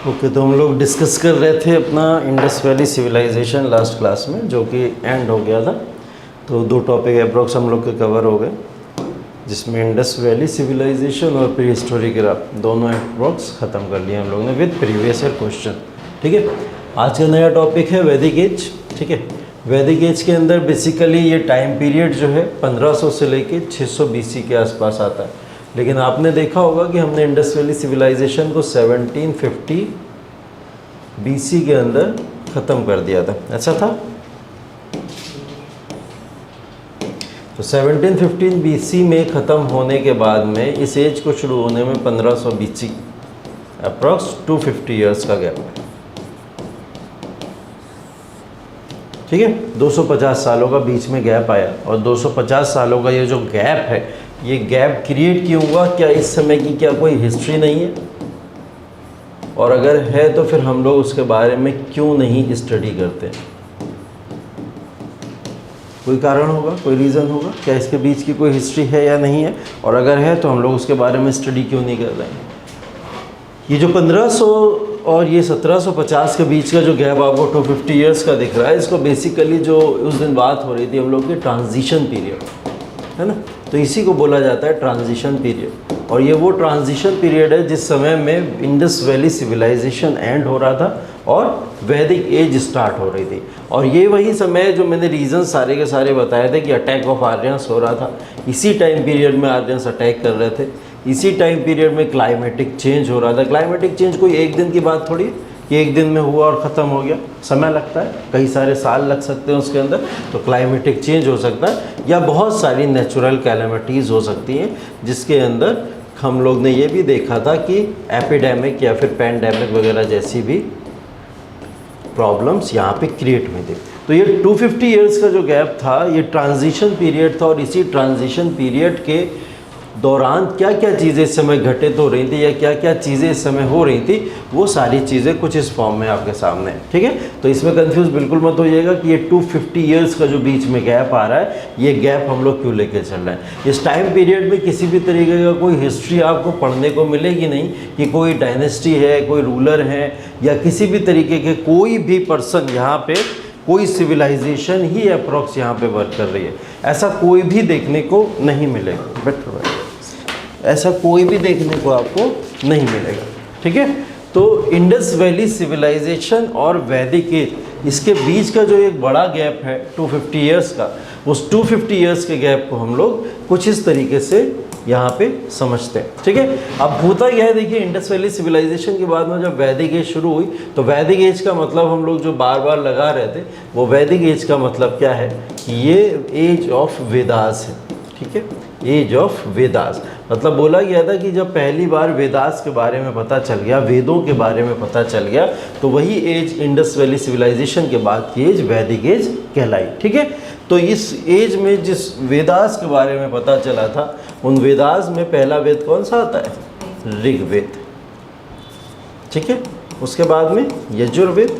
Okay, तो हम लोग डिस्कस कर रहे थे अपना Indus valley civilisation last class में, जो कि एंड हो गया था। तो 2 टॉपिक अप्रॉक्स हम लोग के कवर हो गए, जिसमें इंडस वैली सिविलाइजेशन और प्री हिस्टोरिक एरा दोनों अप्रॉक्स ख़त्म कर लिए हम लोग ने विद प्रीवियस ईयर क्वेश्चन। ठीक है, आज का नया टॉपिक है वैदिक एज। ठीक है, वैदिक एज के अंदर बेसिकली ये टाइम पीरियड जो है 1500 से लेके 600 BC के आसपास आता है। लेकिन आपने देखा होगा कि हमने इंडस वैली सिविलाइजेशन को 1750 BC के अंदर ख़त्म कर दिया था, ऐसा था। तो 1715 BC में ख़त्म होने के बाद में इस एज को शुरू होने में 1500 BC अप्रॉक्स 250 ईयर्स का गैप है। ठीक है, 250 सालों का बीच में गैप आया, और 250 सालों का ये जो गैप है, ये गैप क्रिएट क्यों हुआ? क्या इस समय की क्या कोई हिस्ट्री नहीं है? और अगर है तो फिर हम लोग उसके बारे में क्यों नहीं स्टडी करते? कोई कारण होगा, कोई रीज़न होगा, क्या इसके बीच की कोई हिस्ट्री है या नहीं है? और अगर है तो हम लोग उसके बारे में स्टडी क्यों नहीं कर रहे हैं? ये जो 1500 और ये 1750 के बीच का जो गैप आपको 250 ईयर्स का दिख रहा है, इसको बेसिकली जो उस दिन बात हो रही थी हम लोग की ट्रांजिशन पीरियड, है ना। तो इसी को बोला जाता है ट्रांजिशन पीरियड। और ये वो ट्रांजिशन पीरियड है जिस समय में इंडस वैली सिविलाइजेशन एंड हो रहा था और वैदिक एज स्टार्ट हो रही थी। और ये वही समय है जो मैंने रीज़न सारे के सारे बताए थे कि अटैक ऑफ आर्यंस हो रहा था। इसी टाइम पीरियड में आर्यंस अटैक कर रहे थे। इसी टाइम पीरियड में क्लाइमेटिक चेंज हो रहा था। क्लाइमेटिक चेंज कोई एक दिन की बात थोड़ी कि एक दिन में हुआ और ख़त्म हो गया। समय लगता है, कई सारे साल लग सकते हैं उसके अंदर। तो क्लाइमेटिक चेंज हो सकता है, या बहुत सारी नेचुरल कैलेमिटीज़ हो सकती हैं, जिसके अंदर हम लोग ने ये भी देखा था कि एपिडेमिक या फिर पैंडेमिक वगैरह जैसी भी प्रॉब्लम्स यहाँ पे क्रिएट हुई थी। तो ये 250 ईयर्स का जो गैप था, ये ट्रांजिशन पीरियड था। और इसी ट्रांजिशन पीरियड के दौरान क्या क्या चीज़ें इस समय घटित हो रही थी, या क्या क्या चीज़ें इस समय हो रही थी, वो सारी चीज़ें कुछ इस फॉर्म में आपके सामने है। ठीक है, तो इसमें कंफ्यूज बिल्कुल मत होइएगा कि ये 250 ईयर्स का जो बीच में गैप आ रहा है, ये गैप हम लोग क्यों लेके चल रहे हैं। इस टाइम पीरियड में किसी भी तरीके का कोई हिस्ट्री आपको पढ़ने को मिलेगी नहीं कि कोई डायनेस्टी है, कोई रूलर है, या किसी भी तरीके के कोई भी पर्सन यहाँ पे कोई सिविलाइजेशन ही अप्रॉक्स यहाँ पे वर्क कर रही है, ऐसा कोई भी देखने को नहीं मिलेगा। बेटर ऐसा कोई भी देखने को आपको नहीं मिलेगा। ठीक है, तो इंडस वैली सिविलाइजेशन और वैदिक एज, इसके बीच का जो एक बड़ा गैप है 250 ईयर्स का, उस 250 ईयर्स के गैप को हम लोग कुछ इस तरीके से यहाँ पे समझते हैं। ठीक है, अब होता क्या है, देखिए इंडस वैली सिविलाइजेशन के बाद में जब वैदिक एज शुरू हुई, तो वैदिक एज का मतलब हम लोग जो बार बार लगा रहे थे, वो वैदिक एज का मतलब क्या है कि ये एज ऑफ वेदास है। ठीक है, एज ऑफ वेदास मतलब बोला गया था कि जब पहली बार वेदास के बारे में पता चल गया, वेदों के बारे में पता चल गया, तो वही एज इंडस वैली सिविलाइजेशन के बाद की एज वैदिक एज कहलाई। ठीक है, तो इस एज में जिस वेदास के बारे में पता चला था, उन वेदास में पहला वेद कौन सा आता है? ऋग्वेद। ठीक है, उसके बाद में यजुर्वेद,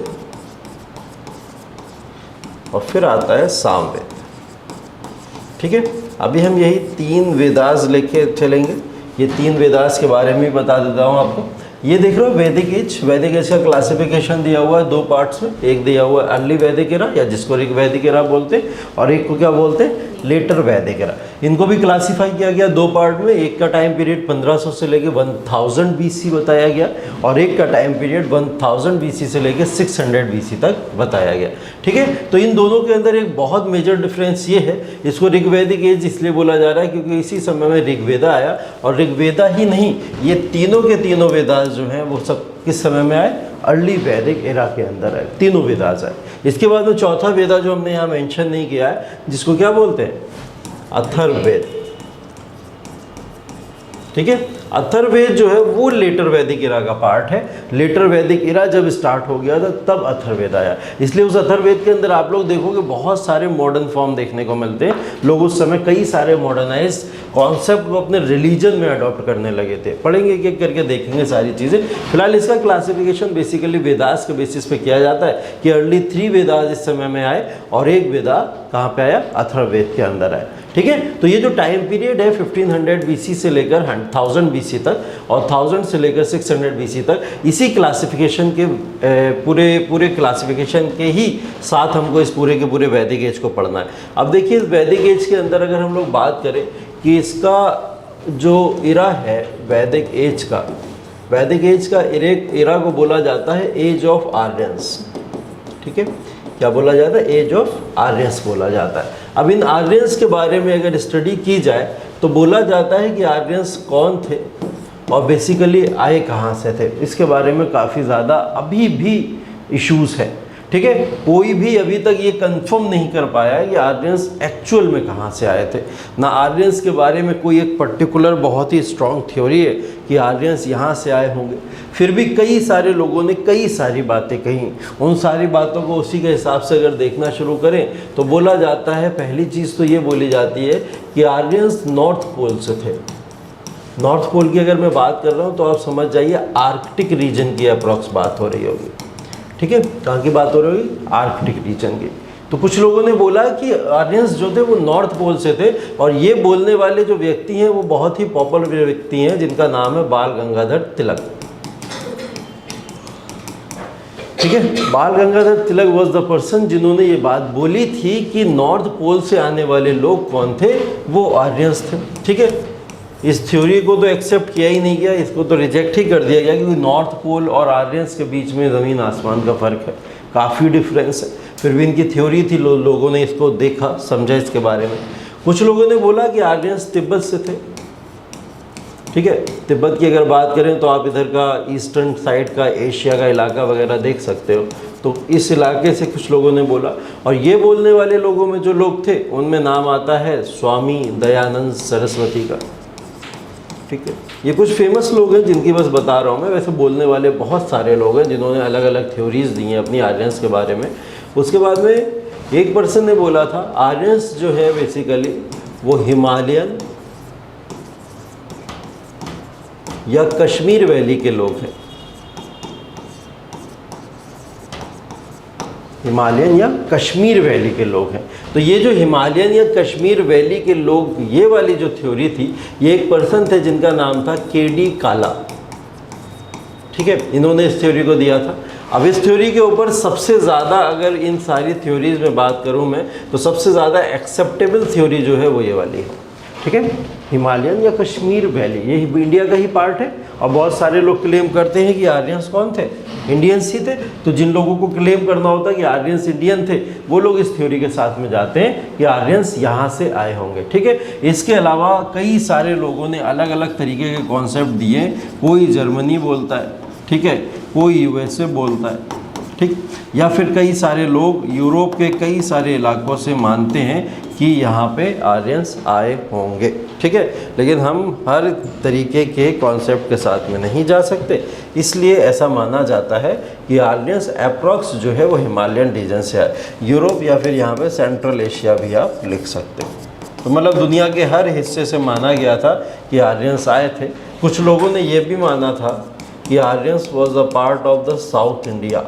और फिर आता है सामवेद। ठीक है, अभी हम यही 3 वेदास लेके चलेंगे। ये 3 वेदास के बारे में भी बता देता हूँ आपको। ये देख रहे हो वैदिक एज। वैदिक एज का क्लासिफिकेशन दिया हुआ है 2 पार्ट्स में। एक दिया हुआ है अर्ली वैदिक एरा, या जिसको ऋग वैदिक एरा बोलते हैं, और एक को क्या बोलते हैं? लेटर वैदिक एरा। इनको भी क्लासीफाई किया गया 2 पार्ट में। एक का टाइम पीरियड 1500 से लेके 1000 BC बताया गया, और एक का टाइम पीरियड 1000 BC से लेके 600 BC तक बताया गया। ठीक है, तो इन दोनों के अंदर एक बहुत मेजर डिफरेंस ये है, इसको ऋग्वैदिक एज इसलिए बोला जा रहा है क्योंकि इसी समय में ऋग्वेदा आया। और ऋग्वेदा ही नहीं, ये तीनों के तीनों वेदास जो हैं वो सब किस समय में आए? अर्ली वैदिक एरा के अंदर आए, तीनों वेदास आए। इसके बाद में चौथा वेदा जो हमने यहाँ मेंशन नहीं किया है, जिसको क्या बोलते हैं? अथर्ववेद। ठीक है, अथर्ववेद जो है वो लेटर वैदिक एरा का पार्ट है। लेटर वैदिक एरा जब स्टार्ट हो गया था तब अथर्ववेद आया। इसलिए उस अथर्ववेद के अंदर आप लोग देखोगे बहुत सारे मॉडर्न फॉर्म देखने को मिलते हैं। लोग उस समय कई सारे मॉडर्नाइज कॉन्सेप्ट को अपने रिलीजन में अडॉप्ट करने लगे थे। पढ़ेंगे एक एक करके देखेंगे सारी चीज़ें। फिलहाल इसका क्लासिफिकेशन बेसिकली वेदास के बेसिस पे किया जाता है कि अर्ली 3 वेदास इस समय में आए, और एक वेदा कहाँ पे आया? अथर्ववेद के अंदर आया। ठीक है, तो ये जो टाइम पीरियड है 1500 BC से लेकर 1000 BC BC तक और 1000 से लेकर 600 BC तक, इसी क्लासिफिकेशन के पूरे क्लासिफिकेशन के ही साथ हमको इस पूरे के पूरे वैदिक एज को पढ़ना है। अब देखिए इस वैदिक एज के अंदर अगर हम लोग बात करें कि इसका जो इरा है वैदिक एज का इरा को बोला जाता है एज ऑफ आर्यंस। ठीक है, क्या बोला जाता है? एज ऑफ आर्यंस बोला जाता है। अब इन आर्यंस के बारे में अगर स्टडी की जाए तो बोला जाता है कि आर्यंस कौन थे और बेसिकली आए कहाँ से थे, इसके बारे में काफ़ी ज़्यादा अभी भी इश्यूज़ है। ठीक है, कोई भी अभी तक ये कंफर्म नहीं कर पाया है कि आर्यंस एक्चुअल में कहाँ से आए थे। ना आर्यंस के बारे में कोई एक पर्टिकुलर बहुत ही स्ट्रॉन्ग थ्योरी है कि आर्यंस यहाँ से आए होंगे। फिर भी कई सारे लोगों ने कई सारी बातें कही, उन सारी बातों को उसी के हिसाब से अगर देखना शुरू करें तो बोला जाता है, पहली चीज़ तो ये बोली जाती है कि आर्यंस नॉर्थ पोल से थे। नॉर्थ पोल की अगर मैं बात कर रहा हूँ तो आप समझ जाइए आर्कटिक रीजन की अप्रॉक्स बात हो रही होगी। ठीक है, कहाँ की बात हो रही होगी? आर्कटिक रीजन की। तो कुछ लोगों ने बोला कि आर्यंस जो थे वो नॉर्थ पोल से थे, और ये बोलने वाले जो व्यक्ति हैं वो बहुत ही पॉपुलर व्यक्ति हैं जिनका नाम है बाल गंगाधर तिलक। ठीक है, बाल Gangadhar Tilak was the person जिन्होंने ये बात बोली थी कि नॉर्थ पोल से आने वाले लोग कौन थे, वो आर्यंस थे। ठीक है, इस थ्योरी को तो एक्सेप्ट किया ही नहीं गया, इसको तो रिजेक्ट ही कर दिया गया, क्योंकि नॉर्थ पोल और आर्यंस के बीच में ज़मीन आसमान का फ़र्क है, काफ़ी डिफरेंस है। फिर भी इनकी थ्योरी थी, लोगों ने इसको देखा समझा इसके बारे में। कुछ लोगों ने बोला कि आर्यंस तिब्बत से थे। ठीक है, तिब्बत की अगर बात करें तो आप इधर का ईस्टर्न साइड का एशिया का इलाका वगैरह देख सकते हो, तो इस इलाके से कुछ लोगों ने बोला। और ये बोलने वाले लोगों में जो लोग थे उनमें नाम आता है स्वामी दयानंद सरस्वती का। ठीक है, ये कुछ फेमस लोग हैं जिनकी बस बता रहा हूँ मैं, वैसे बोलने वाले बहुत सारे लोग हैं जिन्होंने अलग अलग थ्योरीज दी हैं अपनी आर्यंस के बारे में। उसके बाद में एक पर्सन ने बोला था आर्यंस जो है बेसिकली वो हिमालयन या कश्मीर वैली के लोग हैं। हिमालयन या कश्मीर वैली के लोग हैं। तो ये जो हिमालयन या कश्मीर वैली के लोग, ये वाली जो थ्योरी थी, ये एक पर्सन थे जिनका नाम था केडी काला। ठीक है, इन्होंने इस थ्योरी को दिया था। अब इस थ्योरी के ऊपर सबसे ज़्यादा अगर इन सारी थ्योरीज में बात करूं मैं तो सबसे ज़्यादा एक्सेप्टेबल थ्योरी जो है वो ये वाली है। ठीक है, हिमालयन या कश्मीर वैली ये इंडिया का ही पार्ट है, और बहुत सारे लोग क्लेम करते हैं कि आर्यंस कौन थे, इंडियंस ही थे। तो जिन लोगों को क्लेम करना होता है कि आर्यंस इंडियन थे, वो लोग इस थ्योरी के साथ में जाते हैं कि आर्यंस यहाँ से आए होंगे। ठीक है, इसके अलावा कई सारे लोगों ने अलग अलग तरीके के कॉन्सेप्ट दिए। कोई जर्मनी बोलता है, ठीक है, कोई USA बोलता है, ठीक, या फिर कई सारे लोग यूरोप के कई सारे इलाकों से मानते हैं कि यहाँ पे आर्यंस आए होंगे। ठीक है, लेकिन हम हर तरीके के कॉन्सेप्ट के साथ में नहीं जा सकते, इसलिए ऐसा माना जाता है कि आर्यंस अप्रॉक्स जो है वो हिमालयन रीजन से आए। यूरोप या फिर यहाँ पे सेंट्रल एशिया भी आप लिख सकते हो। तो मतलब दुनिया के हर हिस्से से माना गया था कि आर्यंस आए थे। कुछ लोगों ने ये भी माना था कि Aryans was a part of the south India,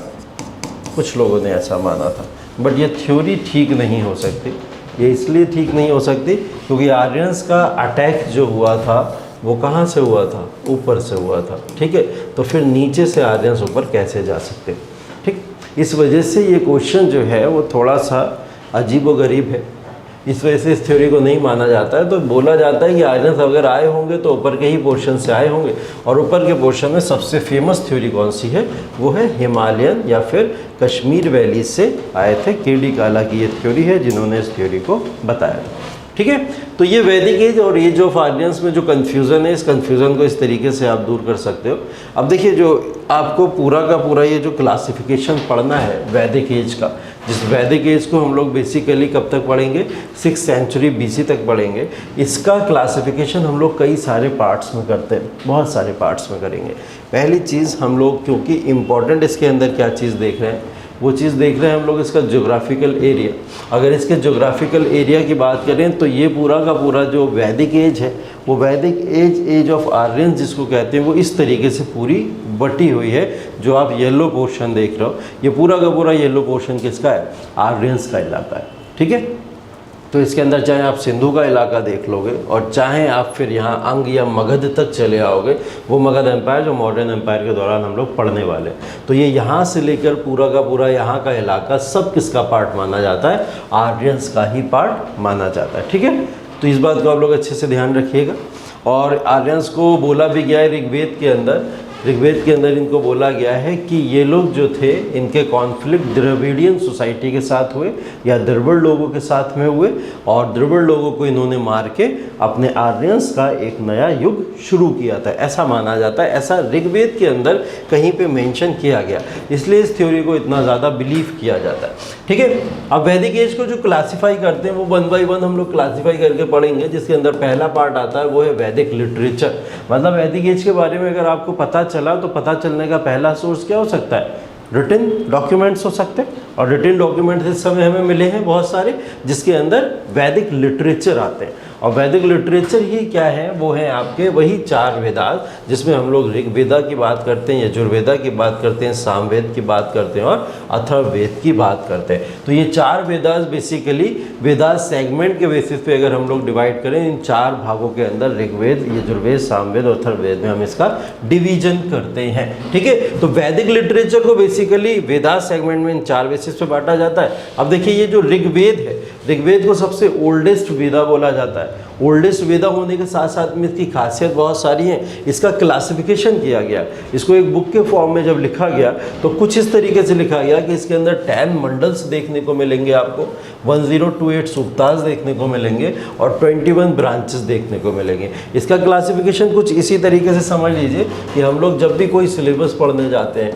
कुछ लोगों ने ऐसा माना था। बट ये थ्योरी ठीक नहीं हो सकती। ये इसलिए ठीक नहीं हो सकती क्योंकि आर्यंस का अटैक जो हुआ था वो कहाँ से हुआ था? ऊपर से हुआ था। ठीक है, तो फिर नीचे से आर्यंस ऊपर कैसे जा सकते? ठीक, इस वजह से ये क्वेश्चन जो है वो थोड़ा सा अजीबोगरीब है। इस वजह से इस थ्योरी को नहीं माना जाता है। तो बोला जाता है कि आर्यंस अगर आए होंगे तो ऊपर के ही पोर्शन से आए होंगे, और ऊपर के पोर्शन में सबसे फेमस थ्योरी कौन सी है? वो है हिमालयन या फिर कश्मीर वैली से आए थे। केडी काला की ये थ्योरी है जिन्होंने इस थ्योरी को बताया। ठीक है, तो ये वैदिक एज और एज ऑफ आर्यंस में जो कन्फ्यूज़न है, इस कन्फ्यूज़न को इस तरीके से आप दूर कर सकते हो। अब देखिए, जो आपको पूरा का पूरा ये जो क्लासिफिकेशन पढ़ना है वैदिक एज का, जिस वैदिक एज को हम लोग बेसिकली कब तक पढ़ेंगे? 6th सेंचुरी BC तक पढ़ेंगे। इसका क्लासिफिकेशन हम लोग कई सारे पार्ट्स में करते हैं, बहुत सारे पार्ट्स में करेंगे। पहली चीज़ हम लोग, क्योंकि इम्पॉर्टेंट इसके अंदर क्या चीज़ देख रहे हैं, वो चीज़ देख रहे हैं हम लोग इसका ज्योग्राफिकल एरिया। अगर इसके ज्योग्राफिकल एरिया की बात करें तो ये पूरा का पूरा जो वैदिक एज है वो वैदिक एज, एज ऑफ आर्यंस जिसको कहते हैं, वो इस तरीके से पूरी बटी हुई है। जो आप येलो पोर्शन देख रहे हो, ये पूरा का पूरा येलो पोर्शन किसका है? आर्यंस का इलाका है। ठीक है, तो इसके अंदर चाहे आप सिंधु का इलाका देख लोगे और चाहे आप फिर यहाँ अंग या मगध तक चले आओगे, वो मगध एम्पायर जो मॉडर्न एम्पायर के दौरान हम लोग पढ़ने वाले हैं, तो ये यहाँ से लेकर पूरा का पूरा यहाँ का इलाका सब किसका पार्ट माना जाता है? आर्यंस का ही पार्ट माना जाता है। ठीक है, तो इस बात को आप लोग अच्छे से ध्यान रखिएगा। और आर्यंस को बोला भी गया है ऋग्वेद के अंदर इनको बोला गया है कि ये लोग जो थे इनके कॉन्फ्लिक्ट द्रविडियन सोसाइटी के साथ हुए या द्रविड़ लोगों के साथ में हुए, और द्रविड़ लोगों को इन्होंने मार के अपने आर्यंस का एक नया युग शुरू किया था, ऐसा माना जाता है। ऐसा ऋग्वेद के अंदर कहीं पे मेंशन किया गया, इसलिए इस थ्योरी को इतना ज़्यादा बिलीव किया जाता है। ठीक है, अब वैदिक एज को जो क्लासीफाई करते हैं वो 1 बाय 1 हम लोग क्लासीफाई करके पढ़ेंगे, जिसके अंदर पहला पार्ट आता है वो है वैदिक लिटरेचर। मतलब वैदिक एज के बारे में अगर आपको पता चला तो पता चलने का पहला सोर्स क्या हो सकता है? रिटन डॉक्यूमेंट्स हो सकते हैं, और रिटन डॉक्यूमेंट्स इस समय हमें मिले हैं बहुत सारे, जिसके अंदर वैदिक लिटरेचर आते हैं। और वैदिक लिटरेचर ही क्या है? वो है आपके वही 4 वेदास, जिसमें हम लोग ऋग्वेदा की बात करते हैं, यजुर्वेदा की बात करते हैं, सामवेद की बात करते हैं और अथर्ववेद की बात करते हैं। तो ये 4 वेदास बेसिकली वेदास सेगमेंट के बेसिस पे अगर हम लोग डिवाइड करें इन 4 भागों के अंदर, ऋग्वेद, यजुर्वेद, सामवेद और अथर्ववेद में हम इसका डिवीजन करते हैं। ठीक है, तो वैदिक लिटरेचर को बेसिकली वेदास सेगमेंट में इन 4 बेसिस पे बांटा जाता है। अब देखिए ये जो ऋग्वेद है, ऋग्वेद को सबसे ओल्डेस्ट वेदा बोला जाता है। ओल्डेस्ट वेदा होने के साथ साथ में इसकी खासियत बहुत सारी हैं। इसका क्लासिफिकेशन किया गया, इसको एक बुक के फॉर्म में जब लिखा गया तो कुछ इस तरीके से लिखा गया कि इसके अंदर 10 मंडल्स देखने को मिलेंगे, आपको 1028 सूक्तास देखने को मिलेंगे और 21 ब्रांचेस देखने को मिलेंगे। इसका क्लासिफिकेशन कुछ इसी तरीके से समझ लीजिए कि हम लोग जब भी कोई सिलेबस पढ़ने जाते हैं,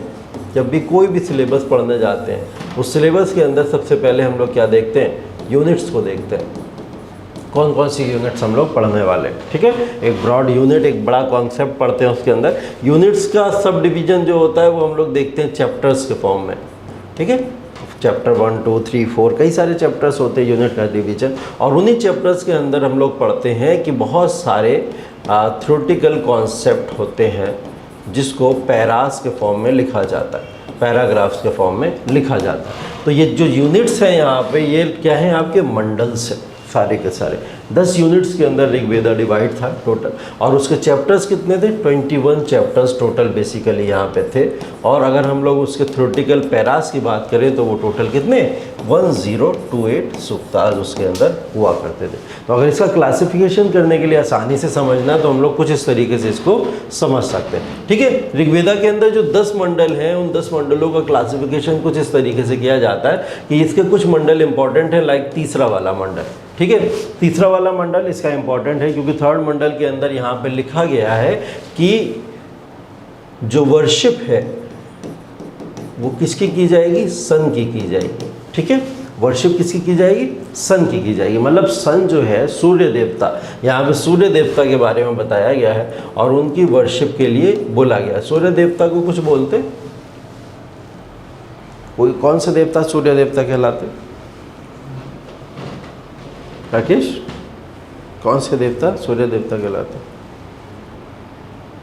जब भी कोई भी सिलेबस पढ़ने जाते हैं, उस सिलेबस के अंदर सबसे पहले हम लोग क्या देखते हैं? यूनिट्स को देखते हैं, कौन कौन सी यूनिट्स हम लोग पढ़ने वाले। ठीक है, एक ब्रॉड यूनिट, एक बड़ा कॉन्सेप्ट पढ़ते हैं, उसके अंदर यूनिट्स का सब डिवीजन जो होता है वो हम लोग देखते हैं चैप्टर्स के फॉर्म में। ठीक है, चैप्टर 1, 2, 3, 4 कई सारे चैप्टर्स होते हैं यूनिट का डिवीजन, और उन्हीं चैप्टर्स के अंदर हम लोग पढ़ते हैं कि बहुत सारे थ्योरेटिकल कॉन्सेप्ट होते हैं जिसको पैरास के फॉर्म में लिखा जाता है, पैराग्राफ्स के फॉर्म में लिखा जाता है। तो ये जो यूनिट्स हैं यहाँ पे, ये क्या है? आपके मंडल्स हैं सारे के सारे। 10 यूनिट्स के अंदर ऋग्वेदा डिवाइड था टोटल, और उसके चैप्टर्स कितने थे? 21 चैप्टर्स टोटल बेसिकली यहाँ पे थे। और अगर हम लोग उसके थ्योरेटिकल पैरास की बात करें तो वो टोटल कितने? 1028 सूक्तास उसके अंदर हुआ करते थे। तो अगर इसका क्लासिफिकेशन करने के लिए आसानी से समझना तो हम लोग कुछ इस तरीके से इसको समझ सकते हैं। ठीक है, ऋग्वेदा के अंदर जो 10 मंडल हैं, उन 10 मंडलों का क्लासिफिकेशन कुछ इस तरीके से किया जाता है कि इसके कुछ मंडल इंपॉर्टेंट है, लाइक तीसरा वाला मंडल। ठीक है, तीसरा वाला मंडल इसका इंपॉर्टेंट है क्योंकि थर्ड मंडल के अंदर यहाँ पे लिखा गया है कि जो वर्शिप है वो किसकी की जाएगी? सन की जाएगी। ठीक है, वर्शिप किसकी की जाएगी? सन की जाएगी। मतलब सन जो है सूर्य देवता, यहाँ पे सूर्य देवता के बारे में बताया गया है और उनकी वर्शिप के लिए बोला गया। सूर्य देवता को कुछ बोलते? कोई कौन से देवता सूर्य देवता कहलाते? राकेश, कौन से देवता सूर्य देवता कहलाते?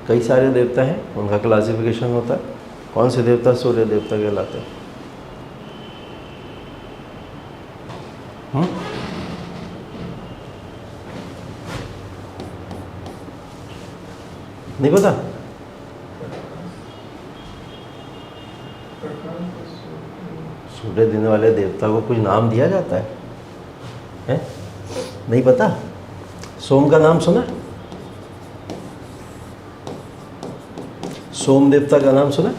कई सारे देवता हैं, उनका क्लासिफिकेशन होता है। कौन से देवता सूर्य देवता कहलाते हैं? नहीं पता? सूर्य देने वाले देवता को कुछ नाम दिया जाता है? नहीं पता? सोम का नाम सुना? सोम देवता का नाम सुना?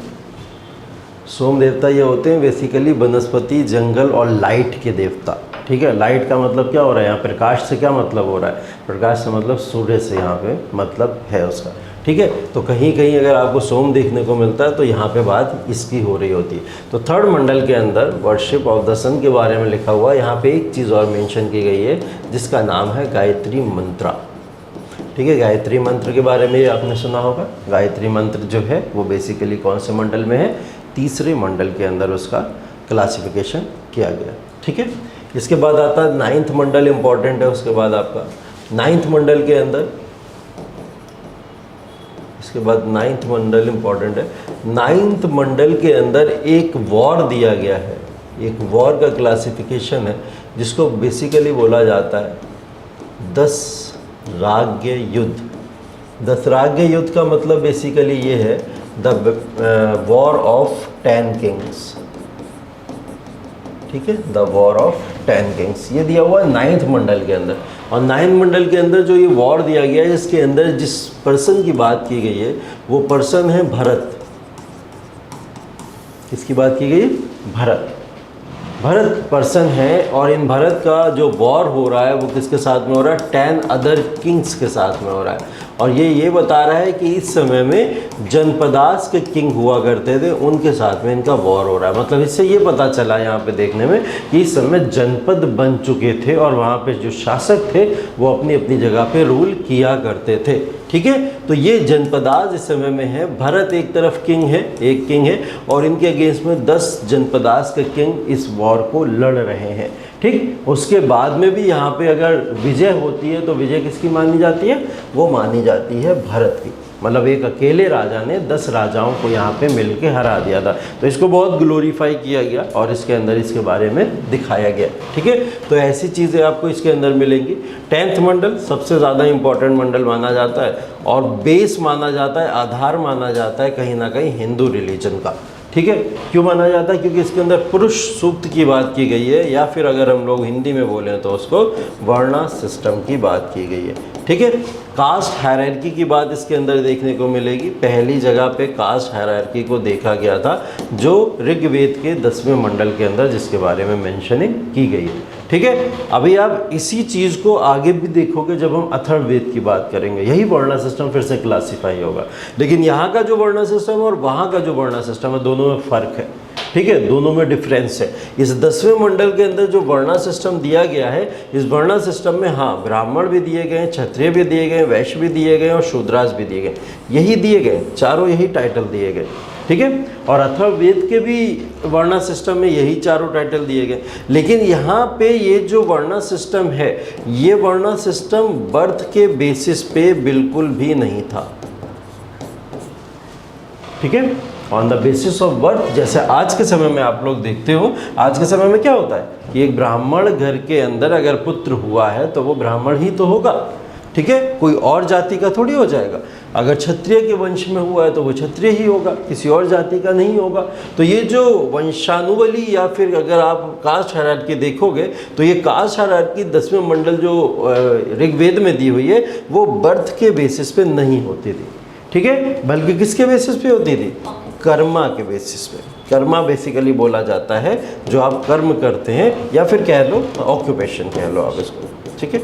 सोम देवता ये होते हैं बेसिकली वनस्पति, जंगल और लाइट के देवता। ठीक है, लाइट का मतलब क्या हो रहा है यहाँ? प्रकाश से क्या मतलब हो रहा है? प्रकाश से मतलब सूर्य से यहाँ पे मतलब है उसका। ठीक है, तो कहीं कहीं अगर आपको सोम देखने को मिलता है तो यहाँ पे बात इसकी हो रही होती है। तो थर्ड मंडल के अंदर वर्शिप ऑफ द सन के बारे में लिखा हुआ है। यहाँ पे एक चीज़ और मेंशन की गई है जिसका नाम है गायत्री मंत्र। ठीक है, गायत्री मंत्र के बारे में आपने सुना होगा। गायत्री मंत्र जो है वो बेसिकली कौन से मंडल में है? तीसरे मंडल के अंदर उसका क्लासिफिकेशन किया गया। ठीक है, इसके बाद आता है 9th मंडल, इम्पॉर्टेंट है। उसके बाद आपका 9th मंडल के अंदर, इसके बाद 9th मंडल इम्पॉर्टेंट है। 9th मंडल के अंदर एक वॉर दिया गया है, एक वॉर का क्लासिफिकेशन है। जिसको बेसिकली बोला जाता है 10 राज्य युद्ध। 10 राज्य युद्ध का मतलब बेसिकली ये है द वॉर ऑफ 10 किंग्स। ठीक है, द वॉर ऑफ 10 किंग्स, ये दिया हुआ है 9th मंडल के अंदर। और 9th मंडल के अंदर जो ये वॉर दिया गया है, इसके अंदर जिस पर्सन की बात की गई है वो पर्सन है भरत। किसकी बात की गई? भरत। भरत पर्सन है, और इन भरत का जो वॉर हो रहा है वो किसके साथ में हो रहा है? 10 अदर किंग्स के साथ में हो रहा है। और ये बता रहा है कि इस समय में जनपदास के किंग हुआ करते थे, उनके साथ में इनका वॉर हो रहा है। मतलब इससे ये पता चला यहाँ पे देखने में कि इस समय जनपद बन चुके थे और वहाँ पे जो शासक थे वो अपनी अपनी जगह पे रूल किया करते थे। ठीक है, तो ये जनपदास इस समय में है। भरत एक तरफ किंग है, एक किंग है, और इनके अगेंस्ट में 10 जनपदास के किंग इस वॉर को लड़ रहे हैं। ठीक, उसके बाद में भी यहाँ पे अगर विजय होती है तो विजय किसकी मानी जाती है? वो मानी जाती है भरत की। मतलब एक अकेले राजा ने 10 राजाओं को यहाँ पे मिलके हरा दिया था। तो इसको बहुत ग्लोरीफाई किया गया और इसके अंदर इसके बारे में दिखाया गया। ठीक है, तो ऐसी चीज़ें आपको इसके अंदर मिलेंगी। 10th मंडल सबसे ज़्यादा इम्पॉर्टेंट मंडल माना जाता है और बेस माना जाता है, आधार माना जाता है कहीं ना कहीं हिंदू रिलीजन का। ठीक है, क्यों माना जाता है? क्योंकि इसके अंदर पुरुष सूक्त की बात की गई है, या फिर अगर हम लोग हिंदी में बोलें तो उसको वर्णा सिस्टम की बात की गई है। ठीक है, कास्ट हायरार्की की बात इसके अंदर देखने को मिलेगी। पहली जगह पे कास्ट हायरार्की को देखा गया था जो ऋग्वेद के 10वें मंडल के अंदर, जिसके बारे में मेंशनिंग की गई है। ठीक है, अभी आप इसी चीज़ को आगे भी देखोगे जब हम अथर्ववेद की बात करेंगे, यही वर्णा सिस्टम फिर से क्लासीफाई होगा। लेकिन यहाँ का जो वर्णा सिस्टम और वहाँ का जो वर्णा सिस्टम है, दोनों में फ़र्क है। ठीक है, दोनों में डिफरेंस है। इस 10वें मंडल के अंदर जो वर्णा सिस्टम दिया गया है, इस वर्णा सिस्टम में हाँ ब्राह्मण भी दिए गए, क्षत्रिय भी दिए गए, वैश्य भी दिए गए और शूद्रास भी दिए गए। यही दिए गए, चारों यही टाइटल दिए गए। ठीक है, और अथर्ववेद के भी वर्णा सिस्टम में यही चारों टाइटल दिए गए। लेकिन यहाँ पे ये जो वर्णा सिस्टम है, ये वर्णा सिस्टम बर्थ के बेसिस पे बिल्कुल भी नहीं था। ठीक है, on the basis of birth, जैसे आज के समय में आप लोग देखते हो, आज के समय में क्या होता है कि एक ब्राह्मण घर के अंदर अगर पुत्र हुआ है तो वो ब्राह्मण ही तो होगा। ठीक है, कोई और जाति का थोड़ी हो जाएगा। अगर क्षत्रिय के वंश में हुआ है तो वो क्षत्रिय ही होगा, किसी और जाति का नहीं होगा। तो ये जो वंशानुवली, या फिर अगर आप कास्ट हायरार्की देखोगे तो ये कास्ट हायरार्की 10वें मंडल जो ऋग्वेद में दी हुई है वो बर्थ के बेसिस पे नहीं होती थी। ठीक है, बल्कि किसके बेसिस पे होती थी? कर्मा के बेसिस पे। कर्मा बेसिकली बोला जाता है जो आप कर्म करते हैं, या फिर कह लो ऑक्यूपेशन कह लो आप इसको। ठीक है,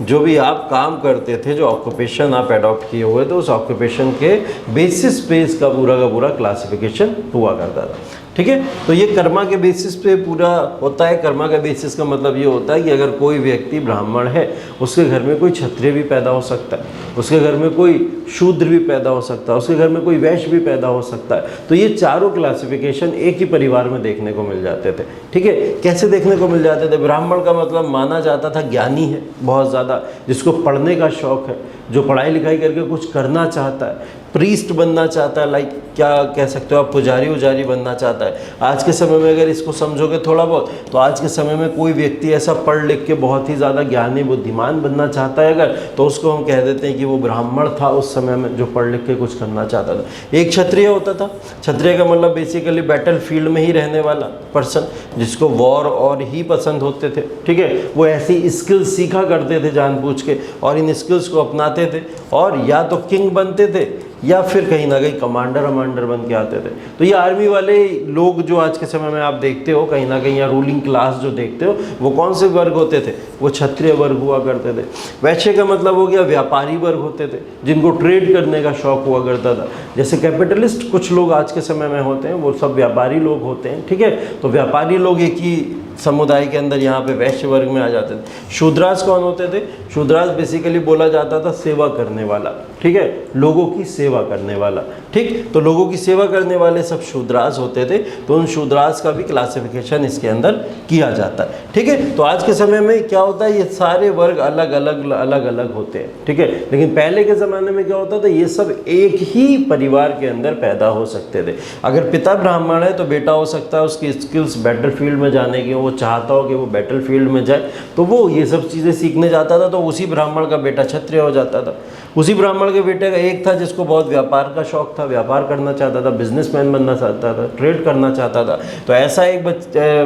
जो भी आप काम करते थे, जो ऑक्यूपेशन आप अडॉप्ट किए हुए थे, उस ऑक्यूपेशन के बेसिस पे इसका पूरा का पूरा क्लासिफिकेशन हुआ करता था। ठीक है, तो ये कर्मा के बेसिस पे पूरा होता है। कर्मा का बेसिस का मतलब ये होता है कि अगर कोई व्यक्ति ब्राह्मण है, उसके घर में कोई क्षत्रिय भी पैदा हो सकता है, उसके घर में कोई शूद्र भी पैदा हो सकता है, उसके घर में कोई वैश्य भी पैदा हो सकता है। तो ये चारों क्लासिफिकेशन एक ही परिवार में देखने को मिल जाते थे। ठीक है, कैसे देखने को मिल जाते थे? ब्राह्मण का मतलब माना जाता था ज्ञानी है बहुत ज़्यादा, जिसको पढ़ने का शौक़ है, जो पढ़ाई लिखाई करके कुछ करना चाहता है, प्रीस्ट बनना चाहता है, लाइक क्या कह सकते हो आप, पुजारी उजारी बनना चाहता है। आज के समय में अगर इसको समझोगे थोड़ा बहुत, तो आज के समय में कोई व्यक्ति ऐसा पढ़ लिख के बहुत ही ज़्यादा ज्ञानी बुद्धिमान बनना चाहता है अगर, तो उसको हम कह देते हैं कि वो ब्राह्मण था उस समय में, जो पढ़ लिख के कुछ करना चाहता था। एक क्षत्रिय होता था। क्षत्रिय का मतलब बेसिकली बैटल फील्ड में ही रहने वाला पर्सन, जिसको वॉर और ही पसंद होते थे। ठीक है, वो ऐसी स्किल्स सीखा करते थे जानबूझ के, और इन स्किल्स को अपनाते थे, और या तो किंग बनते थे या फिर कहीं ना कहीं कमांडर बन के आते थे। तो ये आर्मी वाले लोग जो आज के समय में आप देखते हो कहीं ना कहीं, या रूलिंग क्लास जो देखते हो, वो कौन से वर्ग होते थे? वो क्षत्रिय वर्ग हुआ करते थे। वैश्य का मतलब हो गया व्यापारी वर्ग होते थे, जिनको ट्रेड करने का शौक हुआ करता था। जैसे कैपिटलिस्ट कुछ लोग आज के समय में होते हैं, वो सब व्यापारी लोग होते हैं। ठीक है, तो व्यापारी लोग एक ही समुदाय के अंदर यहाँ पे वैश्य वर्ग में आ जाते थे। शूद्रास कौन होते थे? शूद्रास बेसिकली बोला जाता था सेवा करने वाला। ठीक है, लोगों की सेवा करने वाला। ठीक ठीक। तो लोगों की सेवा करने वाले सब शूद्रास होते थे, तो उन शूद्रास का भी क्लासिफिकेशन इसके अंदर किया जाता है, ठीक है। तो आज के समय में क्या होता है, ये सारे वर्ग अलग अलग होते हैं, ठीक है। लेकिन पहले के ज़माने में क्या होता था, ये सब एक ही परिवार के अंदर पैदा हो सकते थे। अगर पिता ब्राह्मण है तो बेटा हो सकता है उसकी स्किल्स बैटल फील्ड में जाने की, वो चाहता हो कि वो बैटल फील्ड में जाए, तो वो ये सब चीज़ें सीखने जाता था, तो उसी ब्राह्मण का बेटा क्षत्रिय हो जाता था। उसी ब्राह्मण के बेटे का एक था जिसको बहुत व्यापार का शौक था, व्यापार करना चाहता था, बिजनेसमैन बनना चाहता था, ट्रेड करना चाहता था, तो ऐसा एक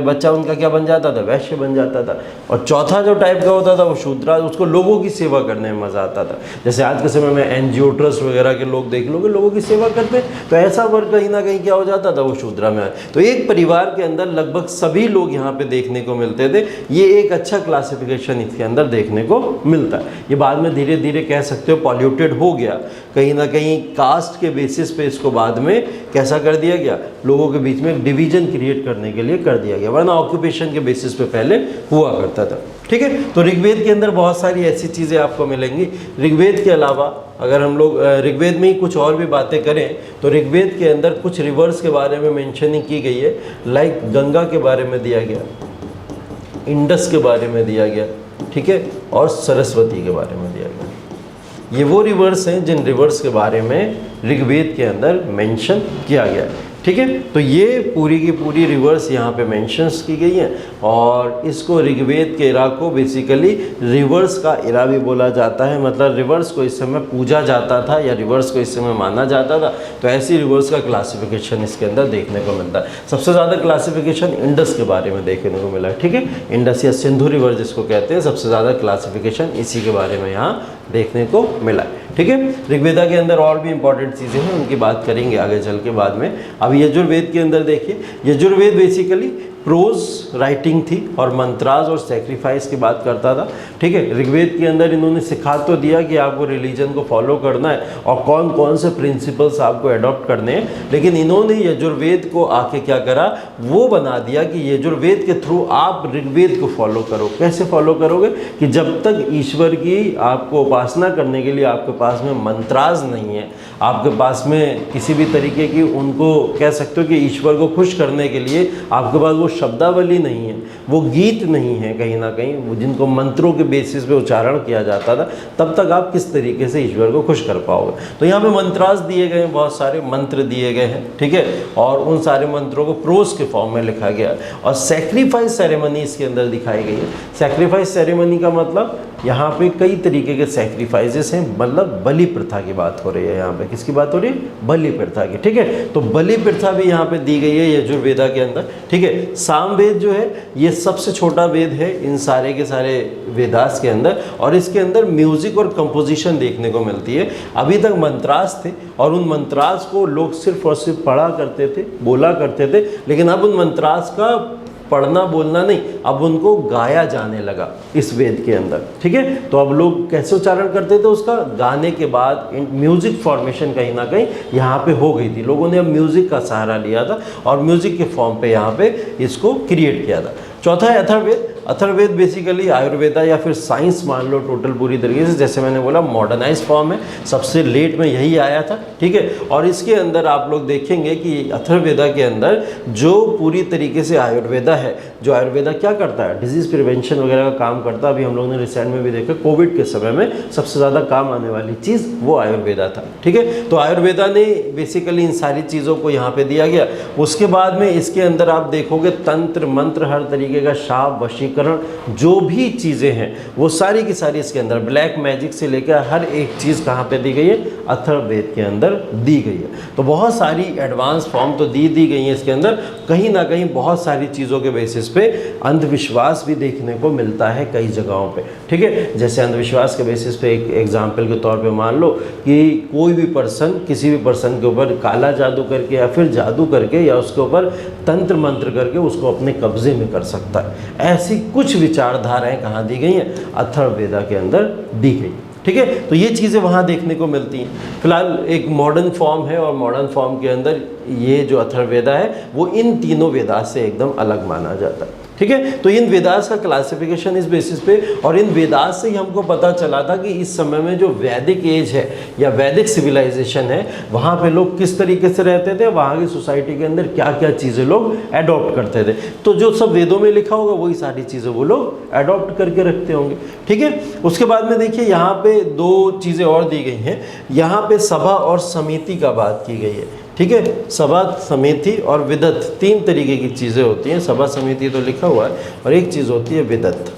बच्चा उनका क्या बन जाता था, वैश्य बन जाता था। और चौथा जो टाइप का होता था वो शूद्रा, उसको लोगों की सेवा करने में मज़ा आता था। जैसे आज के समय में एनजीओ ट्रस्ट वगैरह के लोग देख लोगे, लोगों की सेवा करते हैं, तो ऐसा वर्ग कहीं ना कहीं क्या हो जाता था, वो शूद्रा में आए। तो एक परिवार के अंदर लगभग सभी लोग यहाँ पे देखने को मिलते थे। ये एक अच्छा क्लासिफिकेशन इसके अंदर देखने को मिलता है। ये बाद में धीरे धीरे कह सकते हो पॉल्यूटेड हो गया, कहीं ना कहीं कास्ट के बेसिस पे इसको बाद में कैसा कर दिया गया, लोगों के बीच में एक डिवीजन क्रिएट करने के लिए कर दिया गया, वरना ऑक्यूपेशन के बेसिस पे पहले हुआ करता था, ठीक है। तो ऋग्वेद के अंदर बहुत सारी ऐसी चीज़ें आपको मिलेंगी। ऋग्वेद के अलावा अगर हम लोग ऋग्वेद में ही कुछ और भी बातें करें तो ऋग्वेद के अंदर कुछ रिवर्स के बारे में मेंशनिंग की गई है, लाइक गंगा के बारे में दिया गया, इंडस के बारे में दिया गया, ठीक है, और सरस्वती के बारे में दिया गया। ये वो रिवर्स हैं जिन रिवर्स के बारे में ऋग्वेद के अंदर मेंशन किया गया है, ठीक है। तो ये पूरी की पूरी रिवर्स यहाँ पे मेंशंस की गई हैं, और इसको ऋग्वेद के इरा को बेसिकली रिवर्स का इरा भी बोला जाता है। मतलब रिवर्स को इस समय पूजा जाता था या रिवर्स को इस समय माना जाता था, तो ऐसी रिवर्स का क्लासिफिकेशन इसके अंदर देखने को मिलता है। सबसे ज़्यादा क्लासिफिकेशन इंडस के बारे में देखने को मिला है, ठीक है। इंडस या सिंधु रिवर जिसको कहते हैं, सबसे ज़्यादा क्लासिफिकेशन इसी के बारे में यहाँ देखने को मिला है, ठीक है। ऋग्वेदा के अंदर और भी इंपॉर्टेंट चीज़ें हैं, उनकी बात करेंगे आगे चल के बाद में। अब यजुर्वेद के अंदर देखिए, यजुर्वेद बेसिकली प्रोज राइटिंग थी और मंत्राज और सेक्रीफाइस की बात करता था, ठीक है। ऋग्वेद के अंदर इन्होंने सिखा तो दिया कि आपको रिलीजन को फॉलो करना है और कौन कौन से प्रिंसिपल्स आपको अडॉप्ट करने हैं, लेकिन इन्होंने यजुर्वेद को आके क्या करा, वो बना दिया कि यजुर्वेद के थ्रू आप ऋग्वेद को फॉलो करो। कैसे फॉलो करोगे कि जब तक ईश्वर की आपको उपासना करने के लिए आपके पास में मंत्राज नहीं है, आपके पास में किसी भी तरीके की, उनको कह सकते हो कि ईश्वर को खुश करने के लिए आपके पास वो शब्दावली नहीं है, वो गीत नहीं है कहीं ना कहीं, जिनको मंत्रों के बेसिस पे उच्चारण किया जाता था, तब तक आप किस तरीके से ईश्वर को खुश कर पाओगे। तो यहाँ पे मंत्रास दिए गए हैं, बहुत सारे मंत्र दिए गए हैं, ठीक है, और उन सारे मंत्रों को प्रोज के फॉर्म में लिखा गया। और सैक्रिफाइस सेरेमनी इसके अंदर दिखाई गई है। सैक्रिफाइस सेरेमनी का मतलब यहाँ पे कई तरीके के सैक्रिफाइसेस हैं, मतलब बलि प्रथा की बात हो रही है यहाँ पे। किसकी बात हो रही है? बलि प्रथा की, ठीक है। तो बलि प्रथा भी यहाँ पे दी गई है यजुर्वेदा के अंदर, ठीक है। सामवेद जो है ये सबसे छोटा वेद है इन सारे के सारे वेदास के अंदर, और इसके अंदर म्यूजिक और कंपोजिशन देखने को मिलती है। अभी तक मंत्रास थे और उन मंत्रास को लोग सिर्फ और सिर्फ पढ़ा करते थे, बोला करते थे, लेकिन अब उन मंत्रास का पढ़ना बोलना नहीं, अब उनको गाया जाने लगा इस वेद के अंदर, ठीक है। तो अब लोग कैसे उच्चारण करते थे उसका, गाने के बाद म्यूजिक फॉर्मेशन कहीं ना कहीं यहाँ पे हो गई थी। लोगों ने अब म्यूजिक का सहारा लिया था और म्यूजिक के फॉर्म पे यहाँ पे इसको क्रिएट किया था। चौथा है अथर्ववेद। अथर्ववेद बेसिकली आयुर्वेदा या फिर साइंस मान लो टोटल पूरी तरीके से, जैसे मैंने बोला मॉडर्नाइज फॉर्म है, सबसे लेट में यही आया था, ठीक है। और इसके अंदर आप लोग देखेंगे कि अथर्ववेदा के अंदर जो पूरी तरीके से आयुर्वेदा है, जो आयुर्वेदा क्या करता है, डिजीज़ प्रिवेंशन वगैरह का काम करता है। अभी हम लोगों ने रिसेंट में भी देखा, कोविड के समय में सबसे ज़्यादा काम आने वाली चीज़ वो आयुर्वेदा था, ठीक है। तो आयुर्वेदा ने बेसिकली इन सारी चीज़ों को यहाँ पर दिया गया। उसके बाद में इसके अंदर आप देखोगे तंत्र मंत्र, हर तरीके का शाप, वशीकरण, जो भी चीज़ें हैं वो सारी की सारी इसके अंदर, ब्लैक मैजिक से लेकर हर एक चीज़ कहाँ पे दी गई है, अथर्ववेद के अंदर दी गई है। तो बहुत सारी एडवांस फॉर्म तो दी गई है इसके अंदर। कहीं ना कहीं बहुत सारी चीज़ों के बेसिस पे अंधविश्वास भी देखने को मिलता है कई जगहों पे, ठीक है। जैसे अंधविश्वास के बेसिस पे एक एग्जाम्पल के तौर पे मान लो कि कोई भी पर्सन किसी भी पर्सन के ऊपर काला जादू करके या फिर जादू करके या उसके ऊपर तंत्र मंत्र करके उसको अपने कब्जे में कर सकता है। ऐसी कुछ विचारधाराएं कहाँ दी गई हैं, अथर्ववेदा के अंदर दी गई, ठीक है। तो ये चीज़ें वहाँ देखने को मिलती हैं। फिलहाल एक मॉडर्न फॉर्म है और मॉडर्न फॉर्म के अंदर ये जो अथर्ववेदा है वो इन तीनों वेदा से एकदम अलग माना जाता है, ठीक है। तो इन वेदास का क्लासिफिकेशन इस बेसिस पे, और इन वेदास से ही हमको पता चला था कि इस समय में जो वैदिक एज है या वैदिक सिविलाइजेशन है, वहाँ पे लोग किस तरीके से रहते थे, वहाँ की सोसाइटी के अंदर क्या क्या चीज़ें लोग एडॉप्ट करते थे। तो जो सब वेदों में लिखा होगा वही सारी चीज़ें वो लोग एडॉप्ट करके रखते होंगे, ठीक है। उसके बाद में देखिए यहाँ पे दो चीज़ें और दी गई हैं। यहाँ पे सभा और समिति का बात की गई है, ठीक है। सभा, समिति और विदत, तीन तरीके की चीज़ें होती हैं। सभा समिति तो लिखा हुआ है, और एक चीज़ होती है विदत,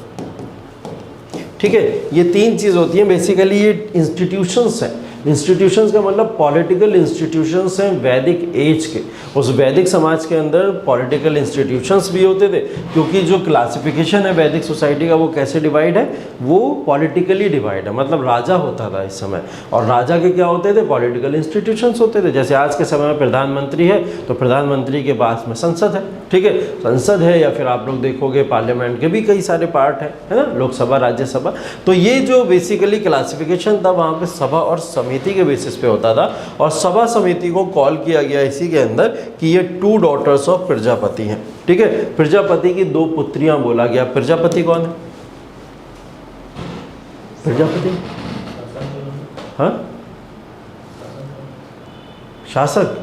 ठीक है। ये तीन चीज़ होती हैं। बेसिकली ये इंस्टीट्यूशंस हैं। इंस्टीट्यूशंस का मतलब पॉलिटिकल इंस्टीट्यूशंस हैं वैदिक एज के। उस वैदिक समाज के अंदर पॉलिटिकल इंस्टीट्यूशंस भी होते थे, क्योंकि जो क्लासिफिकेशन है वैदिक सोसाइटी का वो कैसे डिवाइड है, वो पॉलिटिकली डिवाइड है। मतलब राजा होता था इस समय, और राजा के क्या होते थे, पॉलिटिकल इंस्टीट्यूशंस होते थे। जैसे आज के समय में प्रधानमंत्री है तो प्रधानमंत्री के पास में संसद है, ठीक है, संसद है, या फिर आप लोग देखोगे पार्लियामेंट के भी कई सारे पार्ट है ना, लोकसभा, राज्यसभा। तो ये जो बेसिकली क्लासिफिकेशन था वहाँ पे सभा और समिति के बेसिस पे होता था, और सभा समिति को कॉल किया गया इसी के अंदर कि ये 2 डॉटर्स ऑफ प्रजापति हैं, ठीक है। प्रजापति की 2 पुत्रियां बोला गया। प्रजापति कौन है? प्रजापति, हाँ, शासक।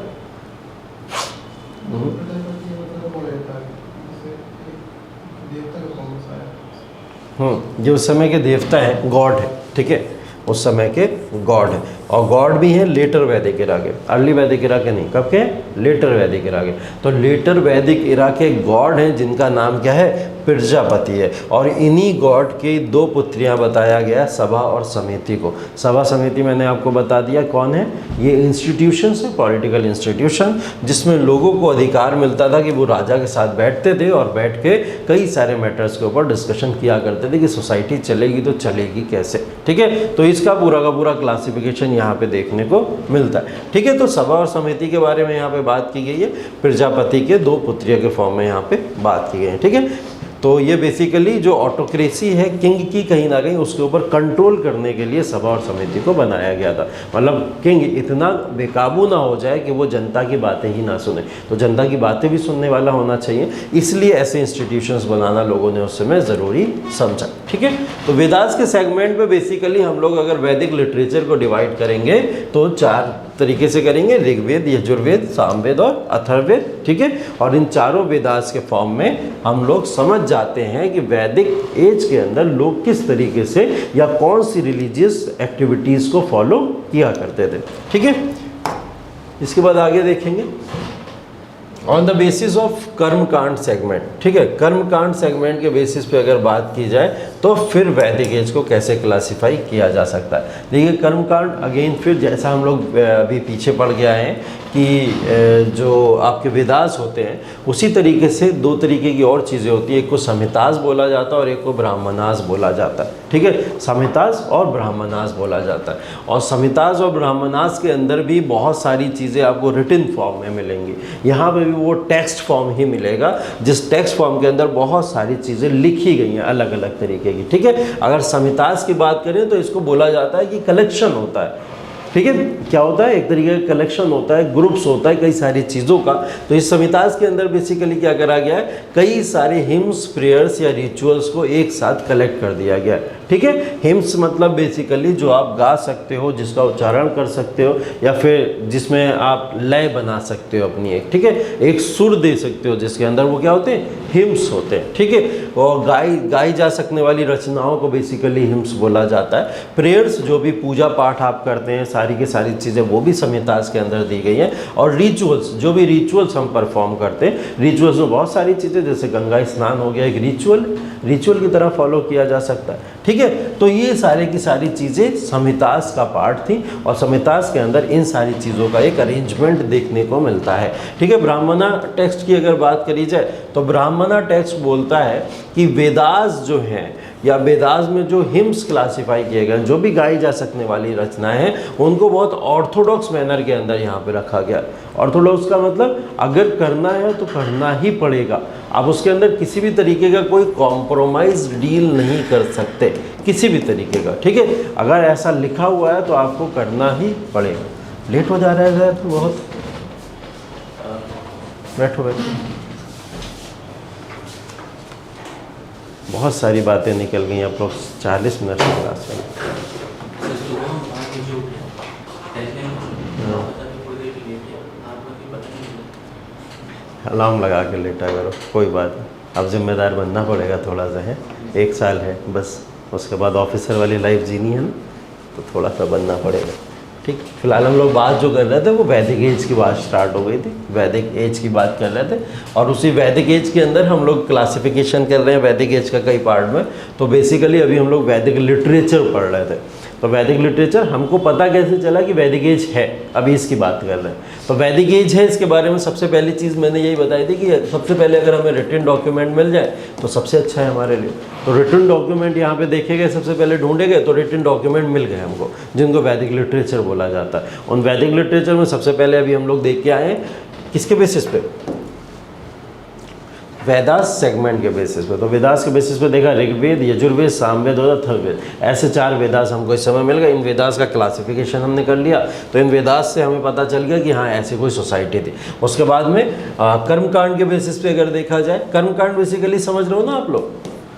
जो उस समय के देवता है, गॉड है, ठीक है, उस समय के गॉड है। और गॉड भी है लेटर वैदिक इरा के, अर्ली वैदिक इरा के नहीं, कब के? लेटर वैदिक इरा के। तो लेटर वैदिक इरा के गॉड हैं जिनका नाम क्या है? प्रजापति है। और इन्हीं गॉड की 2 पुत्रियां बताया गया सभा और समिति को। सभा समिति मैंने आपको बता दिया कौन है, ये इंस्टीट्यूशंस है, पॉलिटिकल इंस्टीट्यूशन, जिसमें लोगों को अधिकार मिलता था कि वो राजा के साथ बैठते थे और बैठ के कई सारे मैटर्स के ऊपर डिस्कशन किया करते थे कि सोसाइटी चलेगी तो चलेगी कैसे, ठीक है। तो इसका पूरा का पूरा क्लासिफिकेशन यहाँ पे देखने को मिलता है, ठीक है। तो सभा और समिति के बारे में यहाँ पे बात की गई है। प्रजापति के 2 पुत्रियों के फॉर्म में यहाँ पे बात की गई है, ठीक है। तो ये बेसिकली जो ऑटोक्रेसी है किंग की, कहीं ना कहीं उसके ऊपर कंट्रोल करने के लिए सभा और समिति को बनाया गया था। मतलब किंग इतना बेकाबू ना हो जाए कि वो जनता की बातें ही ना सुने, तो जनता की बातें भी सुनने वाला होना चाहिए, इसलिए ऐसे इंस्टीट्यूशंस बनाना लोगों ने उस समय ज़रूरी समझा, ठीक है। तो वेदास के सेगमेंट में बेसिकली हम लोग अगर वैदिक लिटरेचर को डिवाइड करेंगे तो 4 तरीके से करेंगे, ऋग्वेद, यजुर्वेद, सामवेद और अथर्ववेद, ठीक है। और इन चारों वेदास के फॉर्म में हम लोग समझ जाते हैं कि वैदिक एज के अंदर लोग किस तरीके से या कौन सी रिलीजियस एक्टिविटीज़ को फॉलो किया करते थे, ठीक है। इसके बाद आगे देखेंगे ऑन द बेसिस ऑफ कर्मकांड सेगमेंट, ठीक है। कर्मकांड सेगमेंट के बेसिस पे अगर बात की जाए तो फिर वैदिक एज को कैसे क्लासिफाई किया जा सकता है। देखिए कर्मकांड अगेन फिर जैसा हम लोग अभी पीछे पड़ गया है कि जो आपके वेदास होते हैं उसी तरीके से 2 तरीके की और चीज़ें होती है, एक को संहितास बोला जाता है और एक को ब्राह्मणास बोला जाता है, ठीक है। संहितास और ब्राह्मणास बोला जाता है, और संहितास और ब्राह्मणास के अंदर भी बहुत सारी चीज़ें आपको रिटन फॉर्म में मिलेंगी। यहाँ पे भी वो टेक्स्ट फॉर्म ही मिलेगा, जिस टेक्स्ट फॉर्म के अंदर बहुत सारी चीज़ें लिखी गई हैं अलग अलग तरीके की, ठीक है। अगर संहितास की बात करें तो इसको बोला जाता है कि कलेक्शन होता है, ठीक है। क्या होता है? एक तरीके का कलेक्शन होता है, ग्रुप्स होता है कई सारी चीज़ों का। तो इस संहितास के अंदर बेसिकली क्या करा गया है, कई सारे हिम्स, प्रेयर्स या रिचुअल्स को एक साथ कलेक्ट कर दिया गया है, ठीक है। हिम्स मतलब बेसिकली जो आप गा सकते हो, जिसका उच्चारण कर सकते हो, या फिर जिसमें आप लय बना सकते हो अपनी एक, ठीक है, एक सुर दे सकते हो जिसके अंदर, वो क्या होते हैं? हिम्स होते हैं, ठीक है। और गाई जा सकने वाली रचनाओं को बेसिकली हिम्स बोला जाता है। प्रेयर्स जो भी पूजा पाठ आप करते हैं, सारी की सारी चीज़ें वो भी संहितास के अंदर दी गई हैं। और रिचुअल्स, जो भी रिचुअल्स हम परफॉर्म करते हैं, रिचुअल्स में बहुत सारी चीज़ें, जैसे गंगा स्नान हो गया, एक रिचुअल की तरह फॉलो किया जा सकता है, ठीक है। तो ये सारे की सारी चीज़ें संहितास का पार्ट थी, और संहितास के अंदर इन सारी चीज़ों का एक अरेंजमेंट देखने को मिलता है, ठीक है। ब्राह्मणा टेक्स्ट की अगर बात करी जाए तो ब्राह्मणा टेक्स्ट बोलता है कि वेदास जो हैं या वेदास में जो हिम्स क्लासिफाई किए गए, जो भी गाई जा सकने वाली रचनाएं हैं, उनको बहुत ऑर्थोडॉक्स मैनर के अंदर यहाँ पे रखा गया। ऑर्थोडॉक्स का मतलब अगर करना है तो करना ही पड़ेगा, आप उसके अंदर किसी भी तरीके का कोई कॉम्प्रोमाइज़ डील नहीं कर सकते, किसी भी तरीके का, ठीक है। अगर ऐसा लिखा हुआ है तो आपको करना ही पड़ेगा। लेट हो जा रहा है सर तो बहुत, बैठो। बहुत सारी बातें निकल गई अप्रोक्स 40 मिनट की क्लास में। अलार्म लगा के लेटा करो, कोई बात नहीं, अब जिम्मेदार बनना पड़ेगा थोड़ा सा है, 1 साल है बस, उसके बाद ऑफिसर वाली लाइफ जीनी है ना, तो थोड़ा सा बनना पड़ेगा। ठीक, फिलहाल हम लोग बात जो कर रहे थे वो वैदिक एज की बात स्टार्ट हो गई थी, वैदिक एज की बात कर रहे थे, और उसी वैदिक एज के अंदर हम लोग क्लासिफिकेशन कर रहे हैं वैदिक एज का कई पार्ट में। तो बेसिकली अभी हम लोग वैदिक लिटरेचर पढ़ रहे थे, तो वैदिक लिटरेचर हमको पता कैसे चला कि वैदिक एज है, अभी इसकी बात कर रहे हैं। तो वैदिक एज है, इसके बारे में सबसे पहली चीज़ मैंने यही बताई थी कि सबसे पहले अगर हमें रिटन डॉक्यूमेंट मिल जाए तो सबसे अच्छा है हमारे लिए। तो रिटन डॉक्यूमेंट यहाँ पे देखे गए, सबसे पहले ढूंढे गए तो रिटन डॉक्यूमेंट मिल गए हमको, जिनको वैदिक लिटरेचर बोला जाता है। उन वैदिक लिटरेचर में सबसे पहले अभी हम लोग देख के आए हैं किसके बेसिस पे, वेदास सेगमेंट के बेसिस पे। तो वेदास के बेसिस पे देखा ऋग्वेद, यजुर्वेद, सामवेद और अथर्ववेद, ऐसे 4 वेदास हमको इस समय मिल गए। इन वेदास का क्लासिफिकेशन हमने कर लिया, तो इन वेदास से हमें पता चल गया कि हाँ ऐसी कोई सोसाइटी थी। उसके बाद में कर्मकांड के बेसिस पे अगर देखा जाए, कर्मकांड बेसिकली समझ रहे हो ना आप लोग,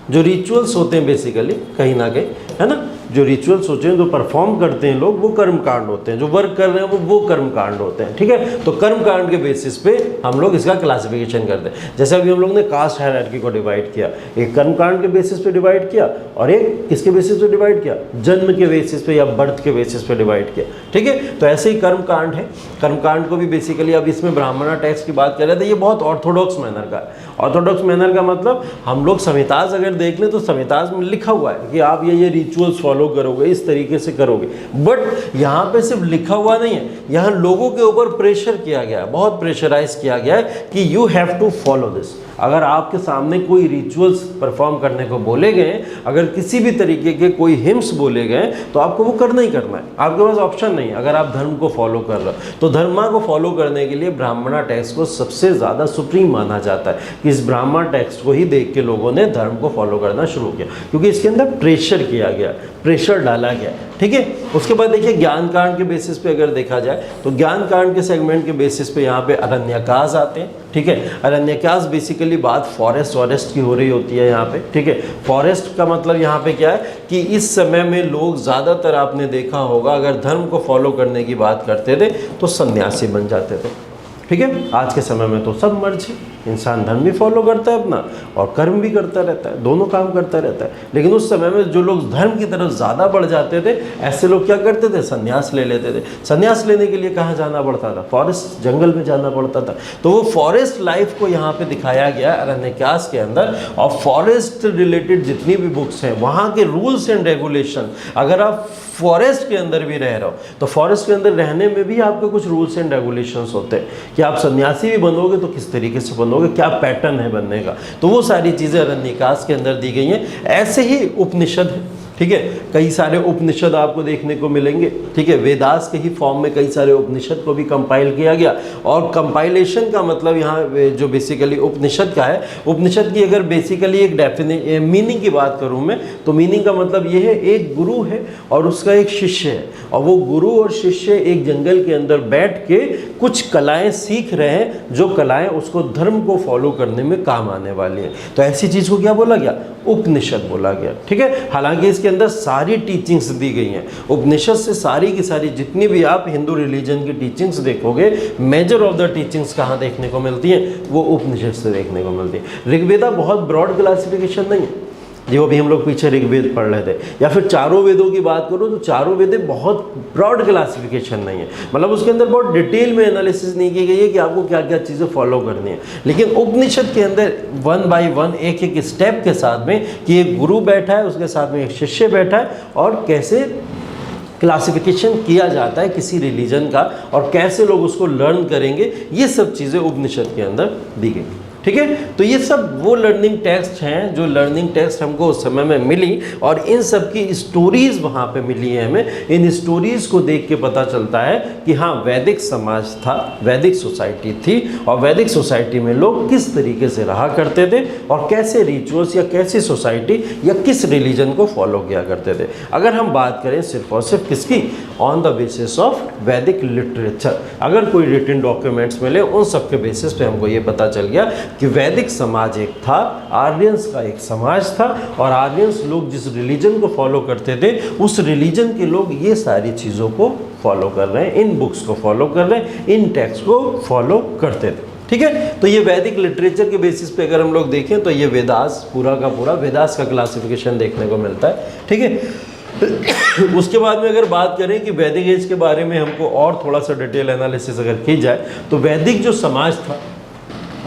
जो रिचुअल्स होते हैं बेसिकली कहीं ना कहीं, है ना, जो रिचुअल्स होते हैं, जो परफॉर्म करते हैं लोग, वो कर्मकांड होते हैं, जो वर्क कर रहे हैं वो कर्मकांड होते हैं। ठीक है, तो कर्मकांड के बेसिस पे हम लोग इसका क्लासिफिकेशन करते हैं। जैसे अभी हम लोग ने कास्ट हायरार्की को डिवाइड किया, एक कर्मकांड के बेसिस पे डिवाइड किया और एक किसके बेसिस पे डिवाइड किया, जन्म के बेसिस पे या बर्थ के बेसिस पे डिवाइड किया। ठीक है, तो ऐसे ही कर्मकांड है। कर्मकांड को भी बेसिकली अब इसमें ब्राह्मणा टेक्स्ट की बात कर रहे थे, ये बहुत ऑर्थोडॉक्स मैनर का है। ऑर्थोडॉक्स मैनर का मतलब हम लोग संहिताज अगर देख लें तो संहिताज में लिखा हुआ है कि आप ये रिचुअल्स फॉलो करोगे, इस तरीके से करोगे, बट यहाँ पे सिर्फ लिखा हुआ नहीं है, यहाँ लोगों के ऊपर प्रेशर किया गया है, बहुत प्रेशराइज किया गया है कि you have to follow this. अगर आपके सामने कोई रिचुअल्स परफॉर्म करने को बोले गए, अगर किसी भी तरीके के कोई हिम्स बोले गए, तो आपको वो करना ही करना है, आपके पास ऑप्शन नहीं है। अगर आप धर्म को फॉलो कर रहे हो तो धर्मा को फॉलो करने के लिए ब्राह्मणा टेक्स्ट को सबसे ज़्यादा सुप्रीम माना जाता है कि इस ब्राह्मण टेक्स्ट को ही देख के लोगों ने धर्म को फॉलो करना शुरू किया, क्योंकि इसके अंदर प्रेशर किया गया, प्रेशर डाला गया। ठीक है, उसके बाद देखिए ज्ञान कांड के बेसिस पे अगर देखा जाए तो ज्ञान कांड के सेगमेंट के बेसिस पे यहाँ पे अरण्यकाज आते हैं। ठीक है, अरण्यकाज बेसिकली बात फॉरेस्ट की हो रही होती है यहाँ पे। ठीक है, फॉरेस्ट का मतलब यहाँ पे क्या है कि इस समय में लोग ज़्यादातर आपने देखा होगा अगर धर्म को फॉलो करने की बात करते थे तो सन्यासी बन जाते थे। ठीक है, आज के समय में तो सब मर्ज है, इंसान धर्म भी फॉलो करता है अपना और कर्म भी करता रहता है, दोनों काम करता रहता है। लेकिन उस समय में जो लोग धर्म की तरफ ज़्यादा बढ़ जाते थे, ऐसे लोग क्या करते थे, संन्यास ले लेते थे। संन्यास लेने के लिए कहाँ जाना पड़ता था, फॉरेस्ट, जंगल में जाना पड़ता था। तो वो फॉरेस्ट लाइफ को यहाँ पे दिखाया गया अरण्यकाज के अंदर, और फॉरेस्ट रिलेटेड जितनी भी बुक्स हैं वहाँ के रूल्स एंड रेगुलेशन, अगर आप फॉरेस्ट के अंदर भी रह रहे हो तो फॉरेस्ट के अंदर रहने में भी आपके कुछ रूल्स एंड रेगुलेशंस होते हैं कि आप सन्यासी भी बनोगे तो किस तरीके से बनोगे, क्या पैटर्न है बनने का। तो वो सारी चीज़ें अरण्यकाज के अंदर दी गई हैं। ऐसे ही उपनिषद है। ठीक है, कई सारे उपनिषद आपको देखने को मिलेंगे। ठीक है, वेदास के ही फॉर्म में कई सारे उपनिषद को भी कंपाइल किया गया, और कंपाइलेशन का मतलब यहाँ जो बेसिकली उपनिषद का है, उपनिषद की अगर बेसिकली एक मीनिंग की बात करूँ मैं, तो मीनिंग का मतलब ये है एक गुरु है और उसका एक शिष्य है, और वो गुरु और शिष्य एक जंगल के अंदर बैठ के कुछ कलाएँ सीख रहे हैं, जो कलाएँ उसको धर्म को फॉलो करने में काम आने वाली हैं। तो ऐसी चीज़ को क्या बोला गया, उपनिषद बोला गया। ठीक है, हालांकि इसके अंदर सारी टीचिंग्स दी गई हैं। उपनिषद से सारी की सारी जितनी भी आप हिंदू रिलीजन की टीचिंग्स देखोगे, मेजर ऑफ द टीचिंग्स कहाँ देखने को मिलती हैं, वो उपनिषद से देखने को मिलती है। ऋग्वेदा बहुत ब्रॉड क्लासिफिकेशन नहीं है, जो अभी हम लोग पीछे ऋग्वेद पढ़ रहे थे, या फिर चारों वेदों की बात करो तो चारों वेदें बहुत ब्रॉड क्लासिफिकेशन नहीं है, मतलब उसके अंदर बहुत डिटेल में एनालिसिस नहीं की गई है कि आपको क्या क्या चीज़ें फॉलो करनी है। लेकिन उपनिषद के अंदर 1 बाय 1 एक एक स्टेप के साथ में कि एक गुरु बैठा है, उसके साथ में एक शिष्य बैठा है, और कैसे क्लासिफिकेशन किया जाता है किसी रिलीजन का, और कैसे लोग उसको लर्न करेंगे, ये सब चीज़ें उपनिषद के अंदर दी गई। ठीक है, तो ये सब वो लर्निंग टेक्स्ट हैं जो लर्निंग टेक्स्ट हमको उस समय में मिली, और इन सब की स्टोरीज़ वहाँ पे मिली है हमें। इन स्टोरीज़ को देख के पता चलता है कि हाँ वैदिक समाज था, वैदिक सोसाइटी थी, और वैदिक सोसाइटी में लोग किस तरीके से रहा करते थे, और कैसे रिचुअल्स या कैसी सोसाइटी या किस रिलीजन को फॉलो किया करते थे। अगर हम बात करें सिर्फ और सिर्फ किसकी, ऑन द बेसिस ऑफ वैदिक लिटरेचर, अगर कोई रिटन डॉक्यूमेंट्स मिले, उन सब के बेसिस पे हमको ये पता चल गया कि वैदिक समाज एक था, आर्यंस का एक समाज था, और आर्यंस लोग जिस रिलीजन को फॉलो करते थे उस रिलीजन के लोग ये सारी चीज़ों को फॉलो कर रहे हैं, इन बुक्स को फॉलो कर रहे हैं, इन टेक्स्ट को फॉलो करते थे। ठीक है, तो ये वैदिक लिटरेचर के बेसिस पे अगर हम लोग देखें तो ये वेदास पूरा का पूरा वेदास का क्लासिफिकेशन देखने को मिलता है। ठीक है, उसके बाद में अगर बात करें कि वैदिक एज के बारे में हमको और थोड़ा सा डिटेल एनालिसिस अगर की जाए तो वैदिक जो समाज था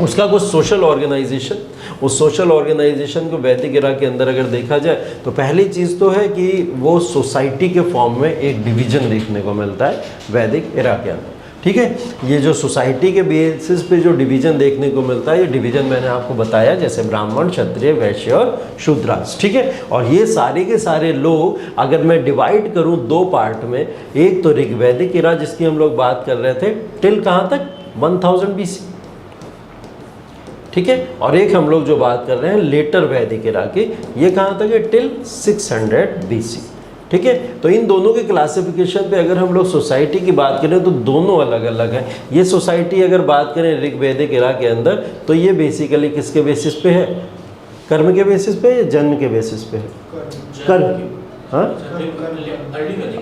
उसका कुछ सोशल ऑर्गेनाइजेशन, उस सोशल ऑर्गेनाइजेशन को वैदिक एरा के अंदर अगर देखा जाए तो पहली चीज़ तो है कि वो सोसाइटी के फॉर्म में एक डिवीज़न देखने को मिलता है वैदिक एरा के अंदर। ठीक है, ये जो सोसाइटी के बेसिस पे जो डिवीज़न देखने को मिलता है, ये डिवीज़न मैंने आपको बताया जैसे ब्राह्मण, क्षत्रिय, वैश्य और शूद्रास। ठीक है, और ये सारे के सारे लोग अगर मैं डिवाइड करूं दो पार्ट में, एक तो ऋग्वैदिक एरा जिसकी हम लोग बात कर रहे थे टिल कहाँ तक 1000 BC, ठीक है, और एक हम लोग जो बात कर रहे हैं लेटर वैदिक एरा की, ये कहाँ तक है टिल 600 BC। ठीक है, तो इन दोनों के क्लासिफिकेशन पे अगर हम लोग सोसाइटी की बात करें तो दोनों अलग अलग हैं। ये सोसाइटी अगर बात करें ऋग्वैदिक एरा के अंदर तो ये बेसिकली किसके बेसिस पे है, कर्म के बेसिस पे या जन्म के बेसिस पे है? कर्म, हाँ,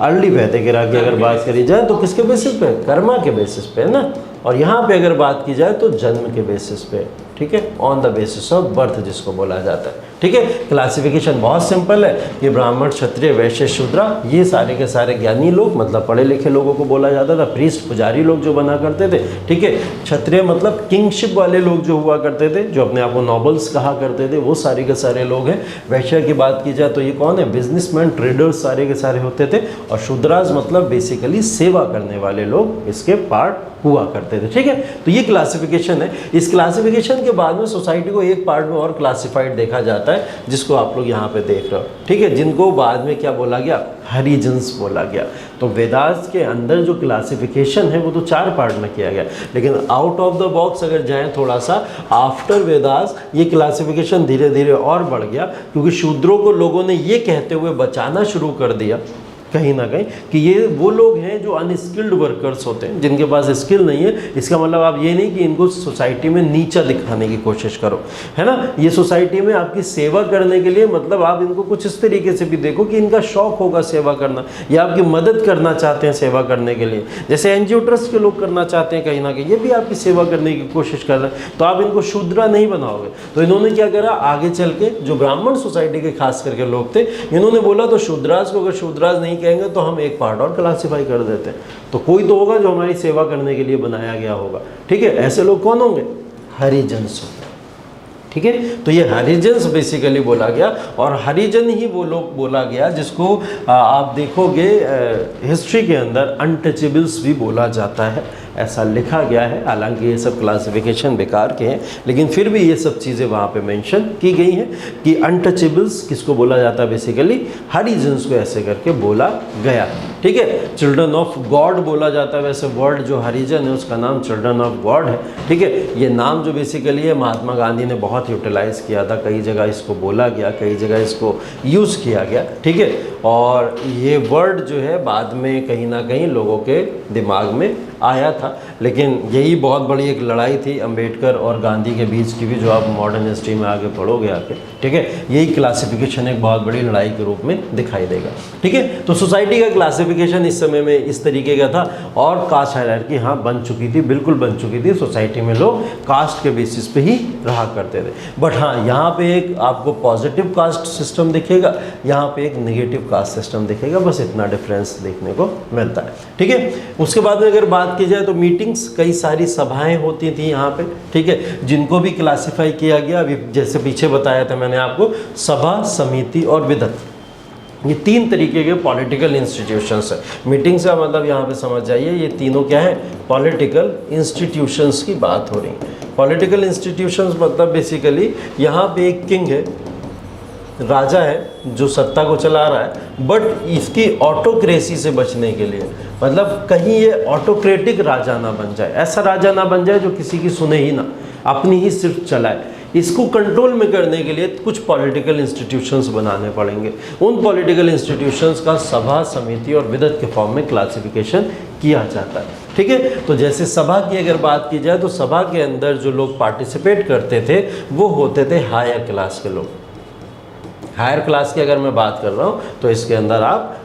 अर्ली वैदिक एरा की अगर बात करी जाए तो किसके बेसिस पे? कर्मा के बेसिस पे है ना, और यहाँ पे अगर बात की जाए तो जन्म के बेसिस पे। ठीक है, on the basis of birth जिसको बोला जाता है। ठीक है, क्लासिफिकेशन बहुत सिंपल है कि ब्राह्मण, क्षत्रिय, वैश्य, शूद्रा ये सारे के सारे ज्ञानी लोग मतलब पढ़े लिखे लोगों को बोला जाता था, प्रीस्ट पुजारी लोग जो बना करते थे। ठीक है, क्षत्रिय मतलब किंगशिप वाले लोग जो हुआ करते थे, जो अपने आप को नॉबल्स कहा करते थे, वो सारे के सारे लोग हैं। वैश्य की बात की जाए तो ये कौन है? बिजनेसमैन, ट्रेडर्स सारे के सारे होते थे, और शूद्रास मतलब बेसिकली सेवा करने वाले लोग इसके पार्ट हुआ करते थे। ठीक है, तो ये क्लासिफिकेशन है। इस क्लासिफिकेशन के बाद में सोसाइटी को एक पार्ट में और क्लासिफाइड देखा जाता है जिसको आप लोग यहाँ पे देख रहे हो। ठीक है, जिनको बाद में क्या बोला गया? हरिजन्स बोला गया। तो वेदास के अंदर जो क्लासिफिकेशन है वो तो 4 पार्ट में किया गया, लेकिन आउट ऑफ द बॉक्स अगर जाएं थोड़ा सा आफ्टर वेदास ये क्लासिफिकेशन धीरे धीरे और बढ़ गया, क्योंकि शूद्रों को लोगों ने ये कहते हुए बचाना शुरू कर दिया कहीं ना कहीं कि ये वो लोग हैं जो अनस्किल्ड वर्कर्स होते हैं, जिनके पास स्किल नहीं है। इसका मतलब आप ये नहीं कि इनको सोसाइटी में नीचा दिखाने की कोशिश करो, है ना। ये सोसाइटी में आपकी सेवा करने के लिए मतलब आप इनको कुछ इस तरीके से भी देखो कि इनका शौक होगा सेवा करना, या आपकी मदद करना चाहते हैं सेवा करने के लिए, जैसे एनजीओ ट्रस्ट के लोग करना चाहते हैं कहीं ना कहीं, ये भी आपकी सेवा करने की कोशिश कर रहे हैं, तो आप इनको शूद्रा नहीं बनाओगे। तो इन्होंने क्या करा, आगे चल के जो ब्राह्मण सोसाइटी के खास करके लोग थे, इन्होंने बोला तो शूद्रास को अगर शूद्रास नहीं कहेंगे तो हम एक पार्ट और क्लासिफाई कर देते हैं, तो कोई तो होगा जो हमारी सेवा करने के लिए बनाया गया होगा। ठीक है, ऐसे लोग कौन होंगे? हरिजन्स होंगे। ठीक है, तो ये हरिजन्स बेसिकली बोला गया, और हरिजन ही वो लोग बोला गया जिसको आप देखोगे हिस्ट्री के अंदर अनटचेबल्स भी बोला जाता है, ऐसा लिखा गया है। हालांकि ये सब क्लासिफिकेशन बेकार के हैं, लेकिन फिर भी ये सब चीज़ें वहाँ पे मेंशन की गई हैं कि अनटचेबल्स किसको बोला जाता है, बेसिकली हरिजन्स को ऐसे करके बोला गया। ठीक है, चिल्ड्रन ऑफ गॉड बोला जाता है। वैसे वर्ड जो हरिजन है उसका नाम चिल्ड्रन ऑफ गॉड है। ठीक है, ये नाम जो बेसिकली है महात्मा गांधी ने बहुत यूटिलाइज़ किया था, कई जगह इसको बोला गया, कई जगह इसको यूज़ किया गया। ठीक है, और ये वर्ड जो है बाद में कहीं ना कहीं लोगों के दिमाग में आया था, लेकिन यही बहुत बड़ी एक लड़ाई थी अंबेडकर और गांधी के बीच की भी, जो आप मॉडर्न हिस्ट्री में आगे पढ़ोगे आके। ठीक है, यही क्लासिफिकेशन एक बहुत बड़ी लड़ाई के रूप में दिखाई देगा। ठीक है, तो सोसाइटी का क्लासिफिकेशन इस समय में इस तरीके का था, और कास्ट हायरार्की हाँ बन चुकी थी, बिल्कुल बन चुकी थी। सोसाइटी में लोग कास्ट के बेसिस पे ही रहा करते थे। बट हाँ, यहाँ पे एक आपको पॉजिटिव कास्ट सिस्टम दिखेगा, यहाँ पे एक नेगेटिव कास्ट सिस्टम दिखेगा, बस इतना डिफरेंस देखने को मिलता है। ठीक है, उसके बाद में अगर बात की जाए तो मीटिंग्स, कई सारी सभाएं होती थी यहाँ पे। ठीक है, जिनको भी क्लासिफाई किया गया, अभी जैसे पीछे बताया था मैंने आपको, सभा, समिति और विदत, ये 3 तरीके के पॉलिटिकल इंस्टीट्यूशंस है। मीटिंग्स का मतलब यहाँ पे समझ जाइए, ये तीनों क्या है? पॉलिटिकल इंस्टीट्यूशंस की बात हो रही है। पॉलिटिकल इंस्टीट्यूशंस मतलब बेसिकली यहाँ पे एक किंग है, राजा है जो सत्ता को चला रहा है, बट इसकी ऑटोक्रेसी से बचने के लिए, मतलब कहीं ये ऑटोक्रेटिक राजा ना बन जाए, ऐसा राजा ना बन जाए जो किसी की सुने ही ना, अपनी ही सिर्फ चलाए। इसको कंट्रोल में करने के लिए कुछ पॉलिटिकल इंस्टीट्यूशंस बनाने पड़ेंगे। उन पॉलिटिकल इंस्टीट्यूशंस का सभा, समिति और विदत के फॉर्म में क्लासिफिकेशन किया जाता है। ठीक है, तो जैसे सभा की अगर बात की जाए तो सभा के अंदर जो लोग पार्टिसिपेट करते थे वो होते थे हायर क्लास के लोग। हायर क्लास की अगर मैं बात कर रहा हूँ तो इसके अंदर आप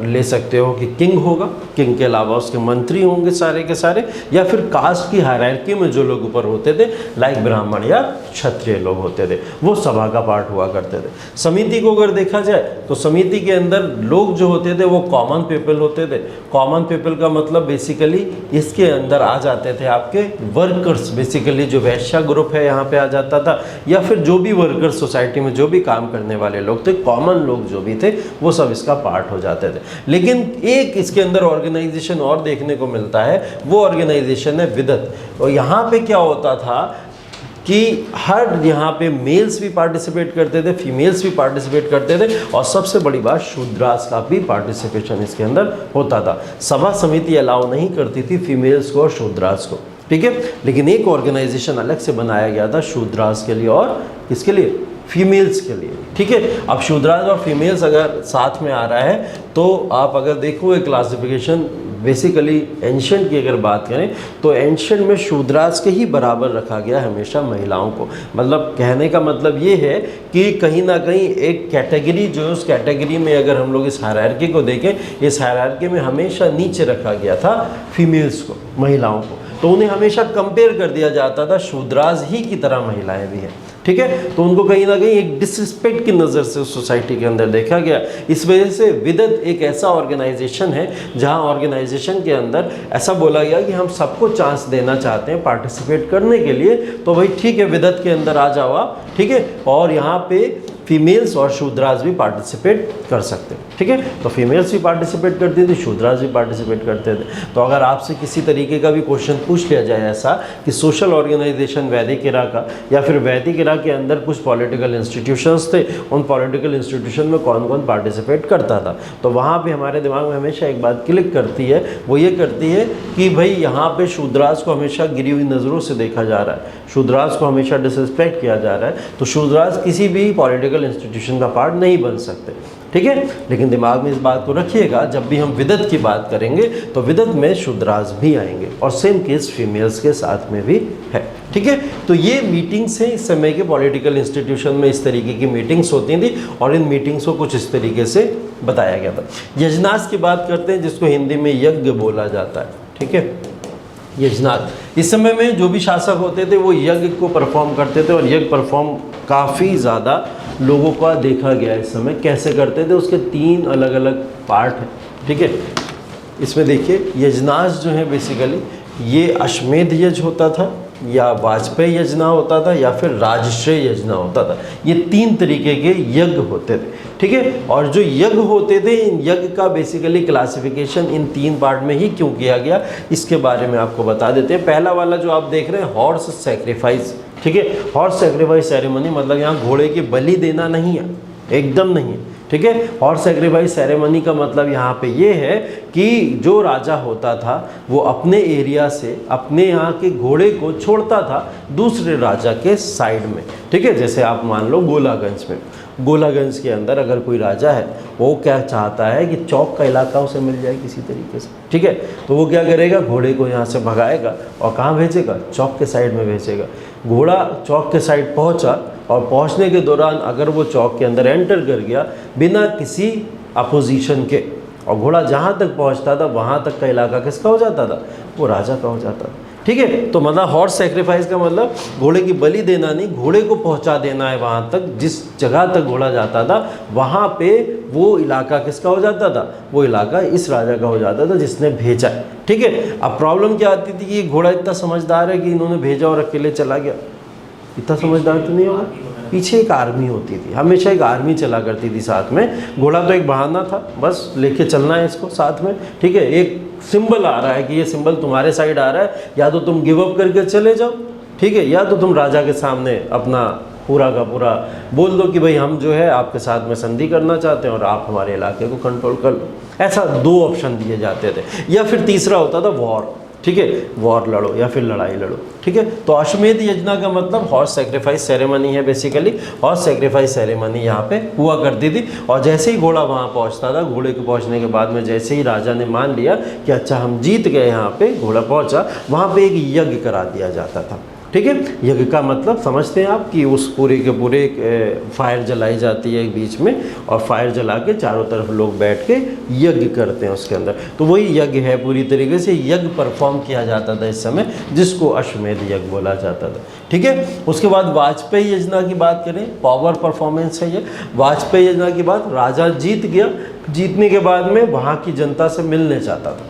ले सकते हो कि किंग होगा, किंग के अलावा उसके मंत्री होंगे सारे के सारे, या फिर कास्ट की हायरार्की में जो लोग ऊपर होते थे लाइक ब्राह्मण या क्षत्रिय लोग होते थे, वो सभा का पार्ट हुआ करते थे। समिति को अगर देखा जाए तो समिति के अंदर लोग जो होते थे वो कॉमन पीपल होते थे। कॉमन पीपल का मतलब बेसिकली इसके अंदर आ जाते थे आपके वर्कर्स, बेसिकली जो वैश्य ग्रुप है यहाँ पे आ जाता था, या फिर जो भी वर्कर्स सोसाइटी में जो भी काम करने वाले लोग थे, कॉमन लोग जो भी थे वो सब इसका पार्ट हो जाते थे। लेकिन एक इसके अंदर ऑर्गेनाइजेशन और देखने को मिलता है, वो ऑर्गेनाइजेशन है विदत। और यहाँ पे क्या होता था कि हर यहाँ पे मेल्स भी पार्टिसिपेट करते थे, फीमेल्स भी पार्टिसिपेट करते थे, और सबसे बड़ी बात शूद्रास का भी पार्टिसिपेशन इसके अंदर होता था। सभा समिति अलाउ नहीं करती थी फीमेल्स को और शूद्रास को, ठीक है, लेकिन एक ऑर्गेनाइजेशन अलग से बनाया गया था शूद्रास के लिए और किसके लिए, फीमेल्स के लिए। ठीक है, अब शूद्रास और फीमेल्स अगर साथ में आ रहा है तो आप अगर देखोगे क्लासिफिकेशन बेसिकली एंशिएंट की अगर बात करें तो एंशिएंट में शूद्रास के ही बराबर रखा गया हमेशा महिलाओं को। मतलब कहने का मतलब ये है कि कहीं ना कहीं एक कैटेगरी जो है उस कैटेगरी में अगर हम लोग इस हायरार्की को देखें, इस हायरार्की में हमेशा नीचे रखा गया था फीमेल्स को, महिलाओं को, तो उन्हें हमेशा कंपेयर कर दिया जाता था शूद्रास ही की तरह महिलाएं भी हैं। ठीक है, तो उनको कहीं ना कहीं एक डिसरिस्पेक्ट की नज़र से सोसाइटी के अंदर देखा गया। इस वजह से विदत एक ऐसा ऑर्गेनाइजेशन है जहां ऑर्गेनाइजेशन के अंदर ऐसा बोला गया कि हम सबको चांस देना चाहते हैं पार्टिसिपेट करने के लिए, तो भाई ठीक है विदत के अंदर आ जाओ आप, ठीक है, और यहाँ पे फीमेल्स और शूद्रास भी पार्टिसिपेट कर सकते हैं। ठीक है, तो फीमेल्स भी पार्टिसिपेट करती थी, शूद्रास भी पार्टिसिपेट करते थे। तो अगर आपसे किसी तरीके का भी क्वेश्चन पूछ लिया जाए ऐसा कि सोशल ऑर्गेनाइजेशन वैदिक इरा का या फिर वैदिक इरा के अंदर कुछ पॉलिटिकल इंस्टीट्यूशंस थे, उन पॉलिटिकल इंस्टीट्यूशन में कौन कौन पार्टिसिपेट करता था, तो वहाँ पर हमारे दिमाग में हमेशा एक बात क्लिक करती है, वो ये करती है कि भाई यहाँ पर शूद्रास को हमेशा गिरी हुई नज़रों से देखा जा रहा है, शूद्रास को हमेशा डिसरिस्पेक्ट किया जा रहा है, तो शूद्रास किसी भी पॉलिटिकल इंस्टीट्यूशन का पार्ट नहीं बन सकते। ठीक है, लेकिन दिमाग में इस बात को रखिएगा, जब भी हम विदत की बात करेंगे तो विदत में शूद्रास भी आएंगे और सेम केस फीमेल्स के साथ में भी है। ठीक है, तो ये मीटिंग्स हैं, इस समय के पॉलिटिकल इंस्टीट्यूशन में इस तरीके की मीटिंग्स होती थी और इन मीटिंग्स को कुछ इस तरीके से बताया गया था। यजनास की बात करते हैं जिसको हिंदी में यज्ञ बोला जाता है। ठीक है, यजनाथ, इस समय में जो भी शासक होते थे वो यज्ञ को परफॉर्म करते थे और यज्ञ परफॉर्म काफ़ी ज़्यादा लोगों का देखा गया इस समय कैसे करते थे। उसके 3 अलग अलग पार्ट हैं। ठीक है, इसमें देखिए यजनास जो है बेसिकली ये अश्वमेध यज्ञ होता था या वाजपेयी यजना होता था या फिर राजश्रेय यजना होता था। ये 3 तरीके के यज्ञ होते थे। ठीक है, और जो यज्ञ होते थे इन यज्ञ का बेसिकली क्लासिफिकेशन इन 3 पार्ट में ही क्यों किया गया इसके बारे में आपको बता देते हैं। पहला वाला जो आप देख रहे हैं हॉर्स सेक्रीफाइस। ठीक है, हॉर्स सेक्रीफाइस सेरेमनी मतलब यहाँ घोड़े की बलि देना नहीं है, एकदम नहीं है। ठीक है, हॉर्स सेक्रीफाइस सेरेमनी का मतलब यहाँ पे ये है कि जो राजा होता था वो अपने एरिया से अपने यहाँ के घोड़े को छोड़ता था दूसरे राजा के साइड में। ठीक है, जैसे आप मान लो गोलागंज में, गोलागंज के अंदर अगर कोई राजा है वो क्या चाहता है कि चौक का इलाका उसे मिल जाए किसी तरीके से। ठीक है, तो वो क्या करेगा, घोड़े को यहाँ से भगाएगा और कहाँ भेजेगा, चौक के साइड में भेजेगा। घोड़ा चौक के साइड पहुँचा और पहुँचने के दौरान अगर वो चौक के अंदर एंटर कर गया बिना किसी अपोजिशन के, और घोड़ा जहाँ तक पहुँचता था वहाँ तक का इलाका किसका हो जाता था, वो राजा का हो जाता था। ठीक है, तो मतलब हॉर्स सेक्रीफाइस का मतलब घोड़े की बलि देना नहीं, घोड़े को पहुंचा देना है वहां तक, जिस जगह तक घोड़ा जाता था वहां पे वो इलाका किसका हो जाता था, वो इलाका इस राजा का हो जाता था जिसने भेजा है। ठीक है, अब प्रॉब्लम क्या आती थी कि ये घोड़ा इतना समझदार है कि इन्होंने भेजा और अकेले चला गया, इतना समझदार तो नहीं होगा, पीछे एक आर्मी होती थी, हमेशा एक आर्मी चला करती थी साथ में। घोड़ा तो एक बहाना था, बस लेके चलना है इसको साथ में। ठीक है, एक सिंबल आ रहा है कि ये सिंबल तुम्हारे साइड आ रहा है, या तो तुम गिव अप करके चले जाओ, ठीक है, या तो तुम राजा के सामने अपना पूरा का पूरा बोल दो कि भाई हम जो है आपके साथ में संधि करना चाहते हैं और आप हमारे इलाके को कंट्रोल कर लो। ऐसा 2 ऑप्शन दिए जाते थे। या फिर तीसरा होता था वॉर। ठीक है, वॉर लड़ो या फिर लड़ाई लड़ो। ठीक है, तो अश्वमेध यज्ञ का मतलब हॉर्स सेक्रीफाइस सेरेमनी है। बेसिकली हॉर्स सेक्रीफाइस सेरेमनी यहाँ पे हुआ करती थी, और जैसे ही घोड़ा वहाँ पहुँचता था, घोड़े के पहुँचने के बाद में जैसे ही राजा ने मान लिया कि अच्छा हम जीत गए, यहाँ पे घोड़ा पहुँचा, वहाँ पे एक यज्ञ करा दिया जाता था। ठीक है, यज्ञ का मतलब समझते हैं आप कि उस पूरे के पूरे फायर जलाई जाती है एक बीच में, और फायर जला के चारों तरफ लोग बैठ के यज्ञ करते हैं उसके अंदर। तो वही यज्ञ है, पूरी तरीके से यज्ञ परफॉर्म किया जाता था इस समय, जिसको अश्वमेध यज्ञ बोला जाता था। ठीक है, उसके बाद वाजपेयी योजना की बात करें, पावर परफॉर्मेंस है ये। वाजपेयी योजना की बात, राजा जीत गया, जीतने के बाद में वहाँ की जनता से मिलने चाहता था,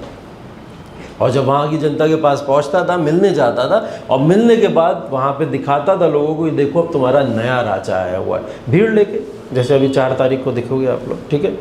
और जब वहाँ की जनता के पास पहुँचता था, मिलने जाता था, और मिलने के बाद वहाँ पे दिखाता था लोगों को, देखो अब तुम्हारा नया राजा आया हुआ है, भीड़ लेके, जैसे अभी 4 तारीख को दिखोगे आप लोग। ठीक है,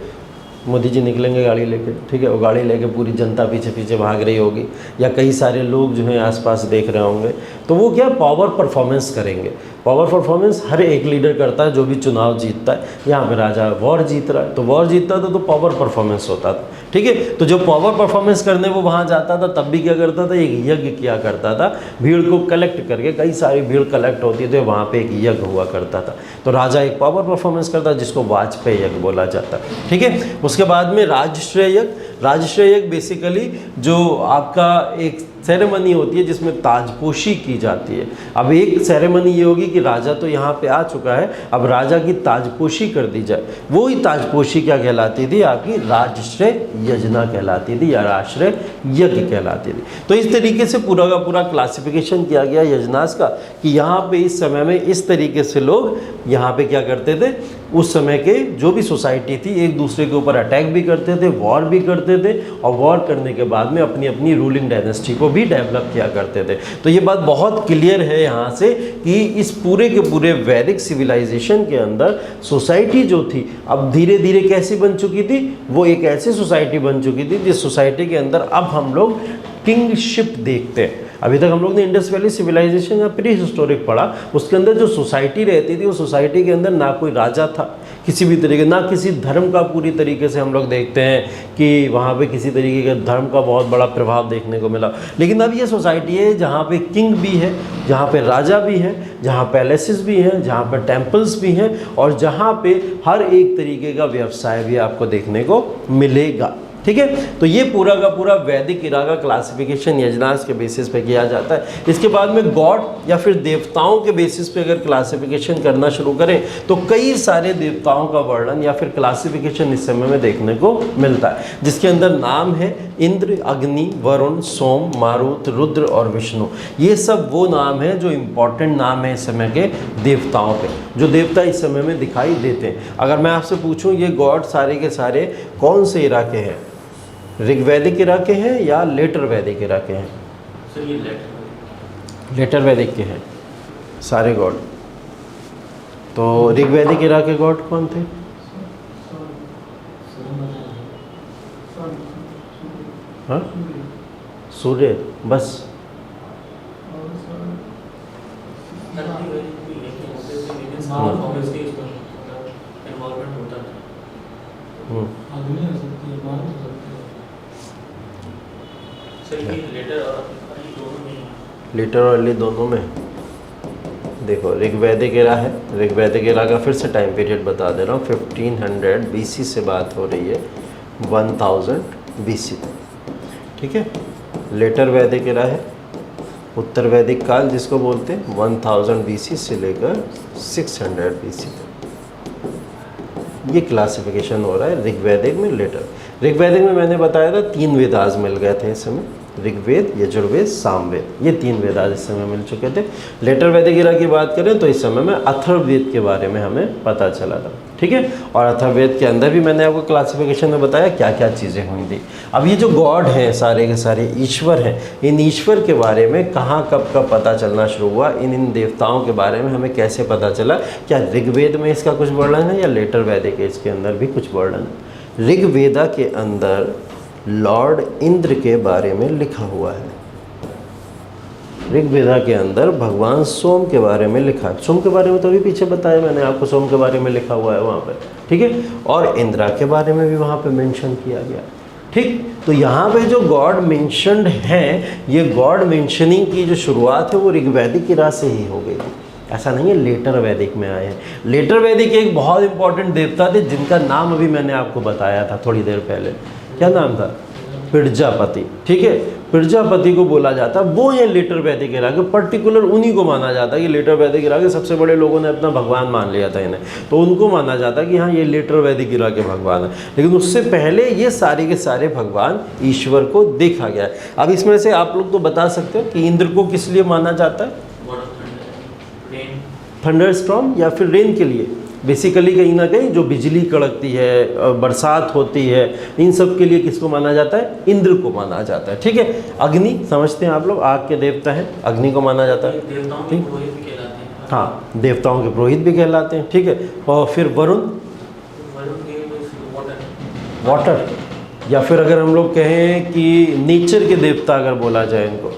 मोदी जी निकलेंगे गाड़ी लेके। ठीक है, वो गाड़ी लेके पूरी जनता पीछे पीछे भाग रही होगी, या कई सारे लोग जो हैं आसपास देख रहे होंगे, तो वो क्या पावर परफॉर्मेंस करेंगे। पावर परफॉर्मेंस हर एक लीडर करता है जो भी चुनाव जीतता है। यहाँ पे राजा वॉर जीत रहा है, तो वॉर जीतता था तो पावर परफॉर्मेंस होता था। ठीक है, तो जो पावर परफॉर्मेंस करने वो वहाँ जाता था, तब भी क्या करता था, एक यज्ञ किया करता था, भीड़ को कलेक्ट करके, कई सारी भीड़ कलेक्ट होती थी, वहाँ पे एक यज्ञ हुआ करता था। तो राजा एक पावर परफॉर्मेंस करता, जिसको वाजपेयी यज्ञ बोला जाता। ठीक है, उसके बाद में राजश्रेय यज्ञ। राजश्रेय यज्ञ बेसिकली जो आपका एक सेरेमनी होती है जिसमें ताजपोशी की जाती है। अब एक सेरेमनी ये होगी कि राजा तो यहाँ पे आ चुका है, अब राजा की ताजपोशी कर दी जाए। वो ही ताजपोशी क्या कहलाती थी, आपकी राजश्रेय यज्ञ कहलाती थी, या राजश्रेय यज्ञ कहलाती थी। तो इस तरीके से पूरा का पूरा क्लासिफिकेशन किया गया यज्ञास का, कि यहाँ पे इस समय में इस तरीके से लोग यहाँ पे क्या करते थे, उस समय के जो भी सोसाइटी थी एक दूसरे के ऊपर अटैक भी करते थे, वॉर भी करते थे, और वॉर करने के बाद में अपनी अपनी रूलिंग डायनेस्टी को भी डेवलप किया करते थे। तो ये बात बहुत क्लियर है यहाँ से कि इस पूरे के पूरे वैदिक सिविलाइजेशन के अंदर सोसाइटी जो थी अब धीरे धीरे कैसी बन चुकी थी, वो एक ऐसी सोसाइटी बन चुकी थी जिस सोसाइटी के अंदर अब हम लोग किंगशिप देखते हैं। अभी तक हम लोग ने इंडस वैली सिविलाइजेशन या प्री हिस्टोरिक पढ़ा, उसके अंदर जो सोसाइटी रहती थी, वो सोसाइटी के अंदर ना कोई राजा था किसी भी तरीके, ना किसी धर्म का पूरी तरीके से हम लोग देखते हैं कि वहाँ पे किसी तरीके के धर्म का बहुत बड़ा प्रभाव देखने को मिला। लेकिन अब ये सोसाइटी है जहाँ पे किंग भी है, जहाँ पे राजा भी है, जहाँ पैलेसेस भी हैं, जहाँ पे टेम्पल्स भी हैं, और जहाँ पे हर एक तरीके का व्यवसाय भी आपको देखने को मिलेगा। ठीक है, तो ये पूरा का पूरा वैदिक इरा का क्लासिफिकेशन यज्ञास के बेसिस पे किया जाता है। इसके बाद में गॉड या फिर देवताओं के बेसिस पे अगर क्लासिफिकेशन करना शुरू करें तो कई सारे देवताओं का वर्णन या फिर क्लासिफिकेशन इस समय में देखने को मिलता है, जिसके अंदर नाम है इंद्र, अग्नि, वरुण, सोम, मारुत, रुद्र और विष्णु। ये सब वो नाम है जो इम्पॉर्टेंट नाम है इस समय के देवताओं पे, जो देवता इस समय में दिखाई देते हैं। अगर मैं आपसे पूछूं ये गॉड सारे के सारे कौन से इरा के हैं, ऋग्वैदिक इरा के हैं या लेटर वैदिक इरा के हैं? सर ये लेटर वैदिक के हैं सारे गॉड। तो ऋग्वैदिक इरा के गॉड कौन थे? हाँ, सूर्य बस। लेटर और अर्ली दोनों में। देखो ऋग्वैदिक एरा है, ऋग्वैदिक एरा का फिर से टाइम पीरियड बता दे रहा हूँ, 1500 BC से बात हो रही है 1000 BC तक। ठीक है, लेटर वैदिक एरा है, उत्तर वैदिक काल जिसको बोलते हैं 1000 BC से लेकर 600 BC तक। ये क्लासिफिकेशन हो रहा है ऋग्वैदिक में। लेटर ऋग्वैदिक में मैंने बताया था 3 वेदास मिल गए थे इस समय, ऋग्वेद, यजुर्वेद, सामवेद, ये 3 वेदास इस समय मिल चुके थे। लेटर वैदिक एरा की बात करें तो इस समय में अथर्ववेद के बारे में हमें पता चला था। ठीक है, और अथर्ववेद के अंदर भी मैंने आपको क्लासिफिकेशन में बताया क्या क्या चीज़ें हुई थी। अब ये जो गॉड हैं सारे के सारे ईश्वर हैं, इन ईश्वर के बारे में कहाँ कब कब पता चलना शुरू हुआ, इन देवताओं के बारे में हमें कैसे पता चला, क्या ऋग्वेद में इसका कुछ वर्णन है या लेटर वैदिक एज के अंदर भी कुछ वर्णन है? ऋग्वेदा के अंदर लॉर्ड इंद्र के बारे में लिखा हुआ है। ऋग्वेदा के अंदर भगवान सोम के बारे में लिखा है। सोम के बारे में तो अभी पीछे बताया मैंने आपको, सोम के बारे में लिखा हुआ है वहाँ पर। ठीक है, और इंद्रा के बारे में भी वहाँ पे मेंशन किया गया। ठीक। तो यहाँ पे जो गॉड मेंशन्ड हैं, ये गॉड मेंशनिंग की जो शुरुआत है वो ऋग्वैदिक इरा से ही हो गई थी, ऐसा नहीं है लेटर वैदिक में आए हैं। लेटर वैदिक एक बहुत इंपॉर्टेंट देवता थे जिनका नाम अभी मैंने आपको बताया था थोड़ी देर पहले, क्या नाम था? प्रजापति, ठीक है। प्रजापति को बोला जाता है, वो है लेटर वैदिक इरा के, पर्टिकुलर उन्हीं को माना जाता है कि लेटर वैदिक इरा के सबसे बड़े लोगों ने अपना भगवान मान लिया था इन्हें, तो उनको माना जाता है कि हाँ ये लेटर वैदिक इरा के भगवान है। लेकिन उससे पहले ये सारे के सारे भगवान ईश्वर को देखा गया है। अब इसमें से आप लोग तो बता सकते हो कि इंद्र को किस लिए माना जाता है? थंडर स्टॉर्म या फिर रेन के लिए, बेसिकली कहीं ना कहीं जो बिजली कड़कती है, बरसात होती है, इन सब के लिए किसको माना जाता है? इंद्र को माना जाता है, ठीक है। अग्नि समझते हैं आप लोग, आग के देवता हैं, अग्नि को माना जाता है, ठीक। हाँ, देवताओं के पुरोहित भी कहलाते हैं, ठीक है। और फिर वरुण, वाटर, या फिर अगर हम लोग कहें कि नेचर के देवता अगर बोला जाए इनको,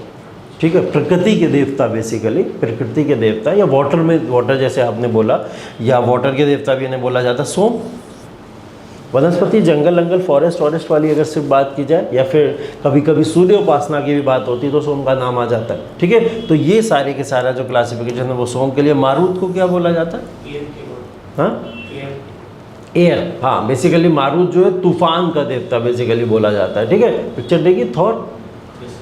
ठीक है, प्रकृति के देवता, बेसिकली प्रकृति के देवता, या वाटर में, वाटर जैसे आपने बोला, या वाटर के देवता भी इन्हें बोला जाता है। सोम, वनस्पति, जंगल अंगल, फॉरेस्ट वाली अगर सिर्फ बात की जाए, या फिर कभी कभी सूर्य उपासना की भी बात होती है तो सोम का नाम आ जाता है, ठीक है। तो ये सारे के सारा जो क्लासिफिकेशन है वो सोम के लिए। मारुत को क्या बोला जाता है? हाँ, एयर, हाँ, बेसिकली मारुत जो है तूफान का देवता बेसिकली बोला जाता है, ठीक है। पिक्चर देखिए, थॉर,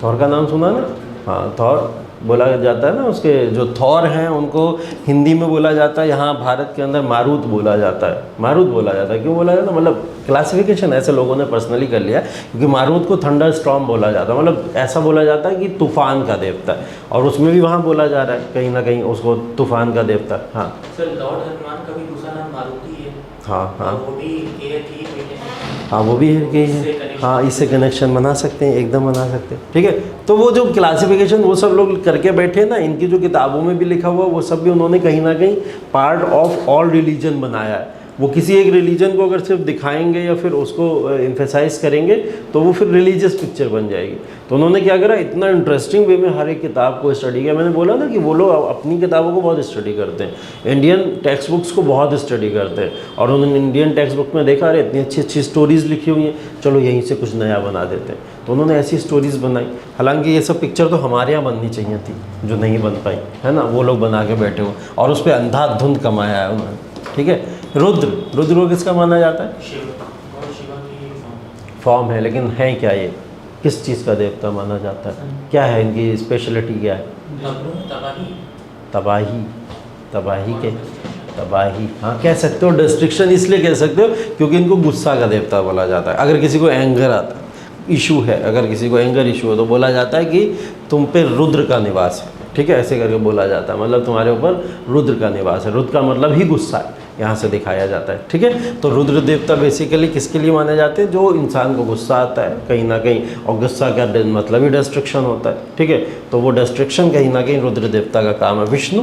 थॉर का नाम सुना ना? हाँ, थॉर बोला जाता है ना, उसके जो थॉर हैं उनको हिंदी में बोला जाता है, यहाँ भारत के अंदर मारुत बोला जाता है। मारुत बोला जाता है, क्यों बोला जाता है? मतलब क्लासिफिकेशन ऐसे लोगों ने पर्सनली कर लिया क्योंकि मारुत को थंडर स्टॉर्म बोला जाता है, मतलब ऐसा बोला जाता है कि तूफान का देवता है, और उसमें भी वहाँ बोला जा रहा है कहीं ना कहीं उसको तूफान का देवता। हाँ सर, लॉर्ड हनुमान का भी दूसरा नाम मारुति है। हाँ हाँ, वो भी एयर की हाँ वो भी है कि हाँ, इससे कनेक्शन बना सकते हैं, एकदम बना सकते हैं, ठीक है। तो वो जो क्लासिफिकेशन वो सब लोग करके बैठे ना, इनकी जो किताबों में भी लिखा हुआ वो सब भी उन्होंने कहीं ना कहीं पार्ट ऑफ ऑल रिलीजन बनाया है। वो किसी एक रिलीजन को अगर सिर्फ दिखाएंगे या फिर उसको एम्फेसाइज करेंगे तो वो फिर रिलीजियस पिक्चर बन जाएगी। तो उन्होंने क्या करा, इतना इंटरेस्टिंग वे में हर एक किताब को स्टडी किया। मैंने बोला ना कि वो लोग अपनी किताबों को बहुत स्टडी करते हैं, इंडियन टेक्स्ट बुक्स को बहुत स्टडी करते हैं, और उन्होंने इंडियन टेक्स्ट बुक में देखा अरे इतनी अच्छी अच्छी स्टोरीज़ लिखी हुई हैं, चलो यहीं से कुछ नया बना देते हैं। तो उन्होंने ऐसी स्टोरीज़ बनाई। हालांकि ये सब पिक्चर तो हमारे यहाँ बननी चाहिए थी, जो नहीं बन पाई, है ना, वो लोग बना के बैठे हुए और उस पर अंधाधुंध कमाया है उन्होंने, ठीक है। रुद्र, रुद्र को किसका माना जाता है? शिवा की फॉर्म है, लेकिन है क्या ये, किस चीज़ का देवता माना जाता है? क्या है इनकी स्पेशलिटी, क्या है? तबाही, तबाही के तबाही, हाँ कह सकते हो। डिस्ट्रक्शन इसलिए कह सकते हो क्योंकि इनको गुस्सा का देवता बोला जाता है। अगर किसी को एंगर आता है, इशू है, अगर किसी को एंगर इशू है तो बोला जाता है कि तुम पे रुद्र का निवास है, ठीक है, ऐसे करके बोला जाता है, मतलब तुम्हारे ऊपर रुद्र का निवास है। रुद्र का मतलब ही गुस्सा है, यहाँ से दिखाया जाता है, ठीक है। तो रुद्र देवता बेसिकली किसके लिए माने जाते हैं? जो इंसान को गुस्सा आता है कहीं ना कहीं, और गुस्सा का मतलब ही डिस्ट्रक्शन होता है, ठीक है। तो वो डिस्ट्रक्शन कहीं ना कहीं रुद्र देवता का काम है। विष्णु,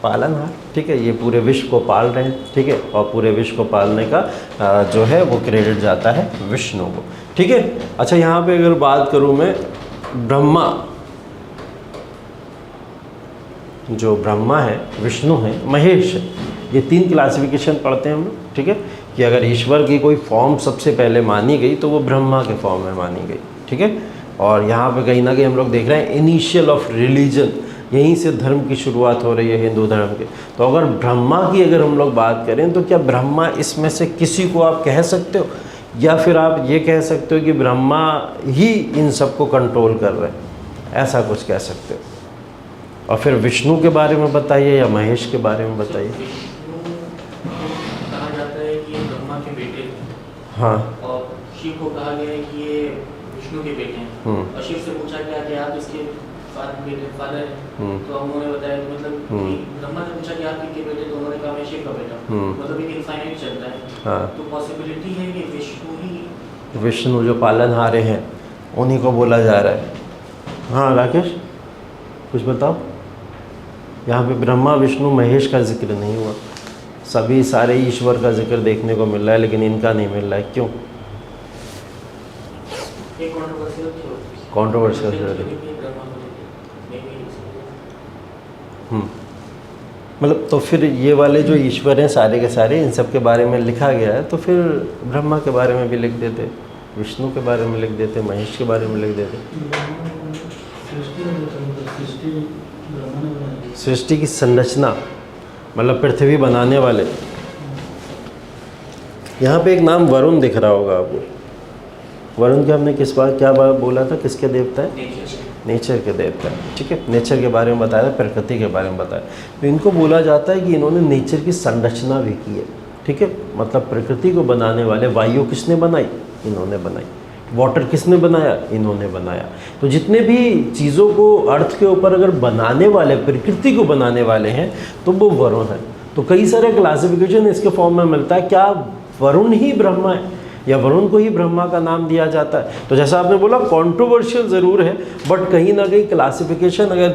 पालनहार, ठीक है, ये पूरे विश्व को पाल रहे हैं, ठीक है, और पूरे विश्व को पालने का जो है वो क्रेडिट जाता है विष्णु को, ठीक है। अच्छा, यहाँ पे अगर बात करूँ मैं, ब्रह्मा, जो ब्रह्मा है, विष्णु है, महेश है, ये तीन क्लासिफिकेशन पढ़ते हैं हम लोग, ठीक है, कि अगर ईश्वर की कोई फॉर्म सबसे पहले मानी गई तो वो ब्रह्मा के फॉर्म में मानी गई, ठीक है। और यहाँ पे कहीं ना कहीं हम लोग देख रहे हैं इनिशियल ऑफ रिलीजन, यहीं से धर्म की शुरुआत हो रही है, हिंदू धर्म के। तो अगर ब्रह्मा की अगर हम लोग बात करें तो क्या ब्रह्मा इसमें से किसी को आप कह सकते हो, या फिर आप ये कह सकते हो कि ब्रह्मा ही इन सबको कंट्रोल कर रहे हैं, ऐसा कुछ कह सकते हो? और फिर विष्णु के बारे में बताइए या महेश के बारे में बताइए। कहा जाता है कि ये ब्रह्मा के बेटे हैं, हाँ, और शिव को कहा गया है कि ये विष्णु के बेटे हैं। और शिव से पूछा गया कि आप इसके फादर हैं, तो उन्होंने बताया कि मतलब ब्रह्मा से पूछा कि आप किसके बेटे, तो उन्होंने कहा मैं शिव का बेटा हूँ। मतलब एक इनफाइनाइट चलता है। हाँ, तो पॉसिबिलिटी है कि विष्णु ही, विष्णु जो पालनहारे हैं उन्हीं को बोला जा रहा है। हाँ राकेश, कुछ बताओ। यहाँ पे ब्रह्मा, विष्णु, महेश का जिक्र नहीं हुआ, सभी सारे ईश्वर का जिक्र देखने को मिल रहा है, लेकिन इनका नहीं मिल रहा है, क्यों? कंट्रोवर्शियल मतलब, तो फिर ये वाले जो ईश्वर हैं सारे के सारे, इन सब के बारे में लिखा गया है, तो फिर ब्रह्मा के बारे में भी लिख देते, विष्णु के बारे में लिख देते, महेश के बारे में लिख देते। सृष्टि की संरचना मतलब पृथ्वी बनाने वाले। यहाँ पे एक नाम वरुण दिख रहा होगा आपको। वरुण के हमने किस बार क्या बार बोला था, किसके देवता है? नेचर के देवता है। ठीक है, नेचर के बारे में बताया था, प्रकृति के बारे में बताया। तो इनको बोला जाता है कि इन्होंने नेचर की संरचना भी की है। ठीक है, मतलब प्रकृति को बनाने वाले, वायु किसने बनाई? इन्होंने बनाई। वाटर किसने बनाया? इन्होंने बनाया। तो जितने भी चीज़ों को अर्थ के ऊपर अगर बनाने वाले, प्रकृति को बनाने वाले हैं, तो वो वरुण है। तो कई सारे क्लासिफिकेशन इसके फॉर्म में मिलता है। क्या वरुण ही ब्रह्मा है या वरुण को ही ब्रह्मा का नाम दिया जाता है? तो जैसा आपने बोला कंट्रोवर्शियल ज़रूर है, बट कहीं ना कहीं क्लासिफिकेशन अगर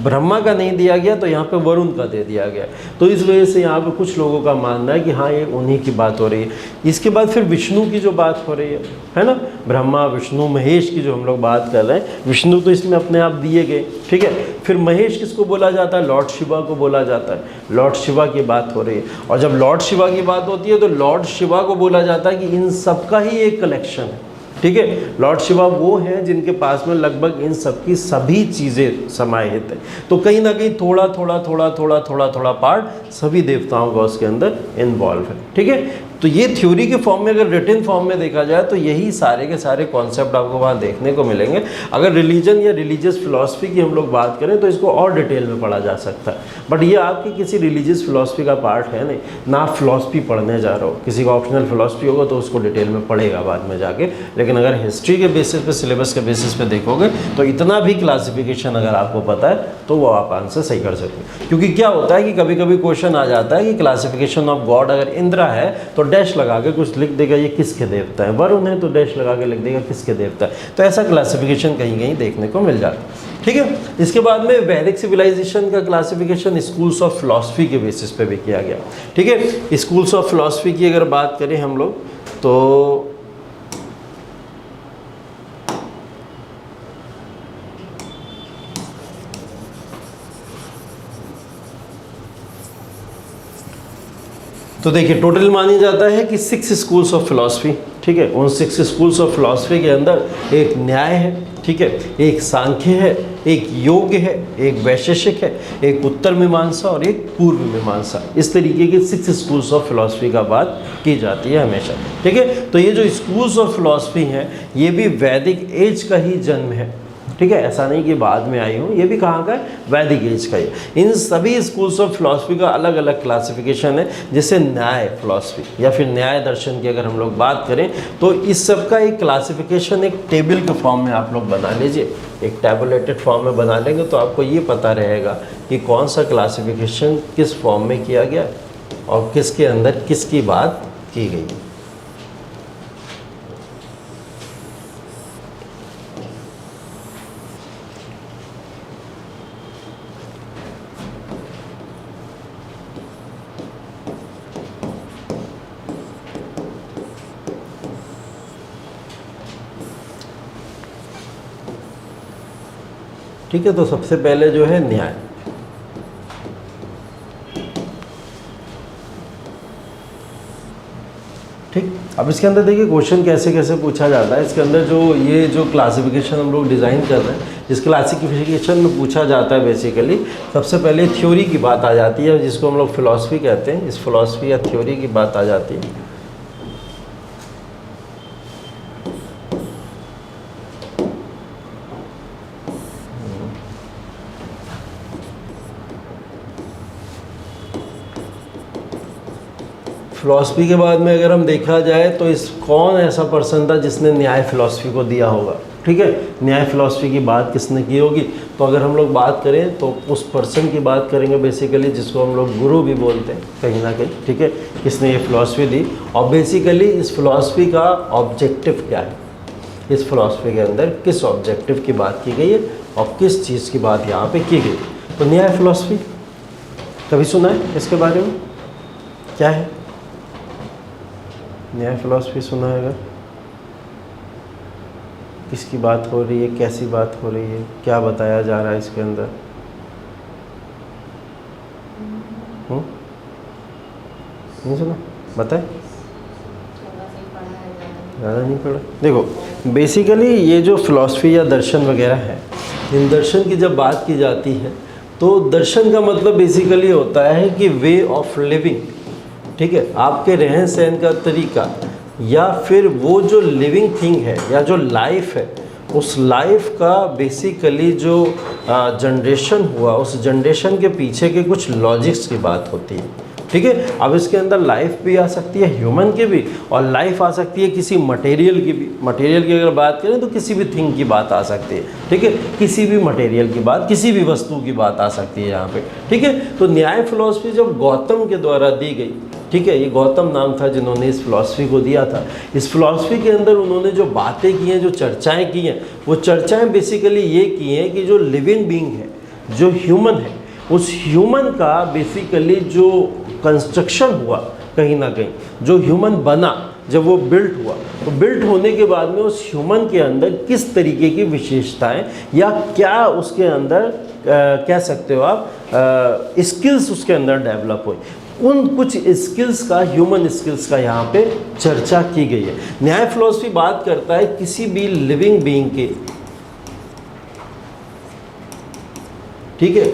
ब्रह्मा का नहीं दिया गया तो यहाँ पे वरुण का दे दिया गया। तो इस वजह से यहाँ पे कुछ लोगों का मानना है कि हाँ ये उन्हीं की बात हो रही है। इसके बाद फिर विष्णु की जो बात हो रही है ना, ब्रह्मा विष्णु महेश की जो हम लोग बात कर रहे हैं, विष्णु तो इसमें अपने आप दिए गए। ठीक है, फिर महेश किसको बोला जाता है? लॉर्ड शिवा को बोला जाता है। लॉर्ड शिवा की बात हो रही है, और जब लॉर्ड शिवा की बात होती है तो लॉर्ड शिवा को बोला जाता है कि इन सबका ही एक कलेक्शन है। ठीक है, लॉर्ड शिवा वो हैं जिनके पास में लगभग इन सब की सभी चीज़ें समाहित है। तो कहीं ना कहीं थोड़ा थोड़ा थोड़ा थोड़ा थोड़ा थोड़ा पार्ट सभी देवताओं का उसके अंदर इन्वॉल्व है। ठीक है, तो ये थ्योरी के फॉर्म में, अगर रिटन फॉर्म में देखा जाए तो यही सारे के सारे कॉन्सेप्ट आपको वहाँ देखने को मिलेंगे। अगर रिलीजन या रिलीजियस फिलॉसफी की हम लोग बात करें तो इसको और डिटेल में पढ़ा जा सकता है, बट ये आपकी किसी रिलीजियस फिलॉसफी का पार्ट है नहीं ना। आप फिलॉसफी पढ़ने जा रहे हो, किसी का ऑप्शनल फिलॉसफी होगा तो उसको डिटेल में पढ़ेगा बाद में जाके। लेकिन अगर हिस्ट्री के बेसिस पे, सिलेबस के बेसिस पे देखोगे तो इतना भी क्लासिफिकेशन अगर आपको पता है तो वो आप आंसर सही कर सकते हैं। क्योंकि क्या होता है कि कभी कभी क्वेश्चन आ जाता है कि क्लासिफिकेशन ऑफ गॉड, अगर इंद्र है तो डैश लगा के कुछ लिख देगा ये किसके देवता है, वरुण है तो डैश लगा के लिख देगा किसके देवता है। तो ऐसा क्लासिफिकेशन कहीं कहीं देखने को मिल जाता है। ठीक है, इसके बाद में वैदिक सिविलाइजेशन का क्लासिफिकेशन स्कूल्स ऑफ फिलॉसफी के बेसिस पे भी किया गया। ठीक है, स्कूल्स ऑफ फिलॉसफी की अगर बात करें हम लोग तो देखिए टोटल मानी जाता है कि 6 स्कूल्स ऑफ फिलॉसफी। ठीक है, उन 6 स्कूल्स ऑफ फिलॉसफी के अंदर एक न्याय है, ठीक है, एक सांख्य है, एक योग है, एक वैशेषिक है, एक उत्तर मीमांसा और एक पूर्व मीमांसा। इस तरीके के 6 स्कूल्स ऑफ फिलॉसफी का बात की जाती है हमेशा। ठीक है, तो ये जो स्कूल्स ऑफ फिलॉसफी हैं ये भी वैदिक एज का ही जन्म है। ठीक है, ऐसा नहीं कि बाद में आई हूँ, ये भी कहाँ का है? वैदिक एज का ही। इन सभी स्कूल्स ऑफ फिलॉसफी का अलग अलग क्लासिफिकेशन है। जैसे न्याय फिलॉसफी या फिर न्याय दर्शन की अगर हम लोग बात करें तो इस सब का एक क्लासिफिकेशन एक टेबल के फॉर्म में आप लोग बना लीजिए, एक टैबुलेटेड फॉर्म में बना लेंगे तो आपको ये पता रहेगा कि कौन सा क्लासिफिकेशन किस फॉर्म में किया गया और किसके अंदर किसकी बात की गई है। ठीक है, तो सबसे पहले जो है न्याय। ठीक, अब इसके अंदर देखिए क्वेश्चन कैसे कैसे पूछा जाता है। इसके अंदर जो ये जो क्लासिफिकेशन हम लोग डिज़ाइन कर रहे हैं, इस क्लासिफिकेशन में पूछा जाता है बेसिकली सबसे पहले थ्योरी की बात आ जाती है, जिसको हम लोग फिलॉसफी कहते हैं। इस फिलॉसफी या थ्योरी की बात आ जाती है। फिलॉसफी के बाद में अगर हम देखा जाए तो इस कौन ऐसा पर्सन था जिसने न्याय फिलॉसफी को दिया होगा। ठीक है, न्याय फिलॉसफी की बात किसने की होगी? तो अगर हम लोग बात करें तो उस पर्सन की बात करेंगे बेसिकली जिसको हम लोग गुरु भी बोलते हैं कहीं ना कहीं। ठीक है, किसने ये फिलॉसफी दी और बेसिकली इस फिलॉसफी का ऑब्जेक्टिव क्या है, इस फिलॉसफी के अंदर किस ऑब्जेक्टिव की बात की गई है और किस चीज़ की बात यहाँ पे की गई। तो न्याय फिलॉसफी कभी सुना है इसके बारे में? क्या है न्याय फिलॉसफी? सुना है? अगर किसकी बात हो रही है, कैसी बात हो रही है, क्या बताया जा रहा है इसके अंदर? नहीं सुना? बताए। ज़्यादा नहीं पढ़ा। देखो बेसिकली ये जो फिलॉसफी या दर्शन वगैरह है, इन दर्शन की जब बात की जाती है तो दर्शन का मतलब बेसिकली होता है कि वे ऑफ लिविंग, ठीक है, आपके रहन सहन का तरीका, या फिर वो जो लिविंग थिंग है या जो लाइफ है, उस लाइफ का बेसिकली जो जनरेशन हुआ, उस जनरेशन के पीछे के कुछ लॉजिक्स की बात होती है, ठीक है। अब इसके अंदर लाइफ भी आ सकती है ह्यूमन की भी, और लाइफ आ सकती है किसी मटेरियल की भी। मटेरियल की अगर बात करें तो किसी भी थिंग की बात आ सकती है, ठीक है, किसी भी मटेरियल की बात, किसी भी वस्तु की बात आ सकती है यहाँ पे, ठीक है। तो न्याय फिलॉसफी जब गौतम के द्वारा दी गई, ठीक है, ये गौतम नाम था जिन्होंने इस फिलॉसफी को दिया था। इस फिलॉसफी के अंदर उन्होंने जो बातें की हैं, जो चर्चाएँ की हैं, वो चर्चाएँ बेसिकली ये की हैं कि जो लिविंग बीइंग है, जो ह्यूमन है, उस ह्यूमन का बेसिकली जो कंस्ट्रक्शन हुआ कहीं ना कहीं, जो ह्यूमन बना, जब वो बिल्ट हुआ, तो बिल्ट होने के बाद में उस ह्यूमन के अंदर किस तरीके की विशेषताएं या क्या उसके अंदर कह सकते हो आप स्किल्स उसके अंदर डेवलप हुई, उन कुछ स्किल्स का, ह्यूमन स्किल्स का यहाँ पे चर्चा की गई है। न्याय फिलॉसफी बात करता है किसी भी लिविंग बीइंग के, ठीक है,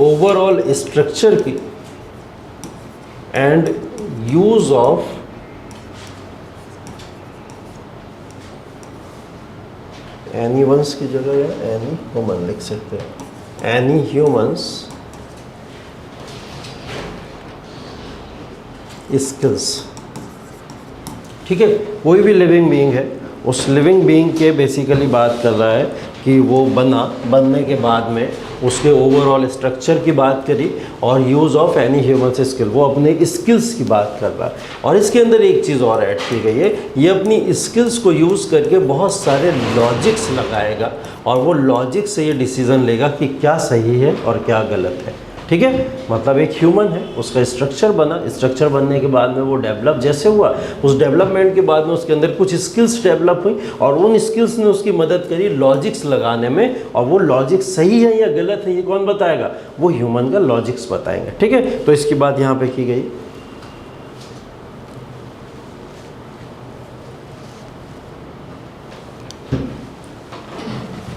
ओवरऑल स्ट्रक्चर की and use of any ones की जगह या एनी ह्यूमन लिख सकते हैं, एनी ह्यूमंस स्किल्स, ठीक है। कोई भी लिविंग बीइंग है, उस लिविंग बीइंग के बेसिकली बात कर रहा है कि वो बनने के बाद में उसके ओवरऑल स्ट्रक्चर की बात करी, और use of any human skill, वो अपने स्किल्स की बात कर रहा है। और इसके अंदर एक चीज़ और ऐड की गई है, ये अपनी स्किल्स को यूज़ करके बहुत सारे लॉजिक्स लगाएगा, और वो लॉजिक से ये डिसीज़न लेगा कि क्या सही है और क्या गलत है, ठीक है। मतलब एक ह्यूमन है, उसका स्ट्रक्चर बना, स्ट्रक्चर बनने के बाद में वो डेवलप जैसे हुआ, उस डेवलपमेंट के बाद में उसके अंदर कुछ स्किल्स डेवलप हुई, और उन स्किल्स ने उसकी मदद करी लॉजिक्स लगाने में, और वो लॉजिक सही है या गलत है ये कौन बताएगा, वो ह्यूमन का लॉजिक्स बताएंगे, ठीक है। तो इसकी बात यहाँ पे की गई।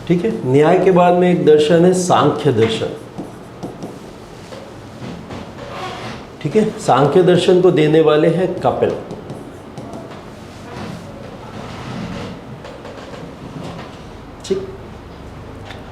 ठीक है, न्याय के बाद में एक दर्शन है सांख्य दर्शन, ठीक है। सांख्य दर्शन को देने वाले हैं कपिल, ठीक।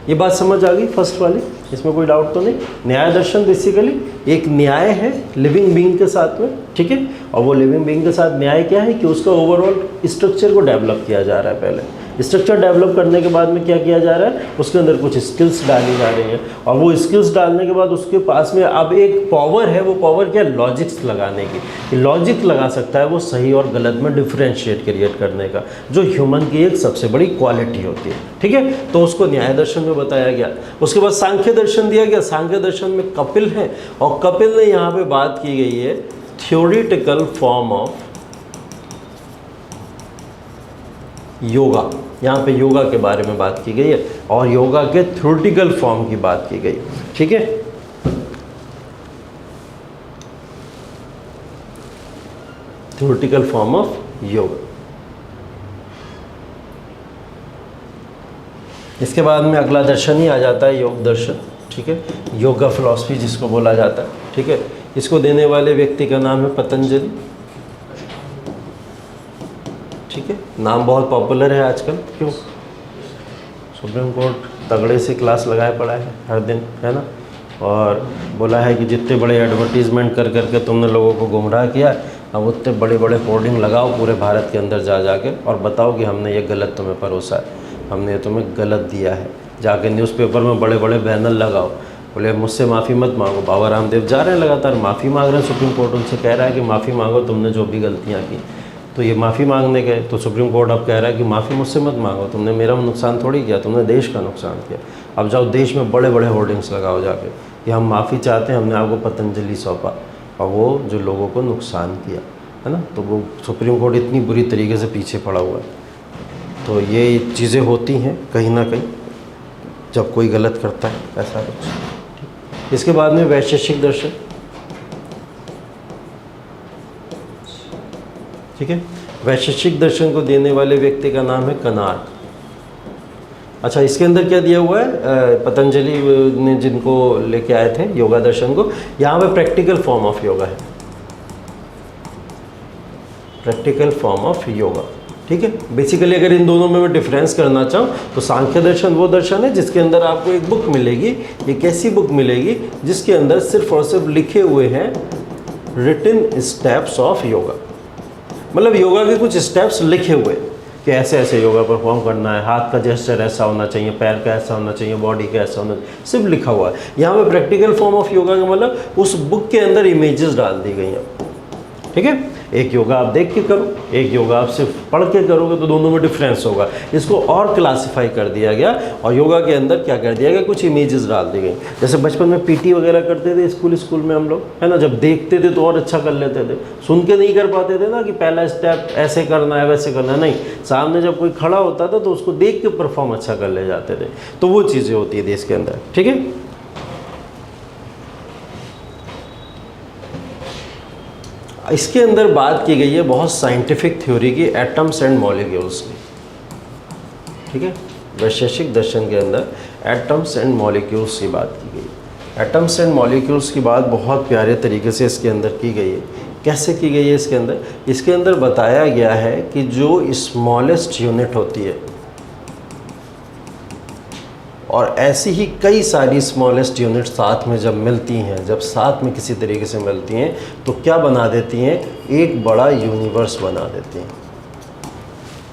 ये बात समझ आ गई फर्स्ट वाली, इसमें कोई डाउट तो नहीं। न्याय दर्शन बेसिकली एक न्याय है लिविंग बीइंग के साथ में, ठीक है। और वो लिविंग बीइंग के साथ न्याय क्या है कि उसका ओवरऑल स्ट्रक्चर को डेवलप किया जा रहा है। पहले स्ट्रक्चर डेवलप करने के बाद में क्या किया जा रहा है, उसके अंदर कुछ स्किल्स डाली जा रही है, और वो स्किल्स डालने के बाद उसके पास में अब एक पावर है। वो पावर क्या, लॉजिक्स लगाने की, लॉजिक लगा सकता है वो सही और गलत में डिफ्रेंशिएट क्रिएट करने का, जो ह्यूमन की एक सबसे बड़ी क्वालिटी होती है, ठीक है। तो उसको न्याय दर्शन में बताया गया। उसके बाद सांख्य दर्शन दिया गया। सांख्य दर्शन में कपिल है, और कपिल ने यहाँ पे बात की गई है थ्योरेटिकल फॉर्म ऑफ योगा। यहाँ पे योगा के बारे में बात की गई है, और योगा के थ्योरेटिकल फॉर्म की बात की गई, ठीक है। Theoretical form of yoga. इसके बाद में अगला दर्शन ही आ जाता है योग दर्शन, ठीक है। योगा फिलॉसफी जिसको बोला जाता है, ठीक है। इसको देने वाले व्यक्ति का नाम है पतंजलि, ठीक है। नाम बहुत पॉपुलर है आजकल, क्यों, सुप्रीम कोर्ट तगड़े से क्लास लगाए पड़ा है हर दिन, है ना। और बोला है कि जितने बड़े एडवर्टीज़मेंट कर करके तुमने लोगों को गुमराह किया, अब उतने बड़े बड़े होर्डिंग लगाओ पूरे भारत के अंदर जा जाके, और बताओ कि हमने ये गलत तुम्हें परोसा है, हमने ये तुम्हें गलत दिया है। जाके न्यूज़पेपर में बड़े बड़े बैनर लगाओ, बोले मुझसे माफ़ी मत मांगो। बाबा रामदेव जा रहे हैं लगातार, माफ़ी मांग रहे हैं। सुप्रीम कोर्ट उनसे कह रहा है कि माफ़ी मांगो तुमने जो भी गलतियाँ की। तो ये माफ़ी मांगने गए तो सुप्रीम कोर्ट अब कह रहा है कि माफ़ी मुझसे मत मांगो, तुमने मेरा नुकसान थोड़ी किया, तुमने देश का नुकसान किया। अब जाओ देश में बड़े बड़े होर्डिंग्स लगाओ जाके कि हम माफ़ी चाहते हैं, हमने आपको पतंजलि सौंपा, और वो जो लोगों को नुकसान किया, है ना। तो वो सुप्रीम कोर्ट इतनी बुरी तरीके से पीछे पड़ा हुआ है। तो ये चीज़ें होती हैं कहीं ना कहीं जब कोई गलत करता है ऐसा कुछ। इसके बाद में वैशेषिक दर्शन, ठीक है। वैशेषिक दर्शन को देने वाले व्यक्ति का नाम है कनार्क। अच्छा, इसके अंदर क्या दिया हुआ है, पतंजलि ने जिनको लेके आए थे योगा दर्शन को, यहाँ पे प्रैक्टिकल फॉर्म ऑफ योगा है, प्रैक्टिकल फॉर्म ऑफ योगा। ठीक है। बेसिकली अगर इन दोनों में मैं डिफरेंस करना चाहूँ तो सांख्य दर्शन वो दर्शन है जिसके अंदर आपको एक बुक मिलेगी, एक ऐसी बुक मिलेगी जिसके अंदर सिर्फ और सिर्फ लिखे हुए हैं रिटन स्टेप्स ऑफ योगा, मतलब योगा के कुछ स्टेप्स लिखे हुए कि ऐसे ऐसे योगा परफॉर्म करना है, हाथ का जेस्चर ऐसा होना चाहिए, पैर का ऐसा होना चाहिए, बॉडी का ऐसा होना चाहिए, सिर्फ लिखा हुआ है। यहाँ पे प्रैक्टिकल फॉर्म ऑफ योगा का मतलब उस बुक के अंदर इमेजेस डाल दी गई हैं। ठीक है। एक योगा आप देख के करो, एक योगा आप सिर्फ पढ़ के करोगे तो दोनों में डिफरेंस होगा। इसको और क्लासिफाई कर दिया गया और योगा के अंदर क्या कर दिया गया, कुछ इमेजेस डाल दी गई। जैसे बचपन में पीटी वगैरह करते थे स्कूल में हम लोग, है ना, जब देखते थे तो और अच्छा कर लेते थे, सुन के नहीं कर पाते थे ना कि पहला स्टेप ऐसे करना है वैसे करना है, नहीं, सामने जब कोई खड़ा होता था तो उसको देख के परफॉर्म अच्छा कर ले जाते थे। तो वो चीज़ें होती थी इसके अंदर। ठीक है। इसके अंदर बात की गई है बहुत साइंटिफिक थ्योरी की, एटम्स एंड मॉलिक्यूल्स की। ठीक है। वैशेषिक दर्शन के अंदर एटम्स एंड मॉलिक्यूल्स की बात की गई। एटम्स एंड मॉलिक्यूल्स की बात बहुत प्यारे तरीके से इसके अंदर की गई है। कैसे की गई है इसके अंदर बताया गया है कि जो स्मॉलेस्ट यूनिट होती है, और ऐसी ही कई सारी स्मॉलेस्ट यूनिट साथ में जब मिलती हैं, जब साथ में किसी तरीके से मिलती हैं तो क्या बना देती हैं, एक बड़ा यूनिवर्स बना देती हैं।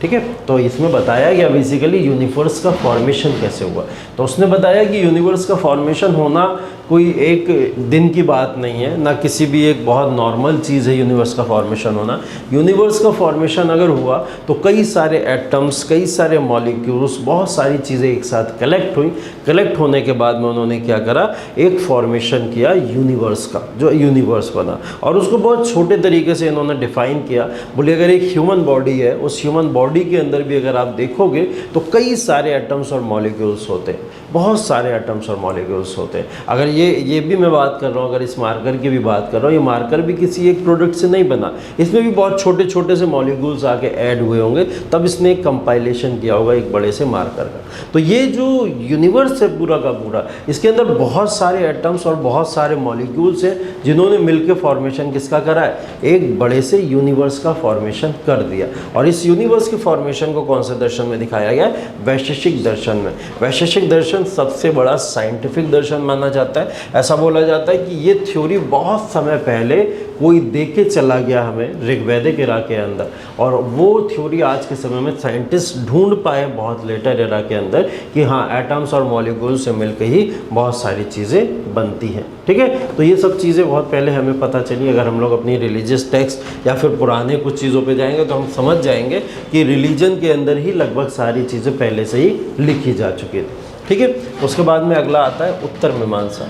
ठीक है। तो इसमें बताया गया बेसिकली यूनिवर्स का फॉर्मेशन कैसे हुआ। तो उसने बताया कि यूनिवर्स का फॉर्मेशन होना कोई एक दिन की बात नहीं है, ना किसी भी एक बहुत नॉर्मल चीज़ है यूनिवर्स का फॉर्मेशन होना। यूनिवर्स का फॉर्मेशन अगर हुआ तो कई सारे एटम्स, कई सारे मॉलिक्यूल्स, बहुत सारी चीज़ें एक साथ कलेक्ट हुई। कलेक्ट होने के बाद में उन्होंने क्या करा, एक फॉर्मेशन किया यूनिवर्स का, जो यूनिवर्स बना। और उसको बहुत छोटे तरीके से इन्होंने डिफाइन किया। बोले अगर एक ह्यूमन बॉडी है, उस ह्यूमन बॉडी के अंदर भी अगर आप देखोगे तो कई सारे एटम्स और मॉलिक्यूल्स होते हैं, बहुत सारे एटम्स और मॉलिक्यूल्स होते हैं। अगर ये भी मैं बात कर रहा हूँ, अगर इस मार्कर की भी बात कर रहा हूँ, ये मार्कर भी किसी एक प्रोडक्ट से नहीं बना, इसमें भी बहुत छोटे छोटे से मॉलिक्यूल्स आके ऐड हुए होंगे, तब इसने एक कंपाइलेशन किया होगा एक बड़े से मार्कर का। तो ये जो यूनिवर्स है पूरा का पूरा, इसके अंदर बहुत सारे एटम्स और बहुत सारे मॉलिक्यूल्स हैं जिन्होंने मिलकर फॉर्मेशन किसका करा है, एक बड़े से यूनिवर्स का फॉर्मेशन कर दिया। और इस यूनिवर्स के फॉर्मेशन को कौन से दर्शन में दिखाया गया, वैशेषिक दर्शन में। वैशेषिक दर्शन सबसे बड़ा साइंटिफिक दर्शन माना जाता है। ऐसा बोला जाता है कि ये थ्योरी बहुत समय पहले कोई दे के चला गया हमें ऋग्वैदिक एरा के अंदर, और वो थ्योरी आज के समय में साइंटिस्ट ढूंढ पाए बहुत लेटर एरा के अंदर कि हाँ, एटम्स और मॉलिक्यूल से मिलकर ही बहुत सारी चीज़ें बनती हैं। ठीक है। तो ये सब चीज़ें बहुत पहले हमें पता चली। अगर हम लोग अपनी रिलीजियस टेक्स्ट या फिर पुराने कुछ चीज़ों पे जाएंगे तो हम समझ जाएंगे कि रिलीजन के अंदर ही लगभग सारी चीज़ें पहले से ही लिखी जा चुकी थी। ठीक है। उसके बाद में अगला आता है उत्तर मीमांसा।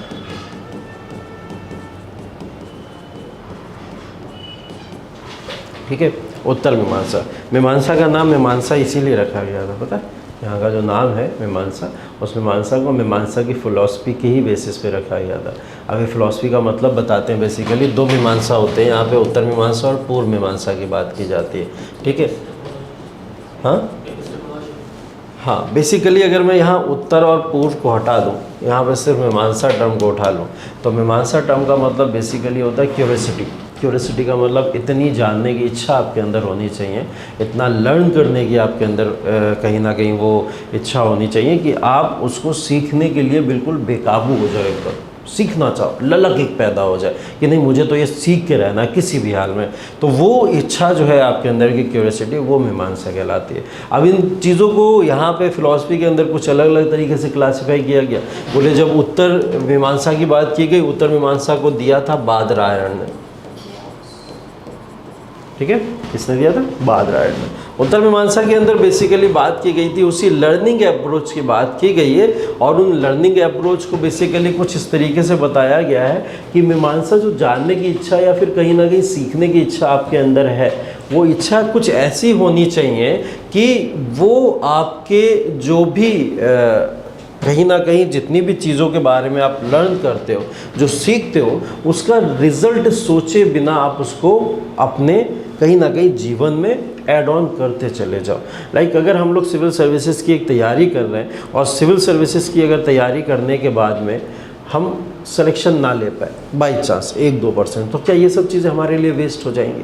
ठीक है। उत्तर मीमांसा, मीमांसा का नाम मीमांसा इसीलिए रखा गया था, पता है, यहाँ का जो नाम है मीमांसा, उस मीमांसा को मीमांसा की फ़िलॉसफी के ही बेसिस पे रखा गया था। अब ये फ़िलॉसफी का मतलब बताते हैं। बेसिकली दो मीमांसा होते हैं यहाँ पे, उत्तर मीमांसा और पूर्व मीमांसा की बात की जाती है। ठीक है। हाँ, बेसिकली अगर मैं यहाँ उत्तर और पूर्व को हटा दूँ, यहाँ पे सिर्फ मीमांसा टर्म को उठा लूँ, तो मीमांसा टर्म का मतलब बेसिकली होता है क्यूरियोसिटी। क्यूरियोसिटी का मतलब इतनी जानने की इच्छा आपके अंदर होनी चाहिए, इतना लर्न करने की आपके अंदर कहीं ना कहीं वो इच्छा होनी चाहिए कि आप उसको सीखने के लिए बिल्कुल बेकाबू हो जाए, एकदम सीखना चाहो, ललक एक पैदा हो जाए कि नहीं, मुझे तो ये सीख के रहना है किसी भी हाल में। तो वो इच्छा जो है आपके अंदर की क्यूरियोसिटी, वो मीमांसा कहलाती है। अब इन चीज़ों को यहाँ पे फिलॉसफी के अंदर कुछ अलग अलग तरीके से क्लासीफाई किया गया। बोले जब उत्तर मीमांसा की बात की गई, उत्तर मीमांसा को दिया था बादरायण ने। ठीक है। किसने दिया था, बादरायण ने। उत्तर मीमांसा के अंदर बेसिकली बात की गई थी, उसी लर्निंग अप्रोच की बात की गई है। और उन लर्निंग अप्रोच को बेसिकली कुछ इस तरीके से बताया गया है कि मीमांसा जो जानने की इच्छा या फिर कहीं ना कहीं सीखने की इच्छा आपके अंदर है, वो इच्छा कुछ ऐसी होनी चाहिए कि वो आपके जो भी कहीं ना कहीं जितनी भी चीज़ों के बारे में आप लर्न करते हो, जो सीखते हो, उसका रिज़ल्ट सोचे बिना आप उसको अपने कहीं ना कहीं जीवन में ऐड ऑन करते चले जाओ। लाइक अगर हम लोग सिविल सर्विसेज की एक तैयारी कर रहे हैं और सिविल सर्विसेज की अगर तैयारी करने के बाद में हम सिलेक्शन ना ले पाए बाई चांस 1-2%, तो क्या ये सब चीज़ें हमारे लिए वेस्ट हो जाएंगी?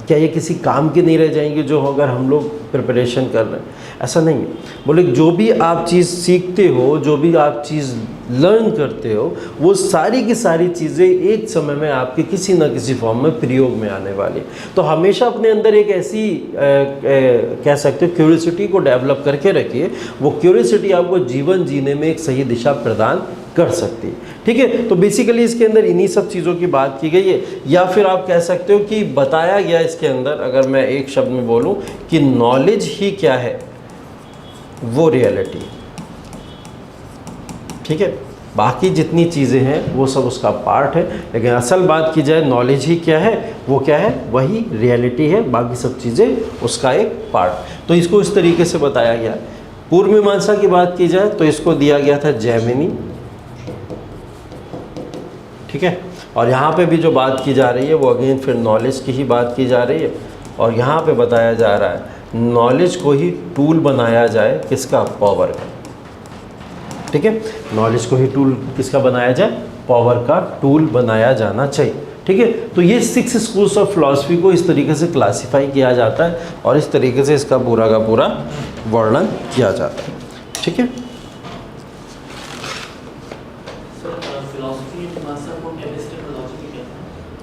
क्या ये किसी काम की नहीं रह जाएंगी जो अगर हम लोग प्रिपरेशन कर रहे हैं? ऐसा नहीं है। बोले जो भी आप चीज़ सीखते हो, जो भी आप चीज़ लर्न करते हो, वो सारी की सारी चीज़ें एक समय में आपके किसी ना किसी फॉर्म में प्रयोग में आने वाली है। तो हमेशा अपने अंदर एक ऐसी कह सकते हो क्यूरियोसिटी को डेवलप करके रखिए। वो क्यूरियोसिटी आपको जीवन जीने में एक सही दिशा प्रदान कर सकती है। ठीक है, तो बेसिकली इसके अंदर इन्हीं सब चीज़ों की बात की गई है, या फिर आप कह सकते हो कि बताया गया इसके अंदर, अगर मैं एक शब्द में बोलूं कि नॉलेज ही क्या है, वो रियलिटी। ठीक है, बाकी जितनी चीज़ें हैं वो सब उसका पार्ट है, लेकिन असल बात की जाए नॉलेज ही क्या है, वो क्या है, वही रियलिटी है, बाकी सब चीज़ें उसका एक पार्ट। तो इसको इस तरीके से बताया गया। पूर्व मीमांसा की बात की जाए तो इसको दिया गया था जैमिनी। ठीक है, और यहाँ पे भी जो बात की जा रही है वो अगेन फिर नॉलेज की ही बात की जा रही है, और यहाँ पे बताया जा रहा है नॉलेज को ही टूल बनाया जाए, किसका, पावर का। ठीक है, नॉलेज को ही टूल किसका बनाया जाए, पावर का टूल बनाया जाना चाहिए। ठीक है, तो ये 6 स्कूल्स ऑफ फिलॉसफी को इस तरीके से क्लासिफाई किया जाता है और इस तरीके से इसका पूरा का पूरा वर्णन किया जाता है। ठीक है,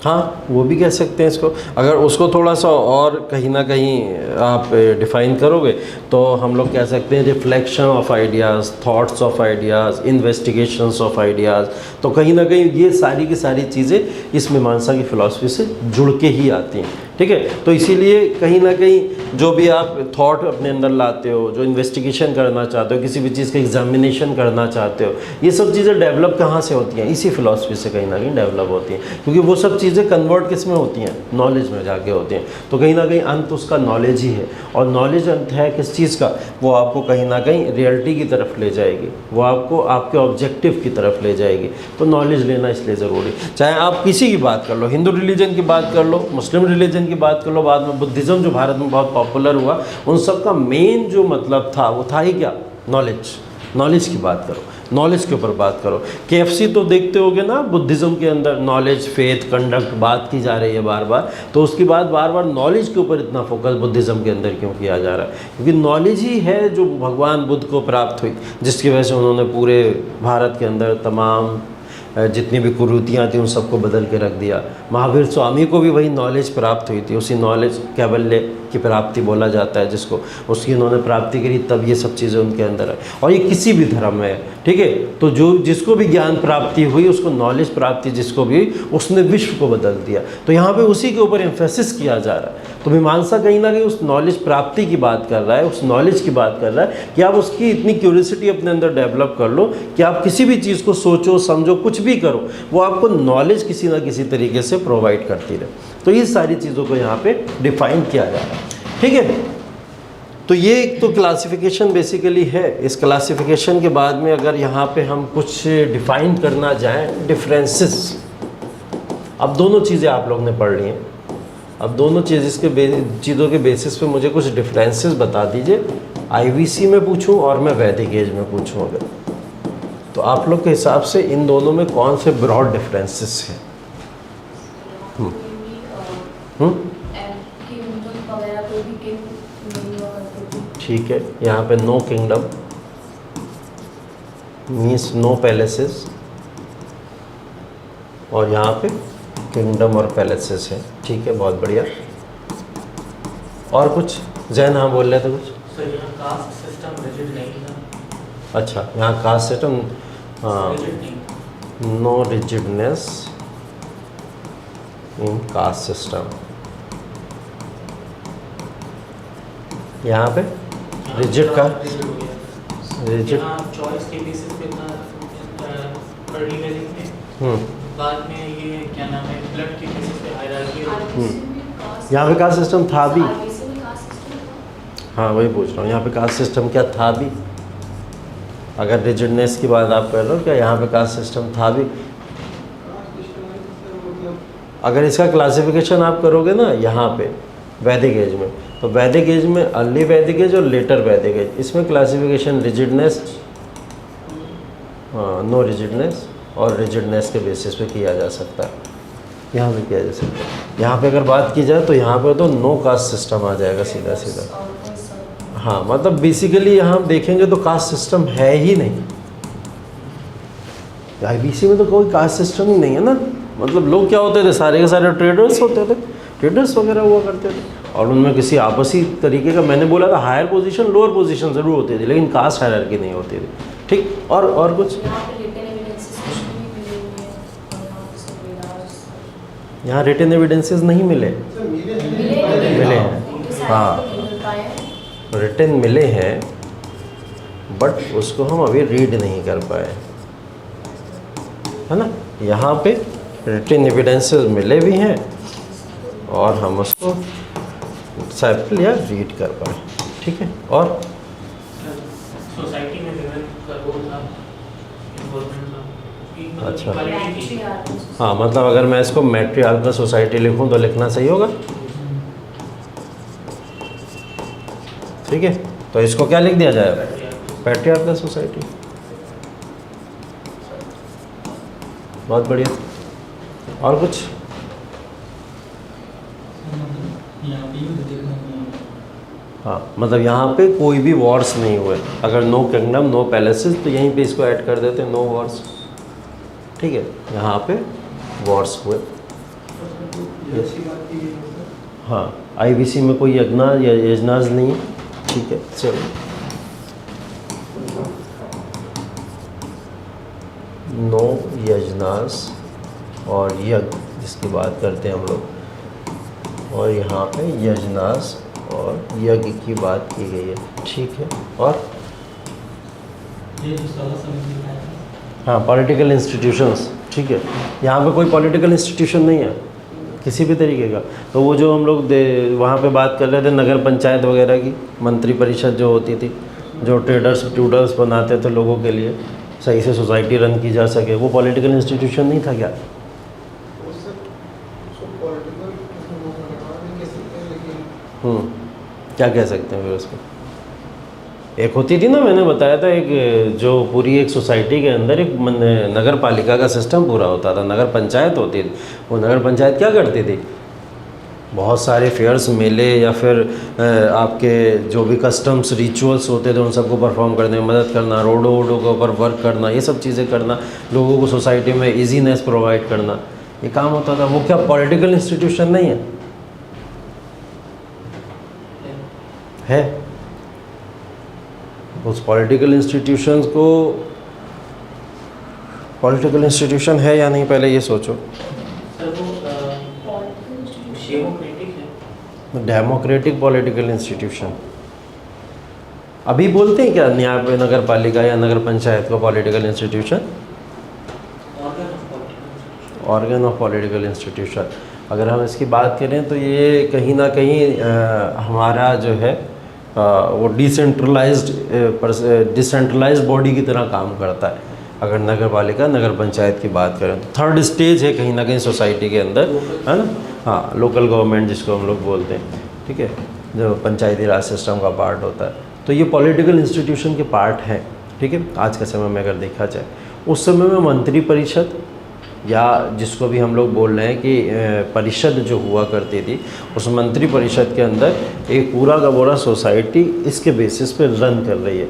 हाँ वो भी कह सकते हैं इसको। अगर उसको थोड़ा सा और कहीं ना कहीं आप डिफ़ाइन करोगे तो हम लोग कह सकते हैं reflection of ideas, thoughts of ideas, investigations of ideas. तो कहीं ना कहीं ये सारी की सारी चीज़ें इस मीमांसा की फ़िलासफ़ी से जुड़ के ही आती हैं। ठीक है, तो इसीलिए कहीं ना कहीं जो भी आप थॉट अपने अंदर लाते हो, जो इन्वेस्टिगेशन करना चाहते हो, किसी भी चीज़ का एग्जामिनेशन करना चाहते हो, ये सब चीज़ें डेवलप कहाँ से होती हैं, इसी फ़िलासफ़ी से कहीं ना कहीं डेवलप होती हैं, क्योंकि वो सब चीज़ें कन्वर्ट किस में होती हैं, नॉलेज में जाके होती हैं। तो कहीं ना कहीं अंत उसका नॉलेज ही है, और नॉलेज अंत है किस चीज़ का, वो आपको कहीं ना कहीं रियलिटी की तरफ ले जाएगी, वो आपको आपके ऑब्जेक्टिव की तरफ ले जाएगी। तो नॉलेज लेना इसलिए ज़रूरी, चाहे आप किसी की बात कर लो, हिंदू रिलीजन की बात कर लो, मुस्लिम रिलीजन की बात कर लो, बाद में बुद्धिज़्म जो भारत में बहुत पॉपुलर हुआ, उन सब का मेन जो मतलब था वो था ही क्या, नॉलेज। नॉलेज की बात करो, नॉलेज के ऊपर बात करो। KFC तो देखते होगे ना, बुद्धिज़्म के अंदर नॉलेज, फेथ, कंडक्ट बात की जा रही है बार बार, तो उसकी बात बार बार नॉलेज के ऊपर इतना फोकस बुद्धिज़्म के अंदर क्यों किया जा रहा है, क्योंकि नॉलेज ही है जो भगवान बुद्ध को प्राप्त हुई, जिसकी वजह से उन्होंने पूरे भारत के अंदर तमाम जितनी भी कुरीतियाँ थी उन सबको बदल के रख दिया। महावीर स्वामी को भी वही नॉलेज प्राप्त हुई थी, उसी नॉलेज कैवल्य की प्राप्ति बोला जाता है जिसको, उसकी उन्होंने प्राप्ति करी, तब ये सब चीज़ें उनके अंदर है। और ये किसी भी धर्म में है। ठीक है, तो जो जिसको भी ज्ञान प्राप्ति हुई, उसको नॉलेज प्राप्ति जिसको भी, उसने विश्व को बदल दिया। तो यहाँ पे उसी के ऊपर एम्फेसिस किया जा रहा है। तो मीमांसा कहीं ना कहीं उस नॉलेज प्राप्ति की बात कर रहा है, उस नॉलेज की बात कर रहा है कि आप उसकी इतनी क्यूरियोसिटी अपने अंदर डेवलप कर लो कि आप किसी भी चीज़ को सोचो, समझो, कुछ भी करो, वो आपको नॉलेज किसी ना किसी तरीके से प्रोवाइड करती रहे। तो ये सारी चीज़ों को यहाँ पे डिफाइन किया जा रहा है। ठीक है, तो ये एक तो क्लासिफिकेशन बेसिकली है। इस क्लासिफिकेशन के बाद में अगर यहाँ पे हम कुछ डिफाइन करना जाएं, डिफरेंसेस, अब दोनों चीज़ें आप लोग ने पढ़ ली हैं, अब दोनों चीज़ों के बेसिस पे मुझे कुछ डिफरेंसेस बता दीजिए। IVC में पूछूं और मैं वैदिक एज में पूछूं अगर, तो आप लोग के हिसाब से इन दोनों में कौन से ब्रॉड डिफरेंसेस हैं? ठीक है, यहाँ पे no kingdom means no palaces, और यहाँ पे किंगडम और पैलेसेस हैं। ठीक है, बहुत बढ़िया। और कुछ जैन, हाँ बोल रहे थे कुछ? सर यहाँ कास्ट सिस्टम रिजिड नहीं था। अच्छा, यहाँ कास्ट सिस्टम, हाँ, नो रिजिडनेस इन कास्ट सिस्टम। यहाँ पे रिजिड का, रिजिड चॉइस के बेसिस पे था अर्ली वैदिक में, बाद में ये क्या नाम है, ब्लड के बेसिस पे हायरार्की। यहाँ पे कास्ट सिस्टम था भी, हाँ वही पूछ रहा हूँ, यहाँ पे कास्ट सिस्टम क्या था भी? अगर रिजिडनेस की बात आप कर रहे हो, क्या यहाँ पे कास्ट सिस्टम था भी? अगर इसका क्लासिफिकेशन आप करोगे ना यहाँ पे, वैदिक एज में। तो वैदिक एज में अर्ली वैदिक एज और लेटर वैदिक एज, इसमें क्लासिफिकेशन रिजिडनेस, नो रिजिडनेस और रिजिडनेस के बेसिस पे किया जा सकता है, यहाँ पे किया जा सकता है। यहाँ पे अगर बात की जाए तो यहाँ पे तो नो कास्ट सिस्टम आ जाएगा सीधा सीधा। हाँ, मतलब बेसिकली यहाँ हम देखेंगे तो कास्ट सिस्टम है ही नहीं, आईबीसी में तो कोई कास्ट सिस्टम ही नहीं है ना। मतलब लोग क्या होते थे, सारे के सारे ट्रेडर्स होते थे, ट्रेडर्स वगैरह हुआ करते थे, और उनमें किसी आपसी तरीके का, मैंने बोला था हायर पोजीशन लोअर पोजीशन ज़रूर होती थी, लेकिन कास्ट हायरार्की नहीं होती थी। ठीक, और कुछ यहाँ रिटन एविडेंसेस नहीं मिले, मिले हैं, हाँ रिटन मिले हैं, बट उसको हम अभी रीड नहीं कर पाए, है ना। यहाँ पे रिटन एविडेंसेस मिले भी हैं और हम उसको सैंपल या रीड कर पाए, ठीक है। और सोसाइटी में विमेन का रोल था, इन्वॉल्वमेंट था, अच्छा, इक्वालिटी थी। हाँ, मतलब अगर मैं इसको मैट्रियार्कल सोसाइटी लिखूं तो लिखना सही होगा, ठीक है। तो इसको क्या लिख दिया जाएगा, पैट्रियार्कल सोसाइटी। बहुत बढ़िया। और कुछ, हाँ, मतलब यहाँ पे कोई भी वॉर्स नहीं हुए। अगर नो किंगडम नो पैलेसेस तो यहीं पे इसको ऐड कर देते, नो वॉर्स, ठीक है। यहाँ पे वॉर्स हुए, हाँ। आईबीसी में कोई यज्ञनाज या यजनाज नहीं है, ठीक है। चलो, नो यजनास और यज्ञ जिसकी बात करते हैं हम लोग, और यहाँ पे यजनास और यज्ञ की बात की गई है, ठीक है। और हाँ, पॉलिटिकल इंस्टीट्यूशंस, ठीक है। यहाँ पे कोई पॉलिटिकल इंस्टीट्यूशन नहीं है किसी भी तरीके का। तो वो जो हम लोग वहाँ पे बात कर रहे थे नगर पंचायत वगैरह की, मंत्री परिषद जो होती थी, जो ट्यूडर्स बनाते थे लोगों के लिए, सही से सोसाइटी रन की जा सके, वो पॉलिटिकल इंस्टीट्यूशन नहीं था क्या? क्या कह सकते हैं फिर उसको? एक होती थी ना, मैंने बताया था, एक जो पूरी एक सोसाइटी के अंदर एक नगर पालिका का सिस्टम पूरा होता था, नगर पंचायत होती थी। वो नगर पंचायत क्या करती थी, बहुत सारे फेयर्स, मेले या फिर आपके जो भी कस्टम्स रिचुअल्स होते थे उन सबको परफॉर्म करने में मदद करना, रोडों वोडों के ऊपर वर्क करना, ये सब चीज़ें करना, लोगों को सोसाइटी में ईजीनेस प्रोवाइड करना, ये काम होता था। वो क्या पॉलिटिकल इंस्टीट्यूशन नहीं है? उस पॉलिटिकल इंस्टीट्यूशंस को, पॉलिटिकल इंस्टीट्यूशन है या नहीं, पहले ये सोचो। डेमोक्रेटिक पॉलिटिकल इंस्टीट्यूशन अभी बोलते हैं क्या न्याय नगर पालिका या नगर पंचायत को political institution? Organ of political institution. अगर हम इसकी बात करें तो ये कहीं ना कहीं हमारा जो है वो डिसेंट्रलाइज्ड बॉडी की तरह काम करता है। अगर नगर पालिका नगर पंचायत की बात करें तो थर्ड स्टेज है कहीं ना कहीं सोसाइटी के अंदर, है ना। हाँ, लोकल गवर्नमेंट जिसको हम लोग बोलते हैं, ठीक है, जो पंचायती राज सिस्टम का पार्ट होता है। तो ये पॉलिटिकल इंस्टीट्यूशन के पार्ट हैं, ठीक है। आज के समय में अगर देखा जाए, उस समय में मंत्री परिषद या जिसको भी हम लोग बोल रहे हैं कि परिषद जो हुआ करती थी, उस मंत्री परिषद के अंदर एक पूरा का पूरा सोसाइटी इसके बेसिस पे रन कर रही है।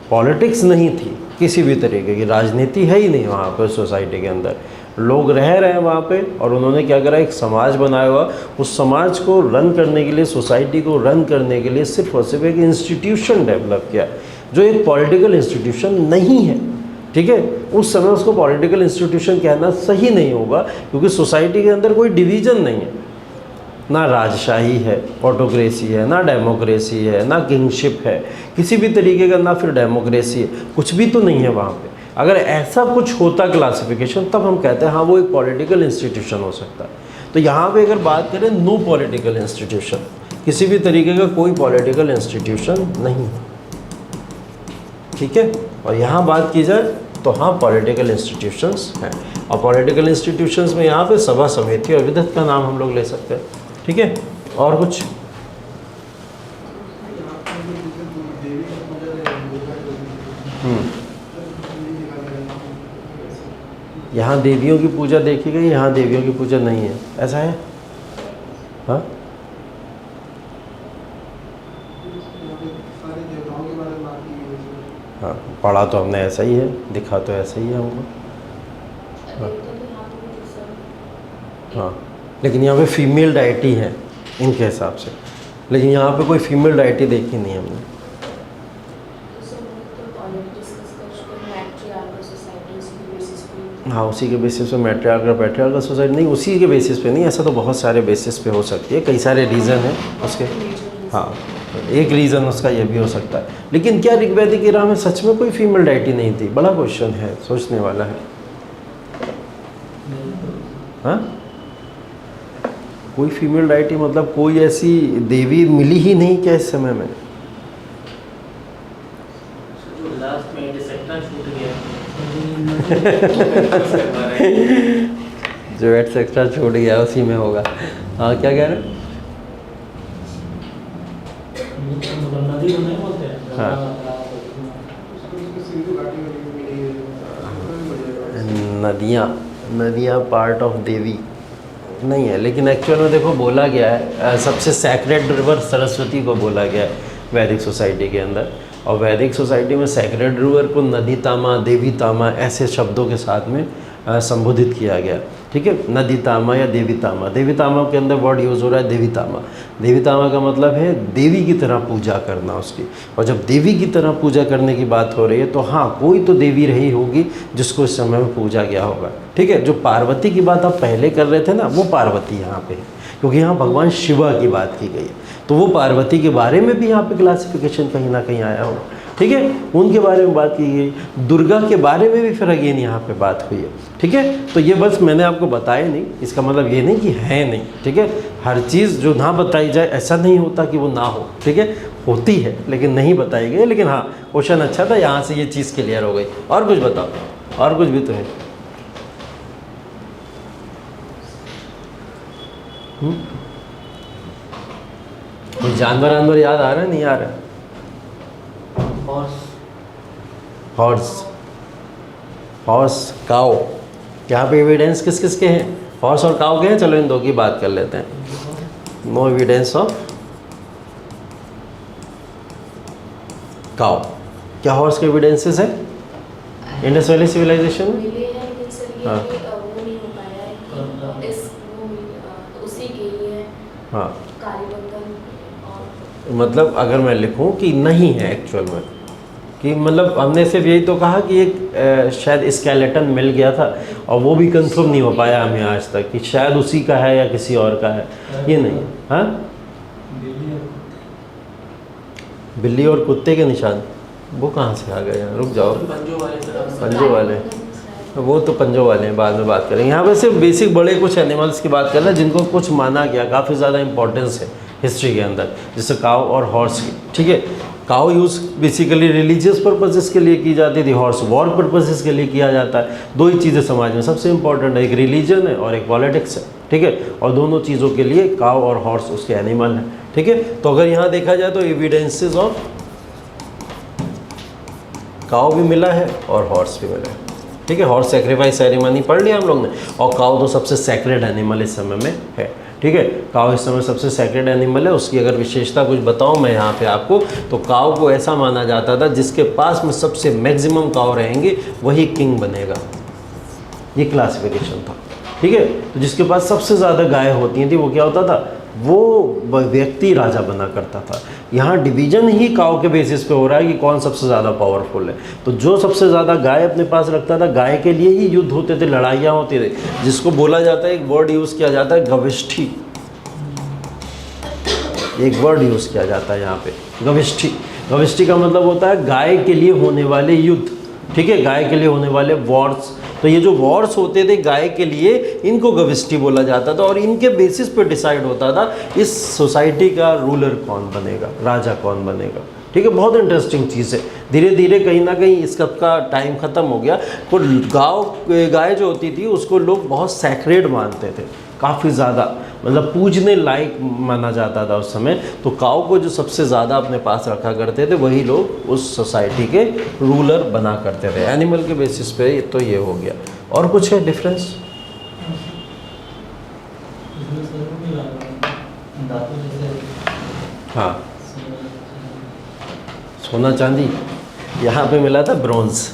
पॉलिटिक्स नहीं थी, किसी भी तरीके की राजनीति है ही नहीं वहाँ पर सोसाइटी के अंदर। लोग रह रहे हैं वहाँ पे, और उन्होंने क्या करा, एक समाज बनाया हुआ। उस समाज को रन करने के लिए, सोसाइटी को रन करने के लिए सिर्फ और सिर्फ एक इंस्टीट्यूशन डेवलप किया, जो एक पॉलिटिकल इंस्टीट्यूशन नहीं है, ठीक है। उस समय उसको पॉलिटिकल इंस्टीट्यूशन कहना सही नहीं होगा, क्योंकि सोसाइटी के अंदर कोई डिवीज़न नहीं है, ना राजशाही है, ऑटोक्रेसी है, ना डेमोक्रेसी है, ना किंगशिप है, किसी भी तरीके का, ना फिर डेमोक्रेसी है, कुछ भी तो नहीं है वहाँ पे। अगर ऐसा कुछ होता क्लासिफिकेशन, तब हम कहते हैं हाँ वो एक पॉलिटिकल इंस्टीट्यूशन हो सकता है। तो यहाँ पे अगर बात करें, नो पॉलिटिकल इंस्टीट्यूशन, किसी भी तरीके का कोई पॉलिटिकल इंस्टीट्यूशन नहीं, ठीक है। और यहाँ बात की जाए तो हाँ, पॉलिटिकल इंस्टीट्यूशंस हैं, और पॉलिटिकल इंस्टीट्यूशंस में यहाँ पे सभा समिति और विधत का नाम हम लोग ले सकते हैं, ठीक है। और कुछ यहाँ देवियों की पूजा देखी गई, यहाँ देवियों की पूजा नहीं है, ऐसा है? हाँ, हाँ पढ़ा तो हमने ऐसा ही है, दिखा तो ऐसा ही है हमको। हाँ लेकिन यहाँ पे फीमेल डाइटी है इनके हिसाब से, लेकिन यहाँ पे कोई फीमेल डाइटी देखी नहीं हमने। हाँ उसी के बेसिस पे मैट्रियार्कल पैट्रियार्कल सोसाइटी नहीं, उसी के बेसिस पे नहीं, ऐसा तो बहुत सारे बेसिस पे हो सकती है, कई सारे रीज़न हैं उसके। हाँ एक रीज़न उसका ये भी हो सकता है। लेकिन क्या ऋग्वैदिक इरा में सच में कोई फीमेल डाइटी नहीं थी? बड़ा क्वेश्चन है, सोचने वाला है। हाँ कोई फीमेल डाइटी मतलब कोई ऐसी देवी मिली ही नहीं क्या इस समय में? लास्ट में डिसेक्टा छूट गया जो एक्स्ट्रा छूट गया उसी में होगा। हाँ क्या कह रहे हैं? नदी नहीं बोलते हैं। हाँ नदियाँ पार्ट ऑफ देवी नहीं है, लेकिन एक्चुअल में देखो बोला गया है सबसे सैक्रेड रिवर सरस्वती को बोला गया है वैदिक सोसाइटी के अंदर, और वैदिक सोसाइटी में सैक्रेड रिवर को नदी तामा, देवी तामा ऐसे शब्दों के साथ में संबोधित किया गया। ठीक है, नदी तामा या देवी तामा। देवी तामा के अंदर वर्ड यूज़ हो रहा है देवी तामा। देवी तामा का मतलब है देवी की तरह पूजा करना उसकी, और जब देवी की तरह पूजा करने की बात हो रही है तो हाँ कोई तो देवी रही होगी जिसको इस समय में पूजा गया होगा। ठीक है, जो पार्वती की बात आप पहले कर रहे थे ना, वो पार्वती यहाँ पे है, क्योंकि यहाँ भगवान शिवा की बात की गई है, तो वो पार्वती के बारे में भी यहाँ पे क्लासिफिकेशन कहीं ना कहीं आया होगा। ठीक है, उनके बारे में बात की गई। दुर्गा के बारे में भी फिर अगेन यहाँ पे बात हुई है। ठीक है, तो ये बस मैंने आपको बताया नहीं, इसका मतलब ये नहीं कि है नहीं। ठीक है, हर चीज़ जो ना बताई जाए ऐसा नहीं होता कि वो ना हो। ठीक है, होती है लेकिन नहीं बताई गई। लेकिन हाँ क्वेश्चन अच्छा था, यहाँ से ये चीज़ क्लियर हो गई। और कुछ बताओ, और कुछ भी तो है। कुछ जानवर वानवर याद आ रहा है, नहीं आ रहा है? हॉर्स, काऊ, यहाँ पे एविडेंस किस किस के हैं? हॉर्स और काऊ के हैं। चलो इन दो की बात कर लेते हैं। नो एविडेंस ऑफ काऊ। क्या हॉर्स के एविडेंसेस है इंडस वैली सिविलाइजेशन में? हाँ हाँ, मतलब अगर मैं लिखूं कि नहीं है एक्चुअल में, कि मतलब हमने सिर्फ यही तो कहा कि एक शायद स्केलेटन मिल गया था, और वो भी कंफर्म नहीं हो पाया हमें आज तक कि शायद उसी का है या किसी और का है, ये नहीं है। हाँ, बिल्ली और कुत्ते के निशान वो कहाँ से आ गए यार? रुक जाओ, पंजों वाले, वो तो पंजों वाले हैं, बाद में बात करेंगे। यहाँ पे सिर्फ बेसिक बड़े कुछ एनिमल्स की बात कर रहे हैं जिनको कुछ माना गया, काफ़ी ज़्यादा इंपॉर्टेंस है हिस्ट्री के अंदर, जैसे काऊ और हॉर्स की। ठीक है, काऊ यूज़ बेसिकली रिलीजियस पर्पसेस के लिए की जाती थी, हॉर्स वॉर पर्पसेस के लिए किया जाता है। दो ही चीज़ें समाज में सबसे इंपॉर्टेंट है, एक रिलीजन है और एक पॉलिटिक्स है। ठीक है, और दोनों चीज़ों के लिए काऊ और हॉर्स उसके एनिमल हैं। ठीक है, तो अगर यहाँ देखा जाए तो एविडेंसेस ऑफ काऊ भी मिला है और हॉर्स भी मिला है। ठीक है, हॉर्स सेक्रीफाइस सेरेमनी पढ़ लिया हम लोग ने, और काऊ तो सबसे सैक्रेड एनिमल इस समय में है। ठीक है, काऊ इस समय सबसे सैक्रेड एनिमल है। उसकी अगर विशेषता कुछ बताऊं मैं यहाँ पे आपको, तो काऊ को ऐसा माना जाता था जिसके पास में सबसे मैक्सिमम काऊ रहेंगे वही किंग बनेगा, ये क्लासिफिकेशन था। ठीक है, तो जिसके पास सबसे ज़्यादा गाय होती थी वो क्या होता था, वो व्यक्ति राजा बना करता था। यहाँ डिवीजन ही काऊ के बेसिस पे हो रहा है कि कौन सबसे ज़्यादा पावरफुल है। तो जो सबसे ज़्यादा गाय अपने पास रखता था, गाय के लिए ही युद्ध होते थे, लड़ाइयाँ होती थी, जिसको बोला जाता है, एक वर्ड यूज़ किया जाता है गविष्ठी। एक वर्ड यूज़ किया जाता है यहाँ पे, गविष्ठी। गविष्ठी का मतलब होता है गाय के लिए होने वाले युद्ध। ठीक है, गाय के लिए होने वाले वॉर्स। तो ये जो वॉर्स होते थे गाय के लिए, इनको गविष्ठी बोला जाता था, और इनके बेसिस पे डिसाइड होता था इस सोसाइटी का रूलर कौन बनेगा, राजा कौन बनेगा। ठीक है, बहुत इंटरेस्टिंग चीज़ है। धीरे धीरे कहीं ना कहीं इसका टाइम ख़त्म हो गया। तो गाय जो होती थी उसको लोग बहुत सैक्रेड मानते थे। काफ़ी ज़्यादा, मतलब पूजने लायक माना जाता था उस समय। तो काऊ को जो सबसे ज़्यादा अपने पास रखा करते थे वही लोग उस सोसाइटी के रूलर बना करते थे। एनिमल के बेसिस पे तो ये हो गया। और कुछ है डिफरेंस? हाँ, सोना चांदी, यहाँ पे मिला था ब्रोंज,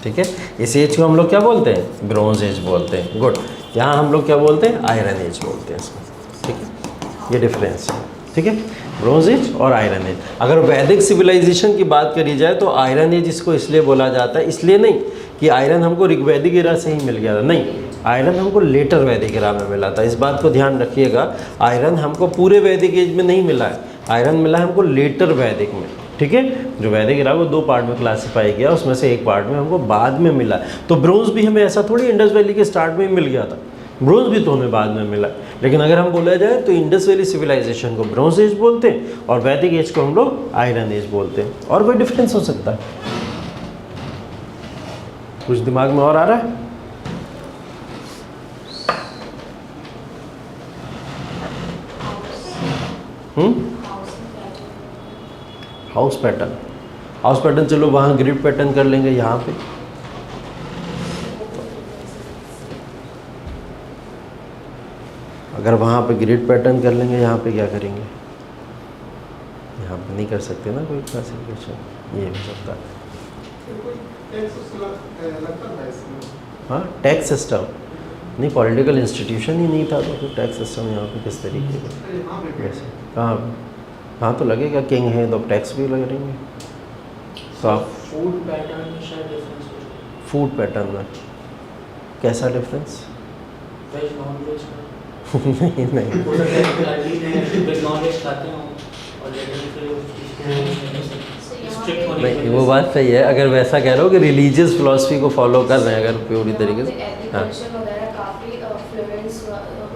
ठीक है। इस एज को हम लोग क्या बोलते हैं? ब्रोंज एज बोलते हैं। गुड। यहाँ हम लोग क्या बोलते हैं? आयरन एज बोलते हैं इसमें, ठीक है। ये डिफरेंस है, ठीक है, ब्रोंज एज और आयरन एज। अगर वैदिक सिविलाइजेशन की बात करी जाए तो आयरन एज इसको इसलिए बोला जाता है, इसलिए नहीं कि आयरन हमको ऋग्वैदिक एरा से ही मिल गया था, नहीं, आयरन हमको लेटर वैदिक एरा में मिला था। इस बात को ध्यान रखिएगा, आयरन हमको पूरे वैदिक एज में नहीं मिला है, आयरन मिला है हमको लेटर वैदिक में, ठीक है। जो वैदिक एरा को 2 पार्ट में क्लासिफाई किया, उसमें से एक पार्ट में हमको बाद में मिला। तो ब्रोंज भी हमें ऐसा थोड़ी इंडस वैली के स्टार्ट में ही मिल गया था, ब्रोंज भी तो हमें बाद में मिला। लेकिन अगर हम बोला जाए तो इंडस वैली सिविलाइजेशन को ब्रोंज एज बोलते हैं और वैदिक एज को हम लोग आयरन एज बोलते हैं। और कोई डिफरेंस हो सकता है? कुछ दिमाग में और आ रहा है? हाउस पैटर्न, हाउस पैटर्न, चलो वहाँ ग्रिड पैटर्न कर लेंगे। यहाँ पे अगर वहाँ पे ग्रिड पैटर्न कर लेंगे, यहाँ पे क्या करेंगे? यहाँ पे नहीं कर सकते ना कोई क्लासिफिकेशन, ये हो सकता है। हाँ, टैक्स सिस्टम नहीं, पॉलिटिकल इंस्टीट्यूशन ही नहीं था तो फिर टैक्स सिस्टम यहाँ पे किस तरीके का? वैसे कहाँ? हाँ, तो लगेगा किंग है तो टैक्स भी लग रही है। तो आप फूड पैटर्न में शायद डिफरेंस हो जाए। फूड पैटर्न में कैसा डिफरेंस? वेज नॉन वेज का नहीं नहीं, हो सकता है वेज नॉन वेज खाते हो और स्ट्रिक्ट होने नहीं, वो बात सही है। अगर वैसा कह रहे हो कि रिलीजियस फिलॉसफी को फॉलो कर रहे हैं अगर पूरी तरीके से, हाँ वगैरह काफी फ्लुएंस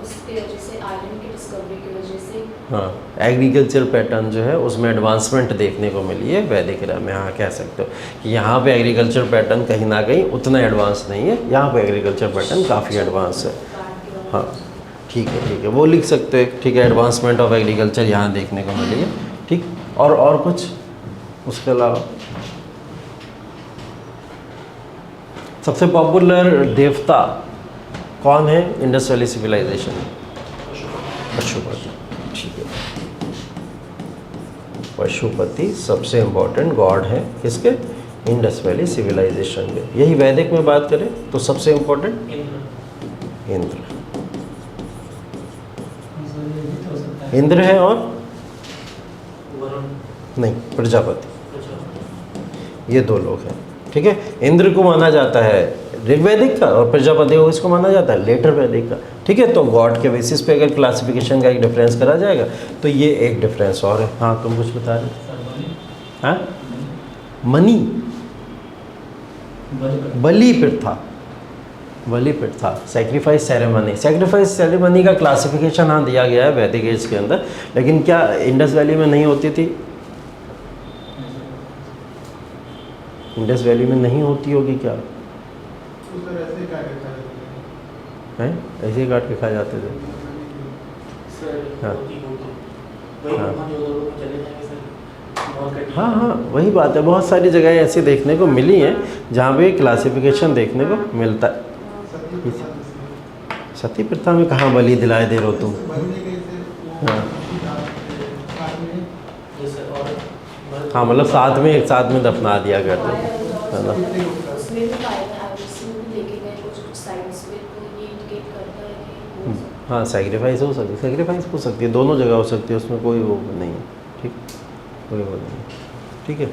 उसकी वजह से, आयरन की डिस्कवरी की वजह से, हाँ, एग्रीकल्चर पैटर्न जो है उसमें एडवांसमेंट देखने को मिली है वैदिक एरा में। हाँ, कह सकते हो कि यहाँ पे एग्रीकल्चर पैटर्न कहीं ना कहीं उतना एडवांस नहीं है, यहाँ पे एग्रीकल्चर पैटर्न काफ़ी एडवांस है। हाँ, ठीक है, ठीक है, वो लिख सकते हो, ठीक है, एडवांसमेंट ऑफ एग्रीकल्चर यहाँ देखने को मिली है, ठीक। और कुछ उसके अलावा? सबसे पॉपुलर देवता कौन है इंडस वैली सिविलाइजेशन में? पशुपति, ठीक है। पशुपति सबसे इम्पोर्टेंट गॉड है किसके? इंडस वैली सिविलाइजेशन में। यही वैदिक में बात करें तो सबसे इम्पोर्टेंट इंद्र, इंद्र है और नहीं, प्रजापति, ये 2 लोग हैं, ठीक है। इंद्र को माना जाता है ऋग्वैदिक का और प्रजापति को इसको माना जाता है लेटर वैदिक का, ठीक है। तो गॉड के बेसिस पे अगर क्लासिफिकेशन का एक डिफरेंस करा जाएगा तो ये एक डिफरेंस और है। हाँ, तुम कुछ बता रहे? हाँ, मनी, बलि प्रथा, बलि प्रथा, सेक्रीफाइस सेरेमनी। सेक्रीफाइस सेरेमनी का क्लासिफिकेशन हाँ दिया गया है वैदिक एज के अंदर, लेकिन क्या इंडस वैली में नहीं होती थी? इंडस वैली में नहीं होती होगी क्या? हैं, ऐसे ही काट के खा जाते थे। हाँ हाँ हाँ, वही बात है। बहुत सारी जगह ऐसी देखने को मिली हैं जहाँ पे क्लासिफिकेशन देखने को मिलता है। सती प्रथा में कहाँ बलि दिलाए दे रहे हो तुम? हाँ हाँ, मतलब साथ में एक साथ में दफना दिया करते है ना। हाँ, सेक्रीफाइस हो सकती है, सेक्रीफाइस हो सकती है, दोनों जगह हो सकती है, उसमें कोई वो नहीं है, ठीक, कोई वो नहीं है, ठीक है।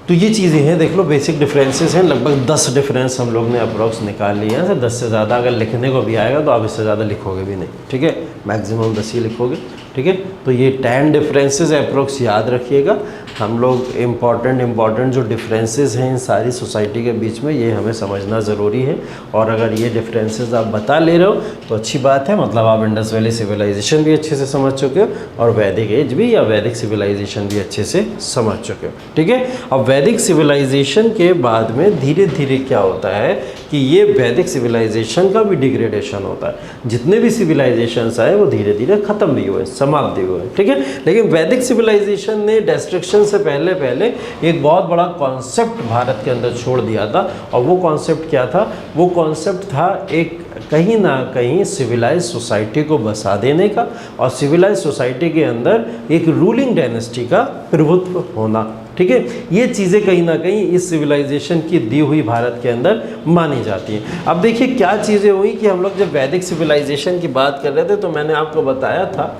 तो ये चीज़ें हैं, देख लो बेसिक डिफरेंसेस हैं। लगभग 10 डिफरेंस हम लोग ने अप्रॉक्स निकाल लिए हैं। 10 से ज़्यादा अगर लिखने को भी आएगा तो आप इससे ज़्यादा लिखोगे भी नहीं, ठीक है, मैक्सिमम 10 ही लिखोगे, ठीक है। तो ये 10 डिफरेंसेस अप्रोक्स याद रखिएगा। हम लोग इम्पॉर्टेंट जो डिफरेंसेस हैं इन सारी सोसाइटी के बीच में, ये हमें समझना ज़रूरी है। और अगर ये डिफरेंसेस आप बता ले रहे हो तो अच्छी बात है, मतलब आप इंडस वैली सिविलाइजेशन भी अच्छे से समझ चुके हो और वैदिक एज भी या वैदिक सिविलाइजेशन भी अच्छे से समझ चुके हो। ठीक है, अब वैदिक सिविलाइजेशन के बाद में धीरे धीरे क्या होता है कि ये वैदिक सिविलाइजेशन का भी डिग्रेडेशन होता है। जितने भी सिविलाइजेशंस आए वो धीरे धीरे ख़त्म भी हुए, समाप्त भी हुए। ठीक है, लेकिन वैदिक सिविलाइजेशन ने डिस्ट्रक्शन से पहले एक बहुत बड़ा कॉन्सेप्ट भारत के अंदर छोड़ दिया था। और वो कॉन्सेप्ट क्या था? वो कॉन्सेप्ट था एक कहीं ना कहीं सिविलाइज सोसाइटी को बसा देने का और सिविलाइज सोसाइटी के अंदर एक रूलिंग डायनेस्टी का प्रभुत्व होना। ठीक है, ये चीज़ें कहीं ना कहीं इस सिविलाइजेशन की दी हुई भारत के अंदर मानी जाती हैं। अब देखिए क्या चीज़ें हुई कि हम लोग जब वैदिक सिविलाइजेशन की बात कर रहे थे तो मैंने आपको बताया था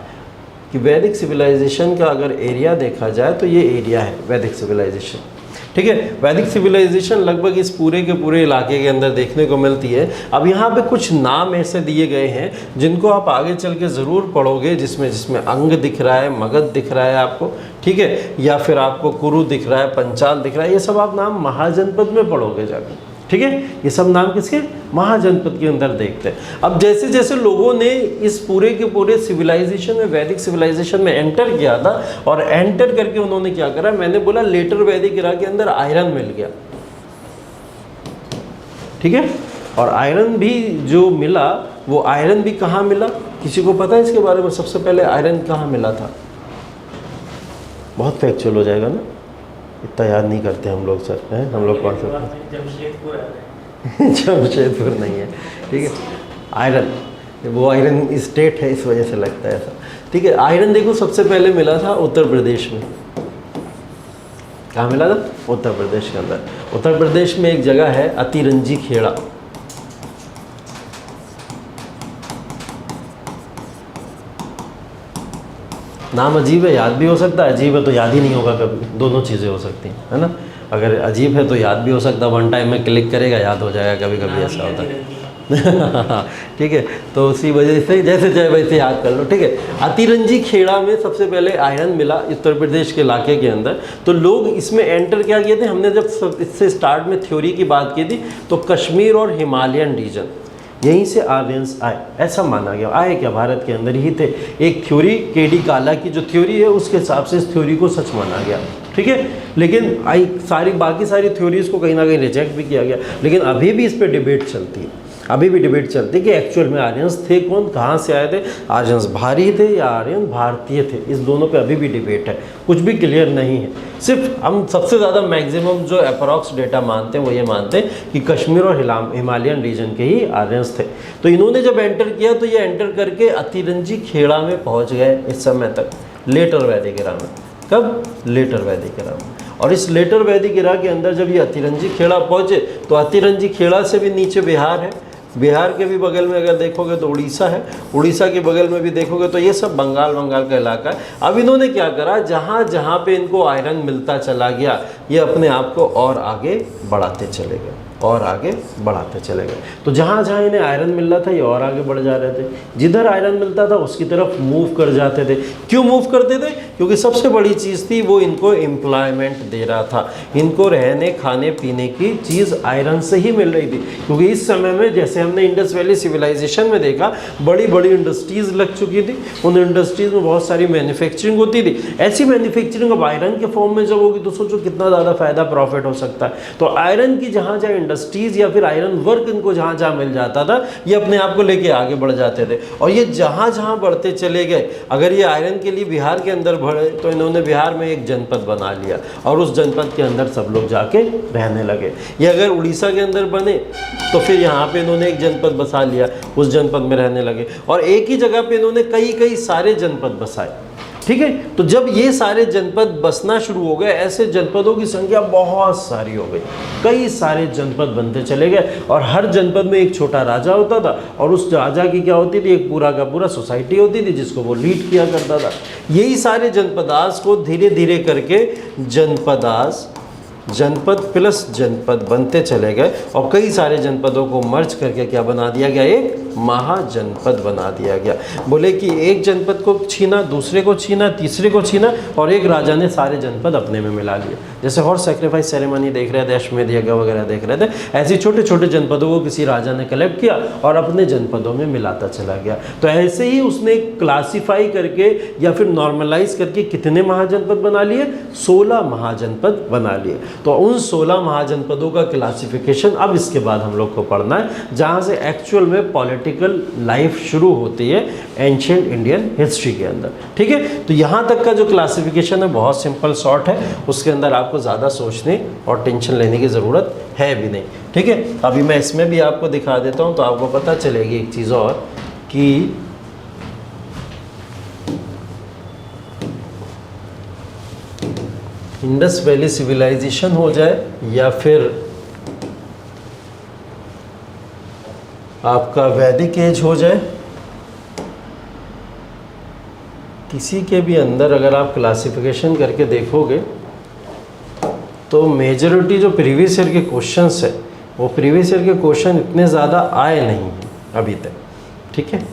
कि वैदिक सिविलाइजेशन का अगर एरिया देखा जाए तो ये एरिया है वैदिक सिविलाइजेशन। ठीक है, वैदिक सिविलाइजेशन लगभग इस पूरे के पूरे इलाके के अंदर देखने को मिलती है। अब यहाँ पे कुछ नाम ऐसे दिए गए हैं जिनको आप आगे चल के ज़रूर पढ़ोगे, जिसमें अंग दिख रहा है, मगध दिख रहा है आपको, ठीक है, या फिर आपको कुरु दिख रहा है, पंचाल दिख रहा है। ये सब आप नाम महाजनपद में पढ़ोगे जाकर। ठीक है, ये सब नाम किसके? महाजनपद के अंदर देखते हैं। अब जैसे जैसे लोगों ने इस पूरे के पूरे सिविलाइजेशन में, वैदिक सिविलाइजेशन में एंटर किया था और एंटर करके उन्होंने क्या करा, मैंने बोला लेटर वैदिक इरा के अंदर आयरन मिल गया। ठीक है, और आयरन भी जो मिला वो आयरन भी कहाँ मिला? किसी को पता है इसके बारे में? सबसे पहले आयरन कहाँ मिला था? बहुत फैक्चुअल हो जाएगा ना, इतना याद नहीं करते हम लोग सर, हैं हम लोग कौन सा? जमशेदपुर नहीं है। ठीक है, आयरन, वो आयरन स्टेट है इस वजह से लगता है ऐसा। ठीक है, आयरन देखो सबसे पहले मिला था उत्तर प्रदेश में। कहाँ मिला था? उत्तर प्रदेश के अंदर। उत्तर प्रदेश में एक जगह है अतिरंजी खेड़ा। नाम अजीब है, याद भी हो सकता है, अजीब है तो याद ही नहीं होगा कभी, दोनों चीज़ें हो सकती हैं, है ना। अगर अजीब है तो याद भी हो सकता है, वन टाइम में क्लिक करेगा याद हो जाएगा, कभी कभी ऐसा होता है। ठीक है, तो उसी वजह से जैसे चाहे वैसे याद कर लो। ठीक है, अतिरंजी खेड़ा में सबसे पहले आयरन मिला उत्तर प्रदेश के इलाके के अंदर। तो लोग इसमें एंटर क्या किए थे, हमने जब इससे स्टार्ट में थ्योरी की बात की थी तो कश्मीर और हिमालयन रीजन, यहीं से आर्यंस आए, ऐसा माना गया। आए क्या? भारत के अंदर ही थे। एक थ्योरी केडी काला की जो थ्योरी है उसके हिसाब से इस थ्योरी को सच माना गया। ठीक है, लेकिन बाकी सारी थ्योरीज को कहीं ना कहीं रिजेक्ट भी किया गया। लेकिन अभी भी इस पर डिबेट चलती है, अभी भी डिबेट चलती है कि एक्चुअल में आर्यंस थे कौन, कहाँ से आए थे, आर्यंस भारी थे या आर्यन भारतीय थे। इस दोनों पे अभी भी डिबेट है, कुछ भी क्लियर नहीं है। सिर्फ हम सबसे ज़्यादा मैक्सिमम जो अप्रॉक्स डेटा मानते हैं वो ये मानते हैं कि कश्मीर और हिमालयन रीजन के ही आर्यंस थे। तो इन्होंने जब एंटर किया तो ये एंटर करके अतिरंजी खेड़ा में पहुँच गए इस समय तक, लेटर वैदिक इरा में। कब? लेटर वैदिक इरा में। और इस लेटर वैदिक इरा के अंदर जब ये अतिरंजी खेड़ा पहुँचे तो अतिरंजी खेड़ा से भी नीचे बिहार है, बिहार के भी बगल में अगर देखोगे तो उड़ीसा है, उड़ीसा के बगल में भी देखोगे तो ये सब बंगाल का इलाका है। अब इन्होंने क्या करा, जहाँ जहाँ पे इनको आयरन मिलता चला गया ये अपने आप को और आगे बढ़ाते चले गए और आगे बढ़ाते चले गए। तो जहाँ जहाँ इन्हें आयरन मिल रहा था ये और आगे बढ़ जा रहे थे, जिधर आयरन मिलता था उसकी तरफ मूव कर जाते थे। क्यों मूव करते थे? क्योंकि सबसे बड़ी चीज़ थी वो इनको एम्प्लॉयमेंट दे रहा था, इनको रहने खाने पीने की चीज़ आयरन से ही मिल रही थी। क्योंकि इस समय में जैसे हमने इंडस वैली सिविलाइजेशन में देखा, बड़ी बड़ी इंडस्ट्रीज़ लग चुकी थी, उन इंडस्ट्रीज़ में बहुत सारी मैन्युफैक्चरिंग होती थी। ऐसी मैन्युफैक्चरिंग अब आयरन के फॉर्म में जब होगी तो सोचो कितना ज़्यादा फ़ायदा प्रॉफिट हो सकता है। तो आयरन की जहाँ जहाँ इंडस्ट्रीज़ या फिर आयरन वर्क इनको जहाँ जहाँ मिल जाता था ये अपने आप को लेके आगे बढ़ जाते थे। और ये जहाँ जहाँ बढ़ते चले गए, अगर ये आयरन के लिए बिहार के अंदर बढ़े तो इन्होंने बिहार में एक जनपद बना लिया और उस जनपद के अंदर सब लोग जाके रहने लगे। ये अगर उड़ीसा के अंदर बने तो फिर यहाँ पे इन्होंने एक जनपद बसा लिया, उस जनपद में रहने लगे और एक ही जगह पे इन्होंने कई सारे जनपद बसाए। ठीक है, तो जब ये सारे जनपद बसना शुरू हो गए, ऐसे जनपदों की संख्या बहुत सारी हो गई, कई सारे जनपद बनते चले गए और हर जनपद में एक छोटा राजा होता था और उस राजा की क्या होती थी, एक पूरा का पूरा सोसाइटी होती थी जिसको वो लीड किया करता था। यही सारे जनपदास को धीरे धीरे करके जनपदास जनपद प्लस जनपद बनते चले गए और कई सारे जनपदों को मर्ज करके क्या बना दिया गया, एक महाजनपद बना दिया गया। बोले कि एक जनपद को छीना, दूसरे को छीना, तीसरे को छीना और एक राजा ने सारे जनपद अपने में मिला लिए। जैसे हॉर्स सैक्रिफाइस सेरेमनी देख रहे थे, अश्वमेध यज्ञ वगैरह देख रहे थे, ऐसे छोटे छोटे जनपदों को किसी राजा ने कलेक्ट किया और अपने जनपदों में मिलाता चला गया। तो ऐसे ही उसने क्लासीफाई करके या फिर नॉर्मलाइज करके कितने महाजनपद बना लिए, 16 महाजनपद बना लिए। तो उन 16 महाजनपदों का क्लासिफिकेशन अब इसके बाद हम लोग को पढ़ना है, जहाँ से एक्चुअल में पॉलिटिकल लाइफ शुरू होती है एंशिएंट इंडियन हिस्ट्री के अंदर। ठीक है, तो यहाँ तक का जो क्लासिफिकेशन है बहुत सिंपल शॉर्ट है, उसके अंदर आपको ज़्यादा सोचने और टेंशन लेने की ज़रूरत है भी नहीं। ठीक है, अभी मैं इसमें भी आपको दिखा देता हूँ तो आपको पता चलेगी एक चीज़ और कि इंडस वैली सिविलाइजेशन हो जाए या फिर आपका वैदिक एज हो जाए, किसी के भी अंदर अगर आप क्लासिफिकेशन करके देखोगे तो मेजॉरिटी जो प्रीवियस ईयर के क्वेश्चंस है वो प्रीवियस ईयर के क्वेश्चन इतने ज़्यादा आए नहीं अभी तक। ठीक है,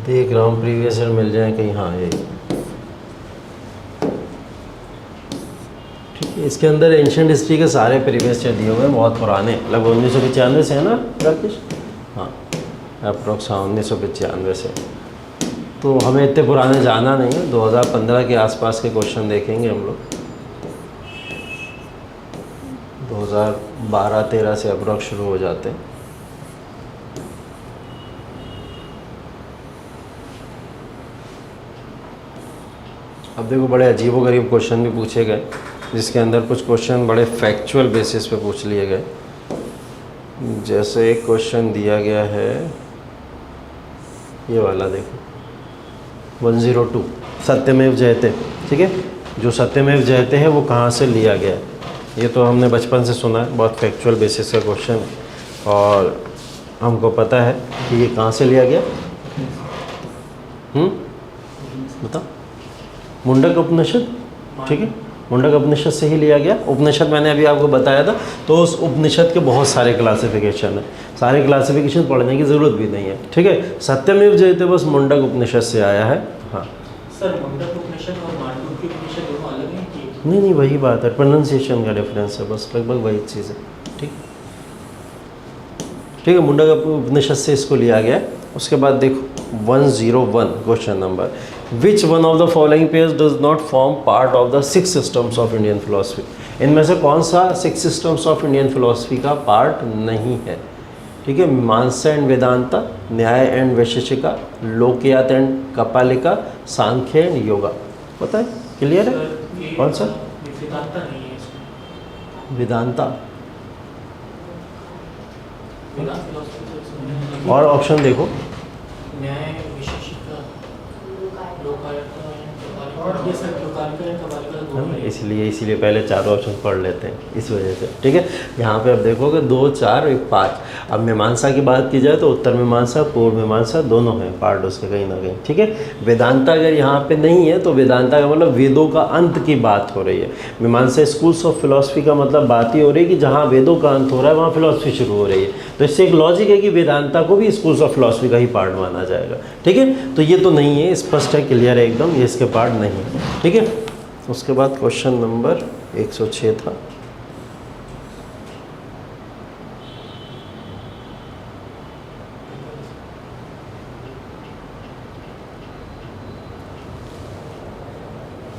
देख रहा हूँ प्रीवियस ईयर मिल जाए कहीं। हाँ, ये ठीक है, इसके अंदर एंशिएंट हिस्ट्री के सारे प्रीवियस ईयर दिए हुए हैं, बहुत पुराने, लगभग 1995 से है ना राकेश? हाँ, अप्रोक्स 1995 से। तो हमें इतने पुराने जाना नहीं है, 2015 के आसपास के क्वेश्चन देखेंगे हम लोग। 2012-13 से अप्रोक्स शुरू हो जाते हैं। अब देखो बड़े अजीबोगरीब क्वेश्चन भी पूछे गए, जिसके अंदर कुछ क्वेश्चन बड़े फैक्चुअल बेसिस पे पूछ लिए गए। जैसे एक क्वेश्चन दिया गया है ये वाला, देखो 102 सत्यमेव जयते। ठीक है, जो सत्यमेव जयते है वो कहाँ से लिया गया है, ये तो हमने बचपन से सुना है, बहुत फैक्चुअल बेसिस का क्वेश्चन है और हमको पता है कि ये कहाँ से लिया गया। बताओ, मुंडक उपनिषद। ठीक है, मुंडक उपनिषद से ही लिया गया। उपनिषद मैंने अभी आपको बताया था, तो उस उपनिषद के बहुत सारे क्लासिफिकेशन है, सारे क्लासिफिकेशन पढ़ने की ज़रूरत भी नहीं है। ठीक है, सत्यमेव जयते बस मुंडक उपनिषद से आया है। हाँ सर, मुंडक उपनिषद और मांडुक्य उपनिषद दोनों अलग हैं कि? नहीं, वही बात है, प्रोनाउंसिएशन का डिफरेंस है बस, लगभग वही चीज़ है। ठीक है, मुंडक उपनिषद से इसको लिया गया। उसके बाद देखो 101 question number, which one of the following pairs does not form part of the 6 systems of Indian philosophy. इनमें से कौन सा 6 सिस्टम्स ऑफ इंडियन फिलोसफी का पार्ट नहीं है। ठीक है, Mimamsa and Vedanta, Nyaya and Vaisheshika, Lokayata and Kapalika, Samkhya and Yoga. पता है, क्लियर है? कौन सा? वेदांता नहीं है इसमें। वेदांता वेदांत फिलॉसफी से और ऑप्शन देखो, न्याय विशेषिका, लोकायत और ये सब लोकायत एंड कपालिका दोनों हैं। इसलिए पहले चारों ऑप्शन पढ़ लेते हैं इस वजह से। ठीक है, यहाँ पे अब देखोगे 2, 4, 1, 5। अब मीमांसा की बात की जाए तो उत्तर मीमांसा, पूर्व मीमांसा दोनों हैं पार्ट उसके कहीं ना कहीं। ठीक है, वेदांता अगर यहाँ पे नहीं है तो वेदांता का मतलब वेदों का अंत की बात हो रही है। मीमांसा स्कूल्स ऑफ फिलोसफी का मतलब बात ही हो रही है कि जहाँ वेदों का अंत हो रहा है वहाँ फिलोसफी शुरू हो रही है। तो इससे एक लॉजिक है कि वेदांता को भी स्कूल्स ऑफ फिलोसफी का ही पार्ट माना जाएगा। ठीक है, तो ये तो नहीं है, स्पष्ट है, क्लियर है एकदम, ये इसके पार्ट नहीं है। ठीक है, उसके बाद क्वेश्चन नंबर 106 था,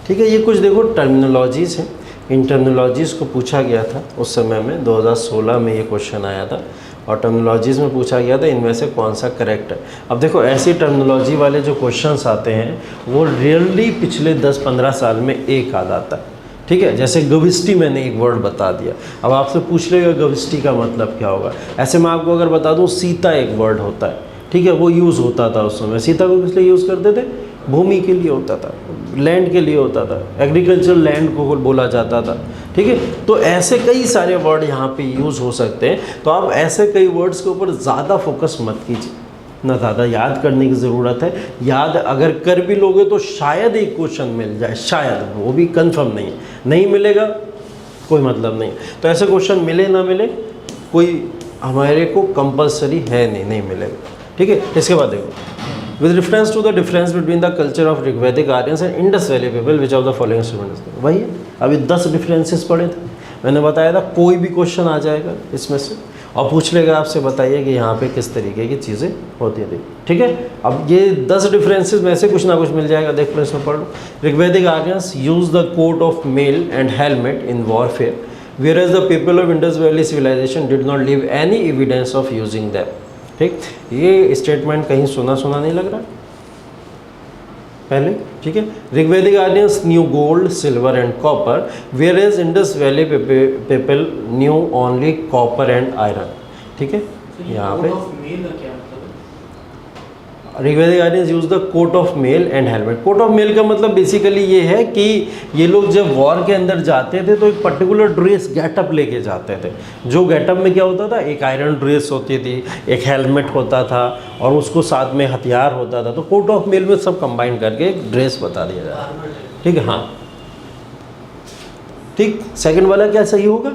ठीक है। ये कुछ देखो टर्मिनोलॉजीज़ हैं, इन टर्मिनोलॉजीज़ को पूछा गया था उस समय में 2016 में ये क्वेश्चन आया था, और टर्मिनोलॉजीज़ में पूछा गया था इनमें से कौन सा करेक्ट है। अब देखो ऐसी टर्मिनोलॉजी वाले जो क्वेश्चंस आते हैं वो रियरली पिछले 10-15 साल में एक आ जाता है, ठीक है। जैसे गविष्टि मैंने एक वर्ड बता दिया, अब आपसे पूछ लेगा गविष्टि का मतलब क्या होगा। ऐसे मैं आपको अगर बता दूं सीता एक वर्ड होता है, ठीक है, वो यूज़ होता था उस समय। सीता को किस लिए यूज़ करते थे? भूमि के लिए होता था, लैंड के लिए होता था, एग्रीकल्चरल लैंड को बोला जाता था, ठीक है। तो ऐसे कई सारे वर्ड यहाँ पे यूज़ हो सकते हैं। तो आप ऐसे कई वर्ड्स के ऊपर ज़्यादा फोकस मत कीजिए, ना ज़्यादा याद करने की ज़रूरत है। याद अगर कर भी लोगे तो शायद एक क्वेश्चन मिल जाए, शायद, वो भी कंफर्म नहीं है। नहीं मिलेगा कोई मतलब नहीं। तो ऐसे क्वेश्चन मिले ना मिले कोई हमारे को कंपलसरी है नहीं मिलेगा, ठीक है। इसके बाद देखो, with reference to the difference between the culture of Rigvedic Aryans and Indus valley people which of the following statements, वही है। अभी 10 डिफरेंसेस पढ़े थे, मैंने बताया था कोई भी क्वेश्चन आ जाएगा इसमें से और पूछ लेगा आपसे, बताइए कि यहाँ पे किस तरीके की चीज़ें होती है, ठीक है। अब ये 10 डिफरेंसेस में से कुछ ना कुछ मिल जाएगा, देख लो इसमें पढ़ लो। Rigvedic Aryans use the coat of mail and helmet in warfare, whereas the people of Indus Valley civilization did not leave any evidence of using them, ठीक। ये स्टेटमेंट कहीं सुना नहीं लग रहा पहले, ठीक है। Rigvedic Aryans knew gold, silver and copper, whereas Indus valley people knew only copper and iron, ठीक है। यहाँ पे Rigvedic Aryans use the coat of mail and helmet. Coat of mail का मतलब बेसिकली ये है कि ये लोग जब वॉर के अंदर जाते थे तो एक पर्टिकुलर ड्रेस गेटअप लेके जाते थे। जो गेटअप में क्या होता था, एक आयरन ड्रेस होती थी, एक हेलमेट होता था और उसको साथ में हथियार होता था। तो कोट ऑफ मेल में सब कंबाइन करके एक ड्रेस बता दिया जाता है, ठीक है। हाँ ठीक, सेकंड वाला क्या सही होगा?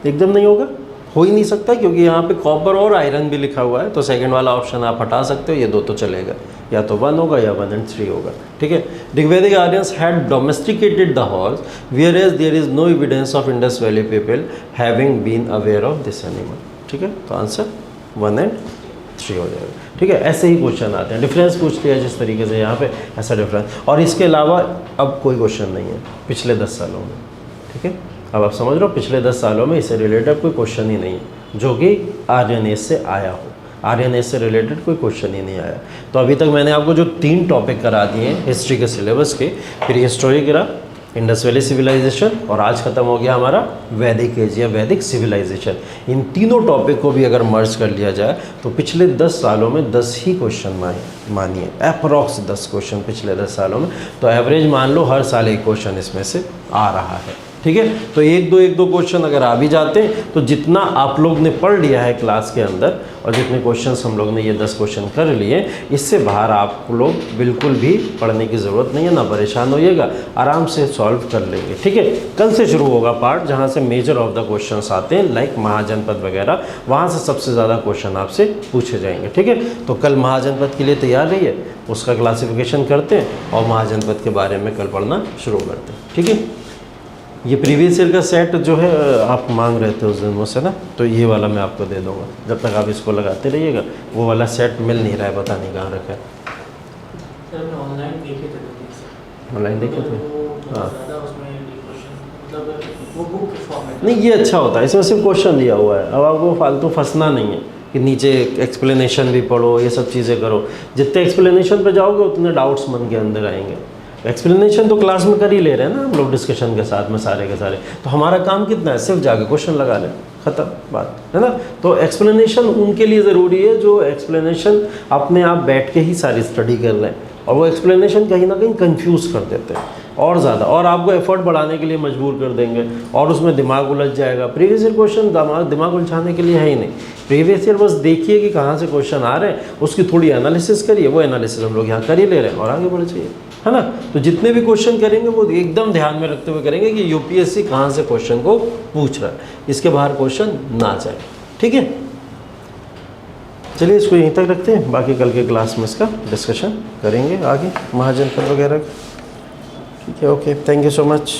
एकदम नहीं होगा, हो ही नहीं सकता, क्योंकि यहाँ पे कॉपर और आयरन भी लिखा हुआ है। तो सेकंड वाला ऑप्शन आप हटा सकते हो, ये दो तो चलेगा, या तो 1 होगा या 1 and 3 होगा, ठीक है। Rigvedic Aryans had domesticated the horse, whereas there is no evidence of Indus valley people having been aware of this animal, ठीक है। तो आंसर 1 and 3 हो जाएगा, ठीक है। ऐसे ही क्वेश्चन आते हैं, डिफरेंस पूछते हैं जिस तरीके से यहाँ पे, ऐसा डिफरेंस। और इसके अलावा अब कोई क्वेश्चन नहीं है पिछले 10 सालों में, ठीक है। अब आप समझ रहे हो, पिछले 10 सालों में इससे रिलेटेड कोई क्वेश्चन ही नहीं है जो कि आर्यन एज से आया हो। आर्यन एज से रिलेटेड कोई क्वेश्चन ही नहीं आया। तो अभी तक मैंने आपको जो 3 टॉपिक करा दिए हैं हिस्ट्री के सिलेबस के, फिर हिस्टोरी करा, इंडस वैली सिविलाइजेशन, और आज ख़त्म हो गया हमारा वैदिक एज या वैदिक सिविलाइजेशन। इन तीनों टॉपिक को भी अगर मर्ज कर लिया जाए तो पिछले 10 सालों में 10 ही क्वेश्चन मानिए, अप्रॉक्स 10 क्वेश्चन पिछले 10 सालों में। तो एवरेज मान लो हर साल एक क्वेश्चन इसमें से आ रहा है, ठीक है। तो एक दो क्वेश्चन अगर आ भी जाते हैं तो जितना आप लोग ने पढ़ लिया है क्लास के अंदर और जितने क्वेश्चंस हम लोग ने ये 10 क्वेश्चन कर लिए, इससे बाहर आप लोग बिल्कुल भी पढ़ने की ज़रूरत नहीं है, ना परेशान होइएगा, आराम से सॉल्व कर लेंगे, ठीक है। कल से शुरू होगा पार्ट जहाँ से मेजर ऑफ द क्वेश्चंस आते हैं, लाइक महाजनपद वगैरह, वहाँ से सबसे ज़्यादा क्वेश्चन आपसे पूछे जाएंगे, ठीक है। तो कल महाजनपद के लिए तैयार रहिए, उसका क्लासिफिकेशन करते हैं और महाजनपद के बारे में कल पढ़ना शुरू करते हैं, ठीक है। ये प्रीवियस ईयर का सेट जो है आप मांग रहे थे उस दिन मुझसे ना, तो ये वाला मैं आपको दे दूंगा, जब तक आप इसको लगाते रहिएगा। वो वाला सेट मिल नहीं रहा है, पता नहीं कहाँ रखा है। ऑनलाइन देखे थे, हाँ। नहीं, ये अच्छा होता है, इसमें सिर्फ क्वेश्चन दिया हुआ है। अब आपको फालतू फंसना नहीं है कि नीचे एक्सप्लेनेशन भी पढ़ो, ये सब चीज़ें करो। जितने एक्सप्लेनेशन पे जाओगे उतने डाउट्स मन के अंदर आएंगे। एक्सप्लेनेशन तो क्लास में कर ही ले रहे हैं ना हम लोग डिस्कशन के साथ में सारे के सारे, तो हमारा काम कितना है, सिर्फ जाके क्वेश्चन लगा लें, ख़त्म बात है ना। तो एक्सप्लेनेशन उनके लिए ज़रूरी है जो एक्सप्लेनेशन अपने आप बैठ के ही सारी स्टडी कर रहे हैं, और वो एक्सप्लेनेशन कहीं ना कहीं कंफ्यूज कर देते हैं और ज़्यादा, और आपको एफर्ट बढ़ाने के लिए मजबूर कर देंगे और उसमें दिमाग उलझ जाएगा। प्रीवियस ईयर क्वेश्चन दिमाग उलझाने के लिए है ही नहीं। प्रीवियस ईयर बस देखिए कि कहाँ से क्वेश्चन आ रहे हैं, उसकी थोड़ी एनालिसिस करिए, वो एनालिसिस हम लोग यहाँ कर ही ले रहे हैं और आगे बढ़ जाइए, है ना। तो जितने भी क्वेश्चन करेंगे वो एकदम ध्यान में रखते हुए करेंगे कि यूपीएससी कहाँ से क्वेश्चन को पूछ रहा है, इसके बाहर क्वेश्चन ना जाए, ठीक है। चलिए इसको यहीं तक रखते हैं, बाकी कल के क्लास में इसका डिस्कशन करेंगे आगे महाजनपद वगैरह, ठीक है। Okay, thank you so much.